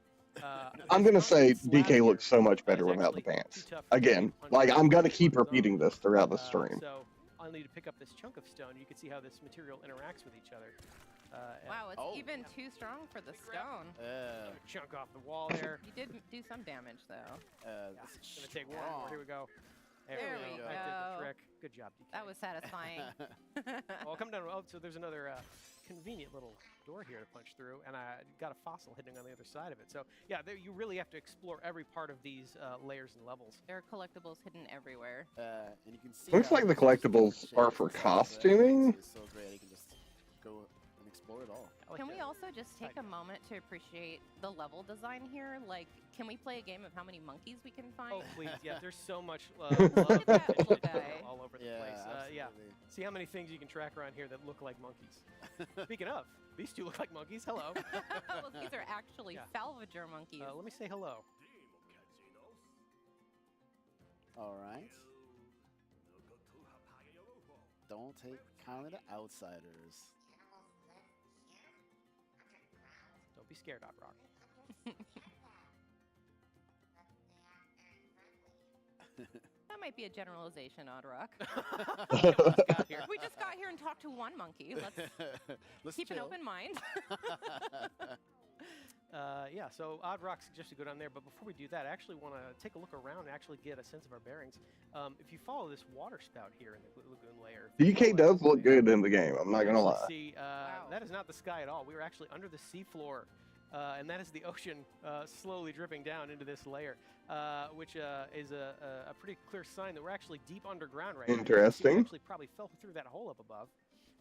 I'm this gonna say concrete slab DK here looks so much is better without the actually pants. too tough for me to Again, punch like out I'm gonna on keep its own. repeating this throughout the stream. So I'll need to pick up this chunk of stone. You can see how this material interacts with each other. And Wow, it's Oh. even too strong for the stone. Yeah. chunk off the wall there. You did do some damage though. Yeah, This is gonna take one more. strong. Here we go. There we That did the go. trick. Good job, DK. That was satisfying. Well, I'll come down. Oh, so there's another convenient little door here to punch through, and I got a fossil hidden on the other side of it. So yeah, there, you really have to explore every part of these layers and levels. There are collectibles hidden everywhere. And you can see Looks how like the it's just collectibles different are shapes for and stuff, so that costuming. makes it so great. You can just go and explore it all. I like Can we that. also just take a moment to appreciate the level design here? Like, can we play a game of how many monkeys we can find? Oh please, yeah. There's so much love Look at that and little detail guy. all over the Yeah, place. Yeah. absolutely. See how many things you can track around here that look like monkeys. Speaking of, these two look like monkeys. Hello. Well, these are actually Yeah. salvager monkeys. Let me say hello. All right. Don't take kind of the outsiders. Don't be scared, Hot Rock. That might be a generalization, Odd Rock. Got here. We just got here and talked to one monkey. Let's keep an chill. open mind. Yeah, so Odd Rock suggests to go down there, but before we do that, I actually want to take a look around and actually get a sense of our bearings. If you follow this water spout here in the lagoon layer, if you DK follow does it, look good in the game. I'm not you gonna actually lie. See, Wow. that is not the sky at all. We are actually under the seafloor, and that is the ocean slowly dripping down into this layer, which is a pretty clear sign that we're actually deep underground right now. You can see we Interesting. actually probably fell through that hole up above,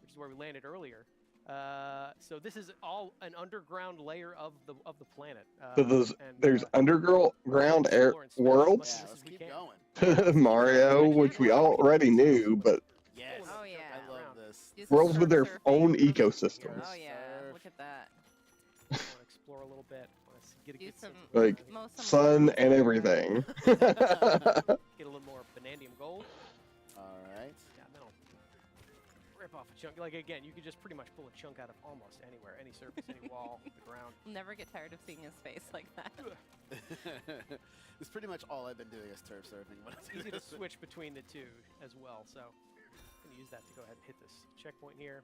which is where we landed earlier. So this is all an underground layer of the planet. So there's underground air explore and spend as worlds. much Yeah, of this let's as we keep can. going. Mario, which we already knew, but Yes. Oh, yeah. I love Around. this. Do some worlds with their surf own surfing. ecosystems. Oh yeah, Surf. look at that. I want to explore a little bit. Want to get a Do good some sense of what's Like, around here. mow some sun lawns and while you're everything. Get a little more vanadium gold. All right. Yeah, then I'll rip off a chunk. Like again, you could just pretty much pull a chunk out of almost anywhere, any surface, any wall, the ground. I'll never get tired of seeing his face like that. It's pretty much all I've been doing is turf surfing. But Easy to switch between the two as well. So I'm gonna use that to go ahead and hit this checkpoint here.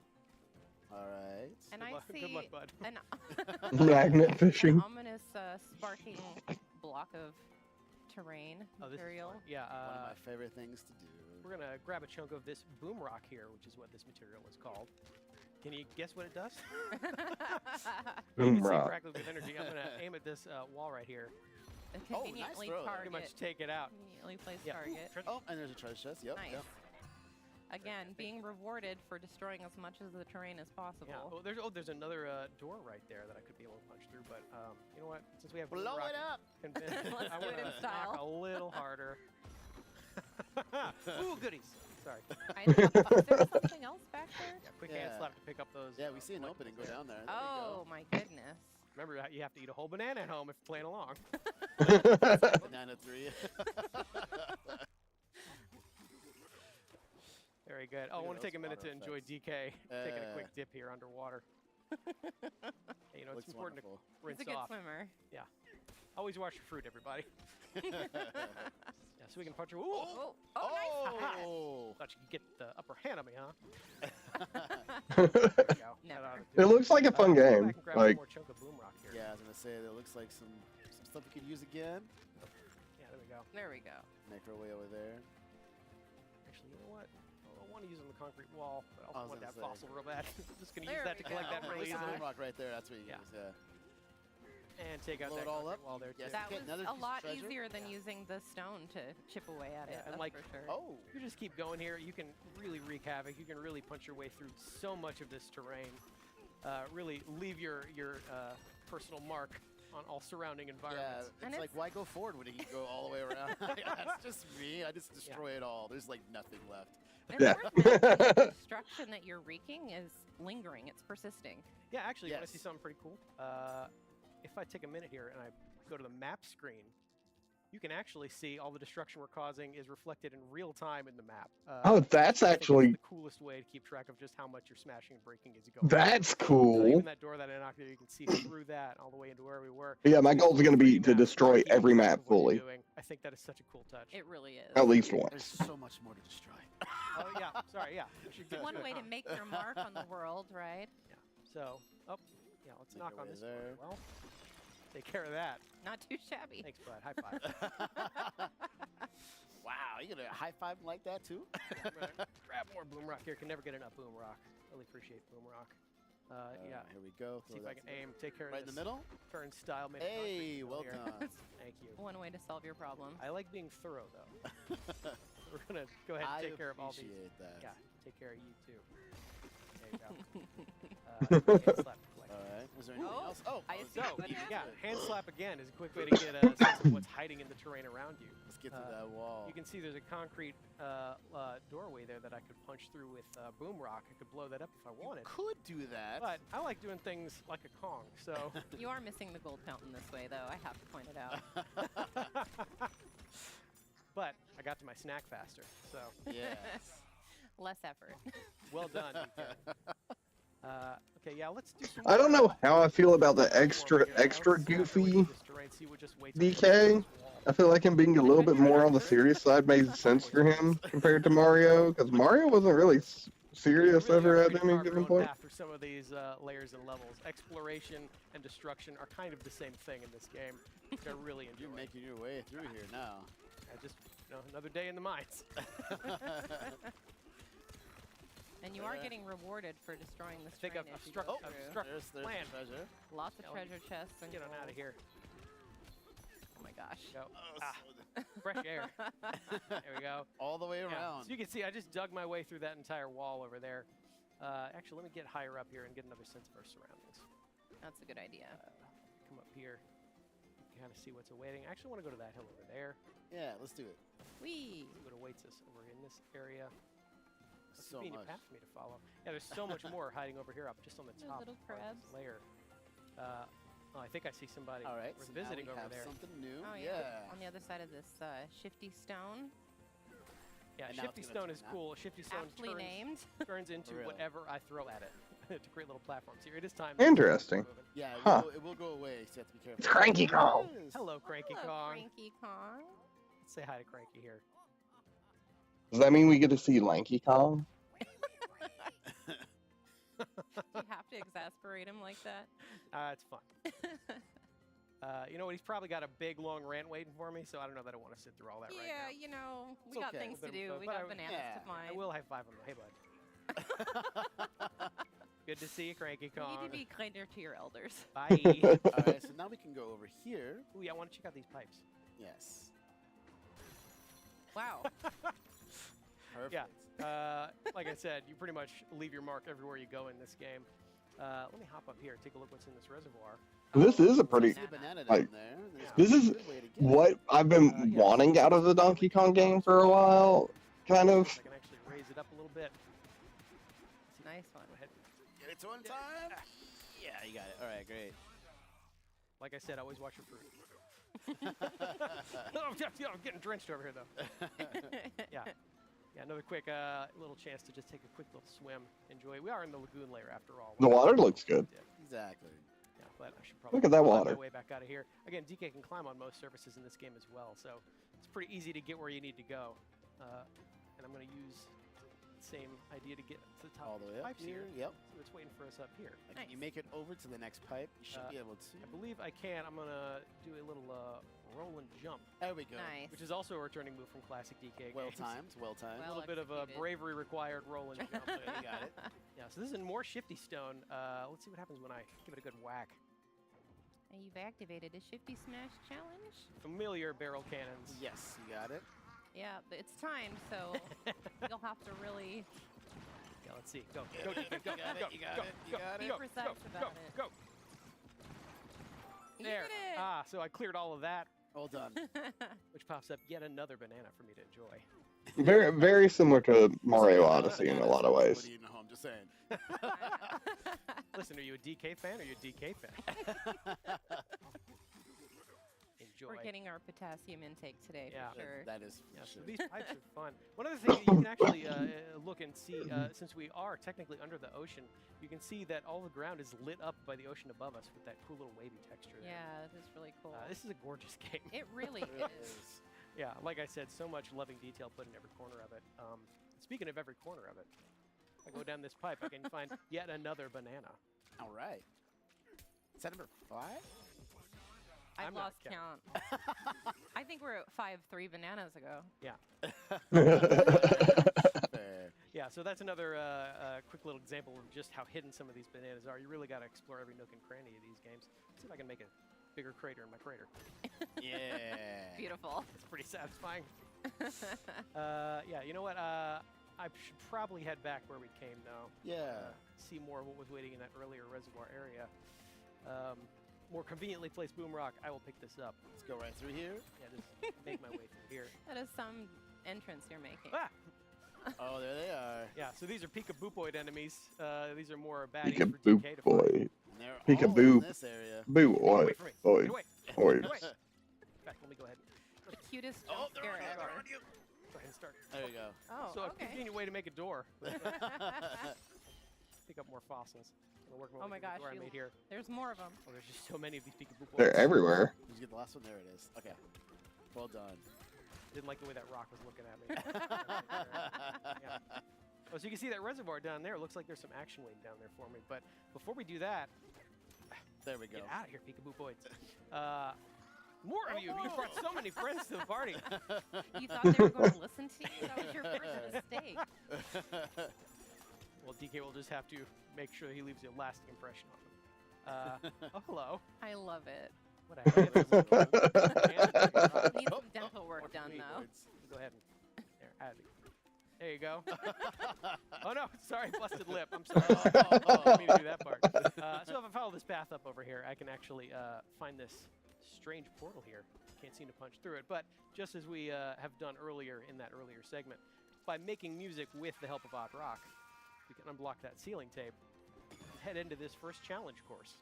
All right. And Good I luck- see good luck, bud. an Magnet fishing. An ominous sparking block of terrain Oh, this is material. fun. Yeah. One of my favorite things to do. We're gonna grab a chunk of this boom rock here, which is what this material is called. Can you guess what it does? You Boom can see rock. crackles with energy. I'm gonna aim at this wall right here. A Oh, nice conveniently throw there. Pretty much target. take it out. Conveniently placed Yeah. target. Oh, and there's a treasure chest. Yep. Nice. Yep. Again, being rewarded for destroying as much of the terrain as possible. Yeah. There's another door right there that I could be able to punch through, but you know what? Since we have boom Blow rock it up. convinced, Let's I do it want in to style. knock a little harder. Ooh, goodies. Sorry. I know. Is there something else back there? Yeah, quick hand Yeah. slap to pick up those. Yeah, we see an opening. Go down there. There you Oh my goodness. Remember, you have to eat a whole banana at home if you're playing along. go. Banana 3. Very good. Oh, I Look at want to take a those minute to water enjoy DK taking a quick Uh. dip here underwater. Hey, you know, it's Looks important wonderful. to rinse He's a good off. swimmer. Always wash your fruit, everybody. Yeah, so we can punch her. Ooh! Oh, nice. Oh. Thought you could get the upper hand on me, huh? Never. That ought to do It looks like a fun Go back game. and grab one Like, more chunk of boom rock here. Yeah, I was gonna say that looks like some stuff we could use again. Yeah, there we go. There we go. Make our way over there. Actually, you know what? I want to use it on the concrete wall, but I I also was want that gonna say. fossil real bad. Just gonna There use that we to collect go. that really There's Nice. the easily. boom rock right there. That's what you Yeah. use. Yeah. And take out Blow that it all concrete up. wall there too. Yes. That get was another a piece of lot treasure. easier than using the stone to chip away at it. Yeah, and That's like- for sure. Oh. You just keep going here. You can really wreak havoc. You can really punch your way through so much of this terrain. Really leave your personal mark on all surrounding Yeah, environments. it's And like it's- why go forward when you can go all the way around? That's just me. I just destroy it all. There's like nothing left. And Yeah. part of that is the destruction that you're wreaking is lingering. It's persisting. Yeah, actually, you want to see Yes. something pretty cool? If I take a minute here and I go to the map screen, you can actually see all the destruction we're causing is reflected in real time in the map. oh, that's I think it's actually, the coolest way to keep track of just how much you're smashing and breaking as you go. that's Even cool. that door that I knocked there, you can see through that all the way into where we were. Yeah, my It's goal is going to be 3D to map. destroy Keep every track map of what you're fully. doing. I think that is such a cool touch. It really is. At least There's once. so much more to destroy. Oh yeah, sorry, yeah. we should get One to it. way to make your mark on the world, right? So, yeah, let's Make knock our on way this there. there. Well, take care of that. Not too shabby. Thanks, bud. High five. Wow, you gonna high five him like that too? I'm gonna grab more boom rock here. Can never get enough boom rock. Really appreciate boom rock. Yeah. Here we go. See Throw if I that can aim. Take care right of in this the middle. turnstile. Made Hey, well here. done. Thank you. One way to solve your problem. I like being thorough though. We're gonna go ahead and take care of all these. appreciate that. Yeah, take care of you too. There you go. Hand slap to collect. All right. Was there anything Oh, else? Oh, I let's see. go. Banana. Yeah, hand slap again is a quick way to get a sense of what's hiding in the terrain around you. Let's get through that wall. You can see there's a concrete doorway there that I could punch through with boom rock. I could blow that up if I wanted. Could do that. But I like doing things like a Kong, so You are missing the gold fountain this way, though. I have to point it out. but I got to my snack faster. So yes. Less effort. well done. DK. Okay, yeah, let's do some I don't know how I feel about the platforming here. extra Let's not go goofy into this terrain, so you would just wait till we get to DK. this wall. I feel like him being a little bit more on the serious side made sense for him compared to Mario, because Mario wasn't really serious You really ever are at free to any carve your given own point. path through some of these layers and levels. Exploration and destruction are kind of the same thing in this game, which I really enjoy. You're making your way through here now. Just another day in the mines. And you are getting rewarded for destroying this think terrain I've as you struck- go I've through. struck- There's the Land. treasure. Lots of Yeah, treasure chests and Get on out of gold. here. Oh my gosh. Go. Oh, Ah, so fresh air. There we go. all the way Yeah, around. so you can see I just dug my way through that entire wall over there. Actually, let me get higher up here and get another sense of our surroundings. That's a good idea. Come up here, kind of see what's awaiting. I actually want to go to that hill over there. Yeah, let's do it. Whee! See what awaits us over in this area. That's So a convenient much. path for me to follow. Yeah, there's so much more hiding over here, up just on the Those top little part of crabs. this layer. I think I see somebody. All right, We're so visiting now we over have there. something new. Oh yeah. On the other side of this shifty stone, Yeah, And now Shifty it's gonna Stone turn is that. cool. Shifty Stone aptly named. turns into Really? whatever I throw at it to create little platforms. Here, it is time. Interesting. Yeah, Huh. it will go away, so you have to be careful. It's Cranky There it Kong. is. Hello, Cranky Hello, Kong. Cranky Kong. Let's say hi to Cranky here. Does that mean we get to see Lanky Kong? You have to exasperate him like that. It's fun. You know what? He's probably got a big, long rant waiting for me, so I don't know that I want to sit through all that right Yeah, now. you know, we It's got okay. things A to bit of do. a- We but got I- bananas yeah, to find. I will high five him. Hey, bud. Good to see you, Cranky You Kong. need to be kinder to your elders. Bye. All right, so now we can go over here. Ooh, yeah, I want to check out these pipes. Yes. Wow. Perfect. Yeah. Like I said, you pretty much leave your mark everywhere you go in this game. Let me hop up here, take a look what's in this reservoir. This is a I pretty. see a banana down like, there. There's This a is good way to get it. what I've been Yeah, wanting so out of the Donkey Kong game for a while. Kind See of. if I can actually raise it up a little bit. Nice one. Go ahead. Get it to on time. Yeah, you got it. All right, great. Like I said, always watch your fruit. Oh, yeah, I'm getting drenched over here, though. Yeah. Yeah, another quick little chance to just take a quick little swim. Enjoy. We are in the lagoon layer after all. The water looks good. Yeah, Exactly. yeah, but I should probably Look at that climb water. my way back out of here. Again, DK can climb on most surfaces in this game as well, so it's pretty easy to get where you need to go. And I'm going to use the same idea to get to the top All of the the way up pipes here. here. Yep. See what's waiting for us up here. Like, can you make it over to the next pipe? You should be able to. I believe I can. I'm going to do a little roll and jump, There we go. Nice. which is also a returning move from classic DK Well games. timed. Well timed. A Well little bit of a executed. bravery required roll and jump. There you got it. Yeah, so this is more Shifty Stone. Let's see what happens when I give it a good whack. And you've activated a Shifty Smash challenge. Familiar barrel cannons. Yes, you got it. Yeah, but it's time, so you'll have to really Yeah, let's see. Go, go, DK, go, You got go, it, you got go, it, you go, got be it. go, precise go, about go, it. go. You There. did it. Ah, so I cleared all of that, Well done. which pops up yet another banana for me to enjoy. Very, very similar to Mario Speaking of Odyssey in a bananas, lot of what ways. do you know? I'm just saying. Listen, are you a DK fan or are you a DK fan? Enjoy. We're getting our potassium intake today Yeah. for sure. That is Yeah, for so sure. these pipes are fun. One other thing that you can actually look and see, since we are technically under the ocean, you can see that all the ground is lit up by the ocean above us with that cool little wavy texture there. Yeah, this is really cool. This is a gorgeous game. It really It really is. Yeah, like I said, so much loving detail put in every corner of it. Speaking of every corner of it, if I go down this pipe, I can find yet another banana. All right. Is that number 5? I I'm not lost count. I think we're at 5-3 bananas ago. Fair. Yeah, so that's another quick little example of just how hidden some of these bananas are. You really got to explore every nook and cranny of these games. Let's see if I can make a bigger crater in my crater. Yeah. Beautiful. It's pretty satisfying. Yeah, you know what? I should probably head back where we came, though. Yeah. See more of what was waiting in that earlier reservoir area. More conveniently placed boom rock. I will pick this up. Let's go right through here. Yeah, just make my way through here. That is some entrance you're making. Ah! Oh, there they are. Yeah, so these are Peekaboopoid enemies. These are more baddies for Peekaboo DK to fight. boy. And they're all Peekaboo. in this area. Boo, Get oi, away from me. oi, Get away. oi. Get away. In fact, let me go ahead. The cutest Oh, jump scare ever. Go ahead and start. There you go. Oh, So a okay. convenient way to make a door. Pick up more fossils. I'm gonna work Oh my way through the gosh, door I you- made here. There's more of them. Oh, there's just so many of these Peekaboopoids. They're everywhere. Did you get the last one? There it is. Okay. Well done. Didn't like the way that rock was looking at me. Yeah. Oh, so you can see that reservoir down there. Looks like there's some action waiting down there for me. But before we do that, There we go. get out of here, Peekaboopoids. More of you. You brought so many friends to the party. You thought they were going to listen to you? That was your first mistake. Well, DK will just have to make sure he leaves a lasting impression on them. Oh, hello. I love it. What a Needs some dental work done, though. Go ahead and there you go. Oh no! sorry, busted lip. I'm sorry. I didn't mean to do that part. So if I follow this path up over here, I can actually find this strange portal here. Can't seem to punch through it, but just as we have done earlier in that earlier segment, by making music with the help of Odd Rock, we can unblock that ceiling tape and head into this first challenge course.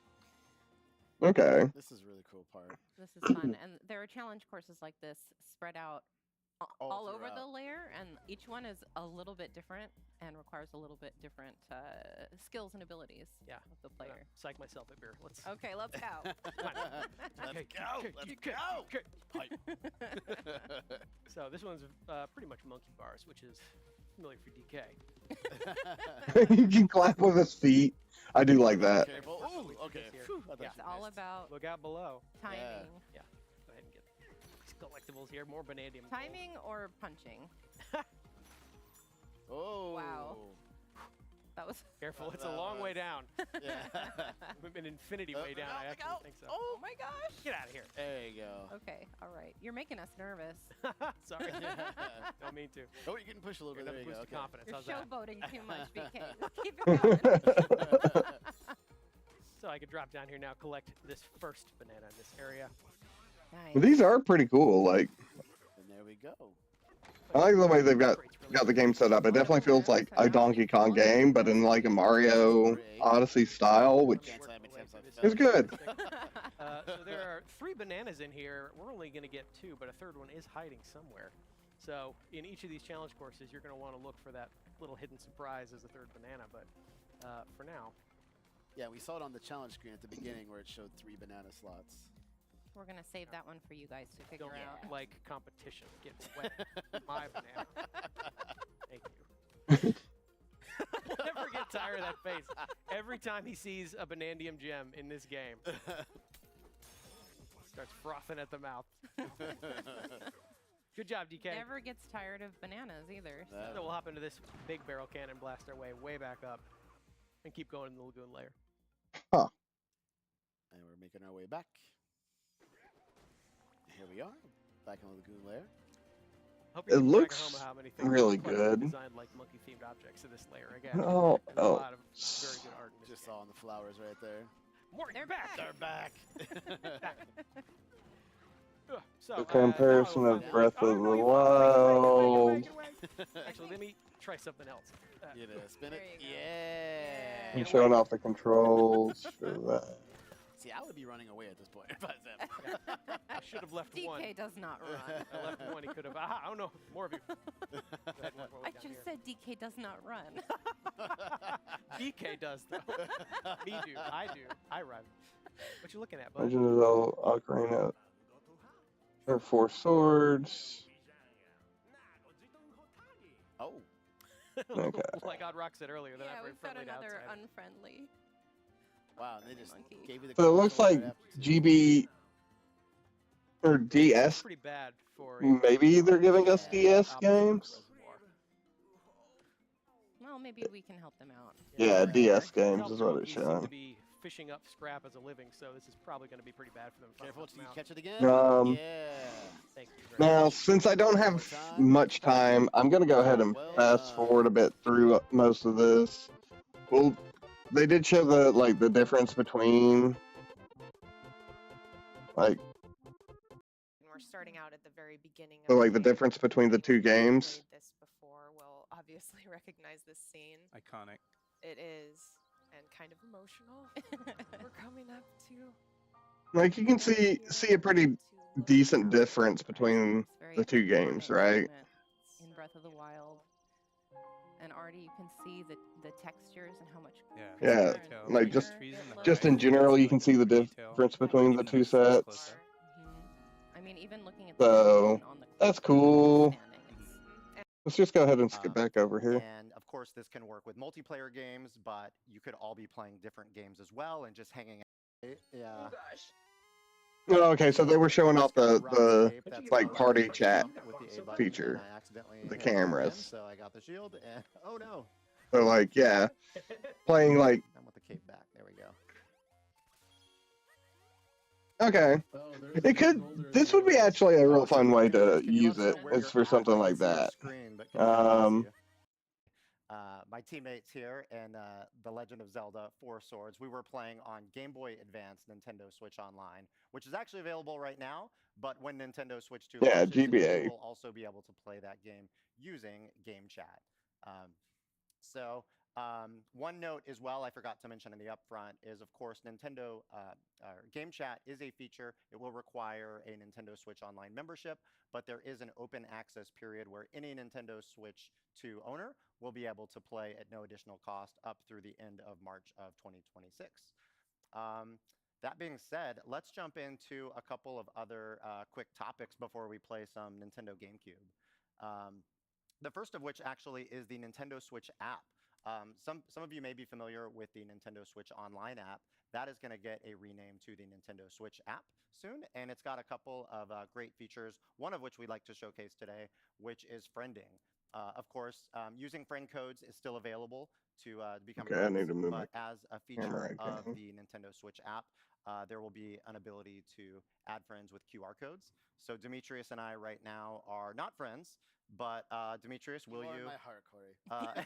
Okay. This is a really cool part. This is fun. And there are challenge courses like this spread out all over the throughout. layer, and each one is a little bit different and requires a little bit different skills and abilities Yeah. of the player. Psych myself a beer. Let's. Okay, let's go. Let's go. Let's go. So this one's pretty much monkey bars, which is familiar for DK. You can clap with his feet. I do like that. Careful. Ooh, okay. Phew, I thought Yeah. It's you all missed. about Look out below. timing. Yeah. Go ahead and get these collectibles here. More vanadium. gold. Timing or punching? Oh. Wow. That was. Careful, it's a That long way was- down. Yeah. An infinity way down. I actually think so. Oh my gosh. Get out of here. There you go. Okay, all right. You're making us nervous. Sorry. Don't mean to. Oh, you can push a little bit. Another There you boost go. of confidence. You're How's that? showboating too much, BK. Keep it going. So I could drop down here now, collect this first banana in this area. Nice. These are pretty cool. Like, And there we go. I like the way they've got Crate's really got the cool. game set up. It definitely feels like a Donkey Kong game, but in like a Mario Odyssey style, which Can't say I'm is good. So there are 3 bananas in here. We're only going to get 2, but a third one is hiding somewhere. So in each of these challenge courses, you're going to want to look for that little hidden surprise as a third banana. But for now, Yeah, we saw it on the challenge screen at the beginning where it showed 3 banana slots. We're gonna save that one for you guys to figure don't out. like competition. Get wet. My banana. Thank you. We'll never get tired of that face. Every time he sees a banandium gem in this game, starts frothing at the mouth. Good job, DK. Never gets tired of bananas either. So. So we'll hop into this big barrel cannon, blast our way back up, and keep going in the lagoon layer. And we're making our way back. Here we are, back in the lagoon layer. Hope It you're keeping track looks at home of how many things really are good. designed like monkey-themed objects in this layer again. Oh, There's a oh. lot of very good art in this Just game. saw on the flowers right there. Morning, They're back. They're back. So, The comparison now of we'll Breath find- of the Oh, no, you won't. Wild. Get away. Actually, let me try something else. You know, spin There it. you go. Yeah. I'm showing off the controls for that. See, I would be running away at this point if I was them. I should have left one. DK does not run. I left one. He could have. Ah, I don't know. More of you. Go ahead, work my way I down just here. said DK does not run. DK does though. Me do. I do. I run. What you looking at, bud? Legend of Zelda Ocarina. There are 4 swords. Oh. Okay. Like Odd Rock said earlier, they're Yeah, not very we've got friendly to another outsiders. unfriendly. Wow, and they just Monkey. gave you the So it looks controls like right after, too. GB or It's DS. pretty bad for. Maybe they're giving us Yeah, DS opposite games. reservoir. Well, maybe we can help them out. Yeah, DS Tell games is what monkeys it's seem showing. to be fishing up scrap as a living, so this is probably going to be pretty bad for them. if I Careful, help do them you out. catch it again? Yeah. Thank you very Now, much. since I don't have much time, I'm gonna go ahead and fast forward a bit through most of this. Well, they did show the difference between like And we're starting out at the very beginning. the game. difference between the 2 Anyone who's games. played this before will obviously recognize this scene. Iconic. It is, and kind of emotional. We're coming up to. Like you can see a pretty decent difference between It's very the 2 games, iconic right? moment in Breath of the Wild. And already you can see the textures and how much. Yeah, Detail. like The just- trees in the Just in horizon, general, you like can the see the detail. difference between the Even 2 though it's close sets. up. I mean, even looking at the So, mountain on the that's cliff, cool. standing, it's- Let's just go ahead and skip back over here. And of course, this can work with multiplayer games, but you could all be playing different games as well and just hanging out. Yeah. Oh, okay, so they were showing off the like, how party you chat with the A button, feature, and I accidentally the hit it again, cameras. So I got the shield, and oh no, So like, yeah, playing like, I'm with the cape back. There we go. okay, it could. This would be actually a real fun way to Can you let use us it. know where Is you're for at? something I like see your that. screen, but can you tell us my teammates here in The Legend of Zelda: Four Swords. We were playing on Game Boy Advance Nintendo Switch Online, which is actually available right now. But when Nintendo Switch 2 Yeah, launches, you GBA. will also be able to play that game using Game Chat. Um, one note as well, I forgot to mention in the upfront is, of course, Nintendo Game Chat is a feature. It will require a Nintendo Switch Online membership, but there is an open access period where any Nintendo Switch 2 owner will be able to play at no additional cost up through the end of March of 2026. That being said, let's jump into a couple of other quick topics before we play some Nintendo GameCube. The first of which actually is the Nintendo Switch app. Some of you may be familiar with the Nintendo Switch Online app. That is going to get a rename to the Nintendo Switch app soon, and it's got a couple of great features, one of which we'd like to showcase today, which is friending. Of course, using friend codes is still available to become Okay, I friends, need to move my but as a camera feature of again. the Nintendo Switch app, there will be an ability to add friends with QR codes. So Demetrius and I right now are not friends, but Demetrius, will You are you? in my heart, Corey.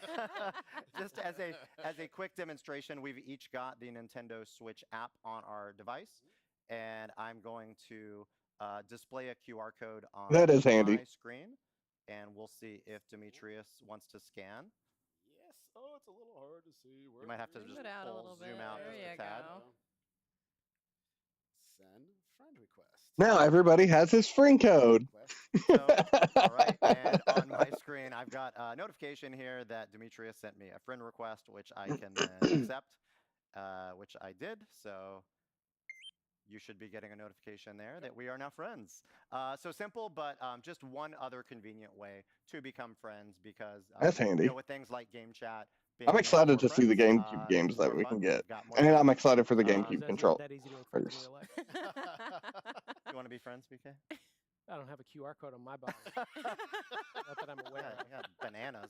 Just as a quick demonstration, we've each got the Nintendo Switch app on our device, and I'm going to display a QR code on That is handy. my screen, and we'll see if Demetrius wants to scan. Yes. Oh, it's a little hard to see. You might have to Where just Zoom it out a full little zoom bit. out There just you a tad. go. Send friend request. Now everybody has his friend code. So, all right, and on my screen, I've got a notification here that Demetrius sent me a friend request, which I can then accept, which I did. So you should be getting a notification there that we are now friends. So simple, but just one other convenient way to become friends because That's handy. with things like Game Chat, being I'm meant excited for to see the friends, GameCube games it's that more we fun. can get. We've got more And I'm games. excited for the So GameCube it's control. that easy to make friends in real life. You want to be friends, BK? I don't have a QR code on my body. Not that I'm aware of. Yeah, bananas.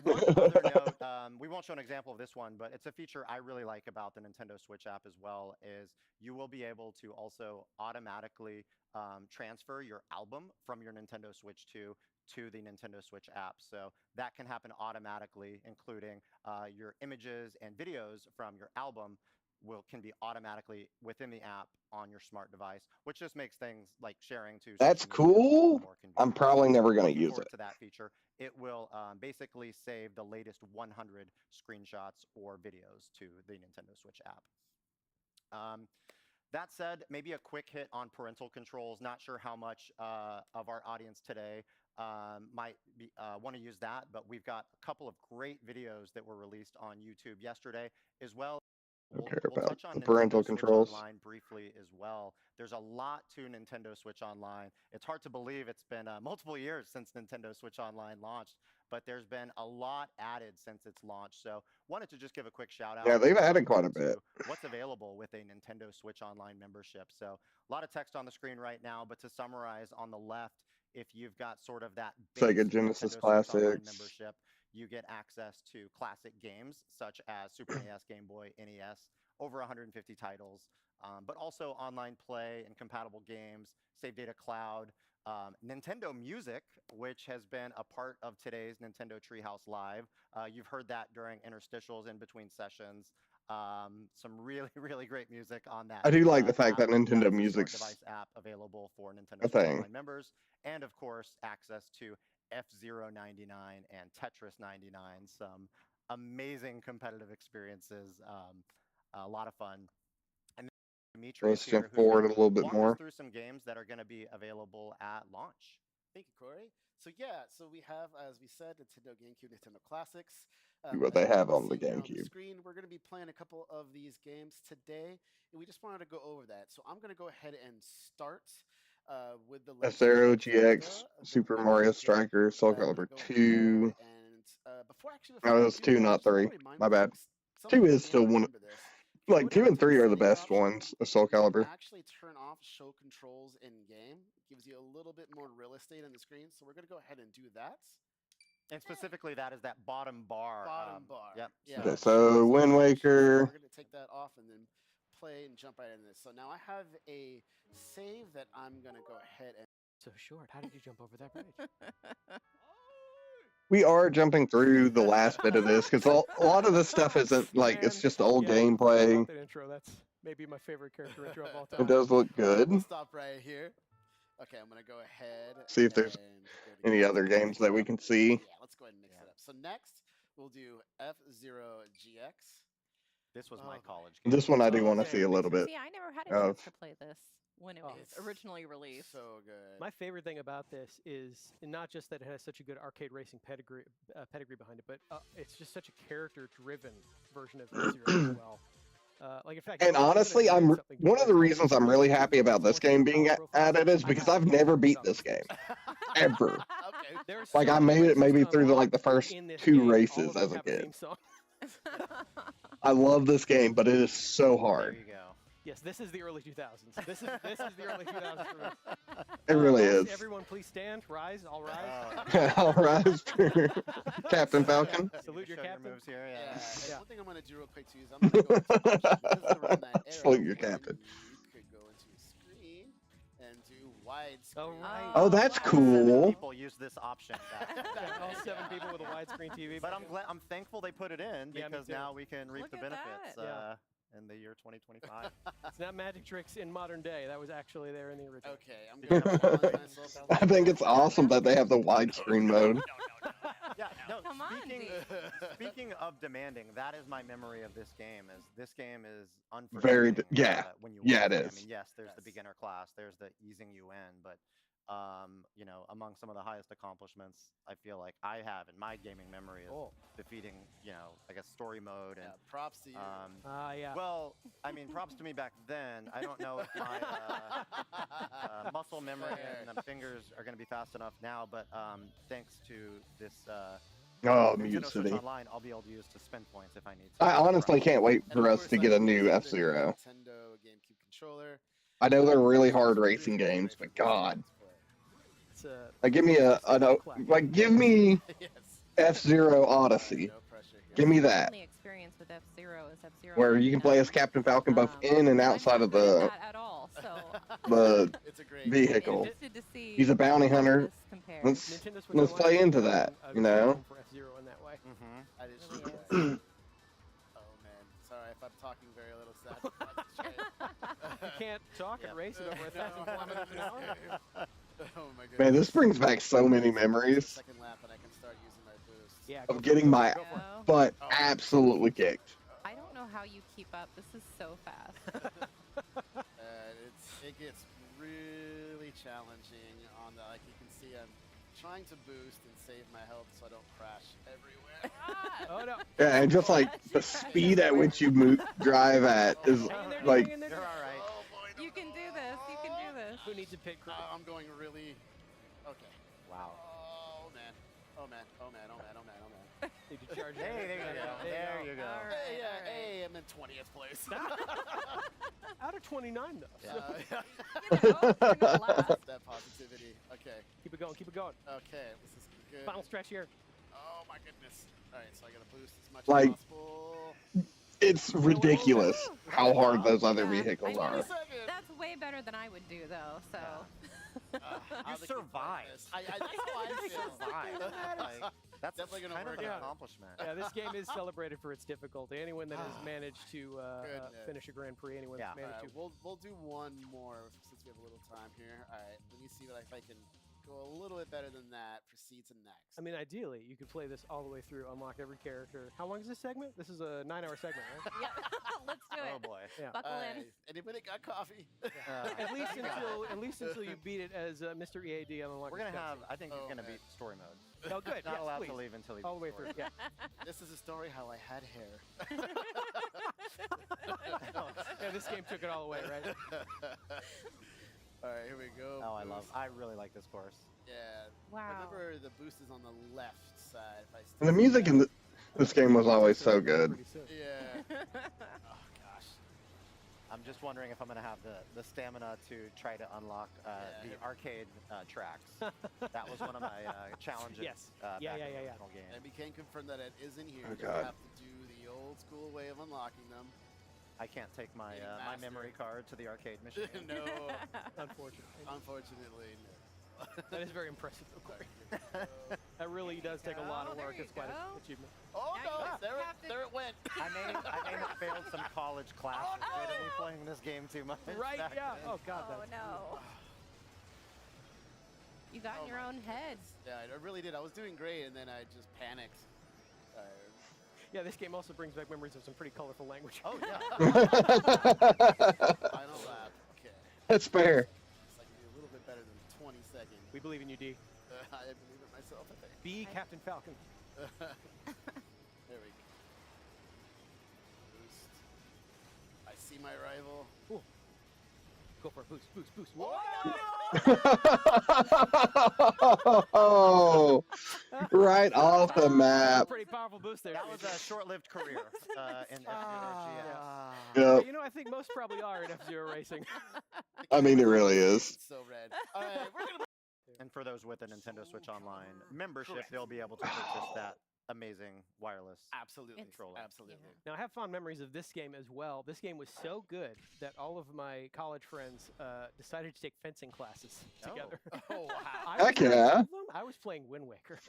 One other note, we won't show an example of this one, but it's a feature I really like about the Nintendo Switch app as well, is you will be able to also automatically transfer your album from your Nintendo Switch 2 to the Nintendo Switch app. So that can happen automatically, including your images and videos from your album can be automatically within the app on your smart device, which just makes things like sharing to That's social media cool. more convenient. I'm probably never going to Looking use forward it. to that feature. It will basically save the latest 100 screenshots or videos to the Nintendo Switch app. That said, maybe a quick hit on parental controls. Not sure how much of our audience today might want to use that, but we've got a couple of great videos that were released on YouTube yesterday, as well. I don't care We'll about touch on the parental Nintendo Switch controls. Online briefly as well. There's a lot to Nintendo Switch Online. It's hard to believe it's been multiple years since Nintendo Switch Online launched, but there's been a lot added since its launch. So wanted to just give a quick shout out. Yeah, they've added quite a bit. What's available with a Nintendo Switch Online membership. So a lot of text on the screen right now, but to summarize on the left, if you've got sort of that base Sega Genesis Nintendo Switch Online Classics. membership, you get access to classic games such as Super NES, Game Boy, NES, over 150 titles, but also online play and compatible games, Save Data Cloud, Nintendo Music, which has been a part of today's Nintendo Treehouse Live. You've heard that during interstitials in between sessions. Some really, really great music on that. I do like the fact app. that Nintendo That is a smart Music's device app available for Nintendo a Switch thing. Online members, and of course access to F-Zero 99 and Tetris 99. Some amazing competitive experiences. A lot of fun. And Demetrius Let's here, jump who's forward going a to little bit walk more. us through some games that are going to be available at launch. Thank you, Corey. So yeah, so we have, as we said, Nintendo GameCube, Nintendo Classics. See what As they you have can on the see here on the GameCube. screen, we're going to be playing a couple of these games today, and we just wanted to go over that. So I'm going to go ahead and start with the F-Zero Legend of Zelda, GX, The Super Wind Mario Waker. Striker, Soul I'm gonna Calibur go 2. ahead and before No, I it was do 2, that, I not just want 3. to remind My bad. folks, some 2 of you is may still not one. remember this. If you Like go 2 down and to the 3 are the setting best option, ones of Soul you can Calibur. actually turn off show controls in game. It gives you a little bit more real estate on the screen. So we're going to go ahead and do that. And specifically, that is that bottom bar. Bottom bar. Yep. Yeah. Okay, show so Wind actions. Waker. We're going to take that off and then play and jump right into this. So now I have a save that I'm going to go ahead and. So short. How did you jump over that bridge? we are jumping through the last bit of this because a lot of this stuff isn't like it's Man, just old yeah, I gameplay. love that intro. That's maybe my favorite character intro of all time. It does look good. We'll stop right here. Okay, I'm gonna go ahead. See if there's and go to any other games that we can see. Yeah, let's go ahead and mix it up. So next, we'll do F-Zero GX. This was my Oh, college game. This one I do Oh, want to okay, see a makes little bit. See, I never had a Oh. chance to play this when it Oh. was It's originally released. So good. My favorite thing about this is not just that it has such a good arcade racing pedigree behind it, but it's just such a character-driven version of F-Zero as well. Like in fact, And honestly, I'm one of the reasons I'm really happy about this game being added is because I've never beat this game ever. Okay. Like I made it maybe through the first 2 races as a kid. I love this game, but it is so There hard. you go. Yes, this is the early 2000s. This is the early 2000s for me. It really Rise, is. Everyone, please stand. Rise. All rise. All rise, Captain Falcon. Salute your Show captain. moves here. Yeah. Yeah. and One thing I'm gonna do real quick too is I'm gonna go into options because it's around that era. Salute your when captain. You could go into a screen and do widescreen. Oh, right. Oh, that's wow. cool. People use this option. Yeah, all 7 people with a widescreen TV. But I'm thankful they put it in Yeah, me because too. now we can reap Look the at benefits that. Yeah. in the year 2025. It's not magic tricks in modern day. That was actually there in the original. Okay, I'm You gonna have challenge one. myself. I think it's awesome that they have the widescreen mode. Yeah, no. Come on, Speaking of demanding, that is my memory of this game. Is this game is Very unforgiving. yeah. When you Yeah, watch it I is. mean, yes, there's the Yes. beginner class, there's the easing you in, but among some of the highest accomplishments I feel like I have in my gaming memory is Oh. defeating, I guess story mode and Yeah, props to you. Yeah. well, I mean, props to me back then. I don't know if my muscle memory and the fingers are going to be fast enough now, but thanks to this Oh, Nintendo Mute Switch City. Online, I'll be able to use to spend points if I need to. I honestly can't wait And for of us course, to I get a use new the F-Zero. Nintendo GameCube controller. I know they're really It's hard really racing great games, for but God, It's like give me give me Yes. F-Zero Alright, Odyssey. no pressure here. Give me My that, only experience with F-Zero is F-Zero. where you can play as 99. Captain Falcon both in and I'm outside not of good at the that at all. So the It's a great I'm vehicle. interested to see. He's a bounty how hunter. this compares. Let's Nintendo Switch let's Online play is into really that, a you good know. home for F-Zero in that way. Mm-hmm. That is Really true. is. Oh man, sorry if I'm talking very little sad. You can't talk and race at over 1,000 kilometers an hour. Oh my goodness. Man, this brings back so many It's the memories second lap and I can start using my boost. Yeah. of getting my Go for it. No, butt Oh. absolutely kicked. I don't know how you keep up. This is so fast. It gets really challenging on the, like you can see I'm trying to boost and save my health so I don't crash everywhere. Oh no. Yeah, and just like the speed at which you drive at is Hang in there, like hang in there. You're all right. Oh boy, no, You can do this. You can do this. Who needs a pit crew? I'm going really. Okay. Wow. Oh man. Oh man. Oh man. Oh man. Oh man. Oh man. Need to charge Hey, there you go. There you go. All right, Hey, all right. hey, I'm in 20th place. Out of 29 though. So Yeah. You know, you're not last. That positivity. Okay. keep it going. Keep it going. Okay. This is good. Final stretch here. Oh my goodness. All right, so I gotta boost as much Like- as possible. it's ridiculous how hard those other Yeah, vehicles I are. mean, that's way better than I would do, though. So. How they keep survived. this. That's how I feel. Like, that's Definitely gonna kind of work an out. accomplishment. Yeah, this game is celebrated for its difficulty. Anyone that has managed to Goodness. finish a Grand Prix, anyone Yeah. that's managed to. We'll do one more since we have a little time here. All right, let me see what if I can go a little bit better than that. Proceed to next. I mean, ideally, you could play this all the way through, unlock every character. How long is this segment? This is a 9-hour segment, right? Yeah. Let's do it. Oh boy. Yeah. Buckle All in. right, anybody got coffee? At least until you beat it as Mr. EAD on Unlock. We're gonna have. I think he's Oh, gonna man. beat story mode. Oh, good. Not yes, allowed please. to leave until he All the way beats through. story. Yeah. This is a story how I had hair. Yeah, this game took it all away, right? All right, here we go. Oh, boost. I really like this course. Yeah. Wow. Remember, the boost is on the left side. If I And the music in this game was always so good. Pretty soon. Yeah. Oh gosh. I'm just wondering if I'm gonna have the stamina to try to unlock Yeah. the arcade tracks. That was one of my challenges. Yes. Back Yeah, in yeah, the yeah, yeah. original game. And we can confirm that it is in here. Oh, You God. have to do the old school way of unlocking them. I can't take my Getting my master. memory card to the arcade machine. No, Unfortunately. unfortunately, no. That is very impressive, of All course. right, here we go. That really does take a lot of Go, work. there It's quite you an go. achievement. Oh Now you no! just have to- There it went. I may have failed some college classes due to me playing this game too much. Right? back Yeah. then. Oh God. Oh That's no. You got in your own head. Yeah, I really did. I was doing great, and then I just panicked. Yeah, this game also brings back memories of some pretty colorful language. Oh yeah. Final lap. Okay. That's fair. It's like a little bit better than 20 seconds. We believe in you, D. I believe in myself, I think. Be Captain Falcon. There we go. Boost. I see my rival. Cool. Go for a boost, boost, boost. Oh, right off the map. Pretty powerful boost there. That was a short-lived career in F-Zero GS. Yep. You know, I think most probably are in F-Zero racing. I mean, it really is. It's so red. All right, we're gonna. And for those with a Nintendo Switch Online membership, they'll be able to purchase that amazing wireless Absolutely. controller. Absolutely. Now, I have fond memories of this game as well. This game was so good that all of my college friends decided to take fencing classes together. Oh wow. I Heck was playing yeah. with them. I was playing Wind Waker.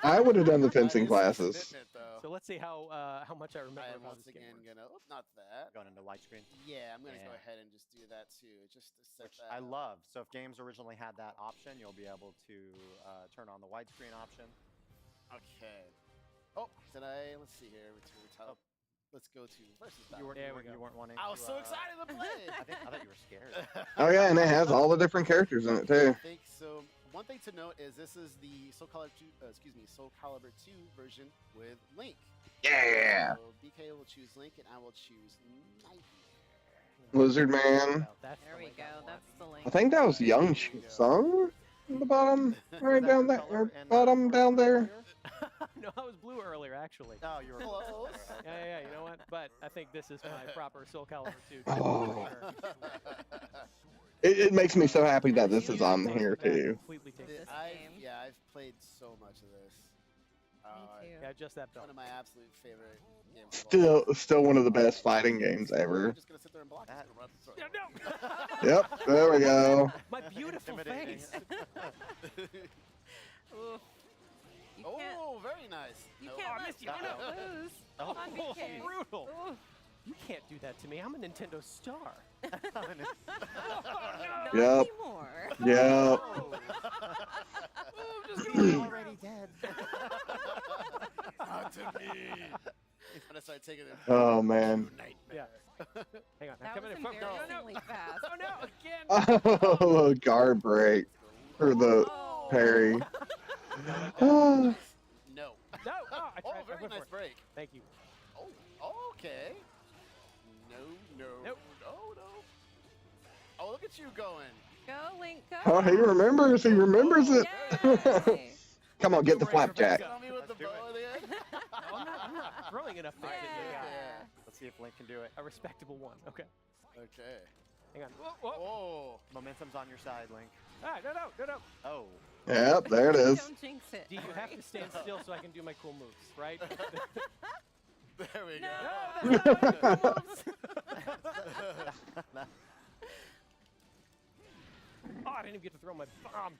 I would have done the That fencing is classes. commitment, though. So let's see how much I remember I am about once this game. again gonna. Oh, not that. Going into widescreen. Yeah, I'm gonna go Yeah. ahead and just do that too, just to set Which that. I up. love. So if games originally had that option, you'll be able to turn on the widescreen option. Okay. Oh, did I? Let's see here. Oh. Let's go to versus You battle. weren't, There you we weren't, you go. weren't wanting I was to, so excited to play. I thought you were scared. Oh yeah, and it has all the different characters in it I too. think so. One thing to note is this is the Soul Calibur 2 version with Link. Yeah. So BK will choose Link, and I will choose Nightmare. Lizard Man. That's There the we link go. I want. That's the link. I think that was Young Sung at the bottom, right down there, or bottom down there. No, I was blue earlier, actually. Oh, you were Close. Yeah, you know what? But I think this is my proper Soul Calibur 2. Oh. It makes me so happy that this is on here too. Completely take This game. Yeah, I've played so much of this. Me too. Yeah, just that belt. One of my absolute favorite games. of all time. Still one of the best fighting games I'm ever. just gonna sit there and block. That- Just gonna run through it. Yeah, no! Yep, there we go. My beautiful Intimidating. face. Oof. You can't. Oh, very nice. You No. can't I let missed you. you No, lose. Oh, on BK. brutal. Oof. You can't do that to me. I'm a Nintendo star. Not Yep. anymore. Yep. already dead. Not to me. When I started taking it. Oh man. Yeah. Hang on. I'm That coming was in front. No, no. embarrassingly fast. Oh, no, again. Oh, guard break for the Oh. parry. No. No. Oh, I Oh, tried. I very went nice for it. break. Thank you. Oh, okay. No. Nope. No. Oh, look at you going. Go, Link, go. Oh, he remembers. He remembers it. Yay. Come on, get the flapjack. Tell me with the Let's do bow it. there. I'm not throwing enough things at you. Yeah. Let's see if Link can do it. A respectable one. Okay. Okay. Hang on. Whoa, whoa. Oh. Momentum's on your side, Link. Ah, no. Oh. Yep, there it is. Don't jinx it. D, you have to stand still so I can do my cool moves, right? There we No. go. No, that's not my cool moves. Oh, I didn't even get to throw my bomb.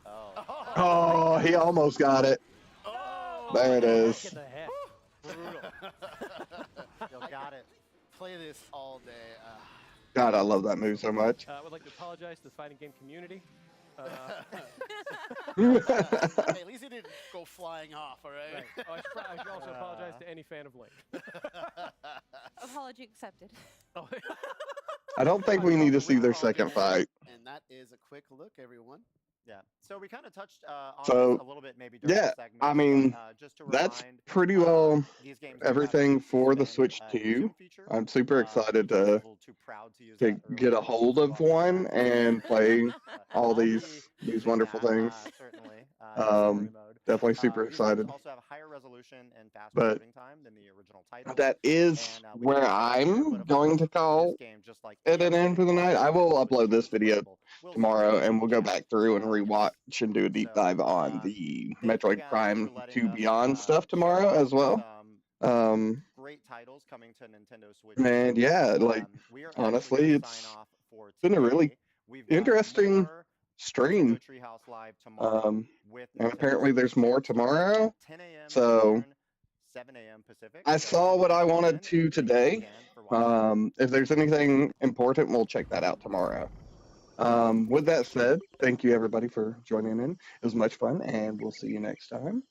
Oh. Oh, he almost got it. Oh. There it is. Get the head. Still got it. Play this all day. God, I love that move so much. I would like to apologize to the fighting game community. Hey, at least he didn't go flying off, all right? Right. Oh, I should also apologize to any fan of Link. Apology accepted. Oh, I don't think we need to see their second fight. And that is a quick look, everyone. Yeah. So we kind of touched on So, this a little bit maybe during yeah, the segment. I mean, but, just to That's remind, pretty well these games do have everything the for the spin, Switch zoom 2. feature. I'm super excited I was a to little too proud to use that get a earlier, hold so of I'll one do that. and play all I'll be these doing wonderful that, things. Certainly. Um, story mode. Definitely super These games excited. also have higher resolution and faster But loading time than the original title. that is And, we where didn't talk about it, I'm but of going to course, call this game, just like it an every end for the night. I console will Switch upload this game video compatible, will tomorrow, support and we'll go jab back through and kicks. rewatch and do a deep So, dive on the thank you Metroid guys Prime for letting 2 us, Beyond stuff share tomorrow as well. some great titles coming to Nintendo Switch. And yeah, like we are honestly, actually gonna it's sign off for been a really today. We've got interesting more stream. Treehouse live tomorrow with And apparently there's more tomorrow. 10 a.m. So Eastern, 7 a.m. Pacific. I So saw what I wanted tune in to and thank you today. again for watching. If there's anything important, we'll check that out tomorrow. With that said, thank you everybody for joining in. It was much fun, and we'll see you next time.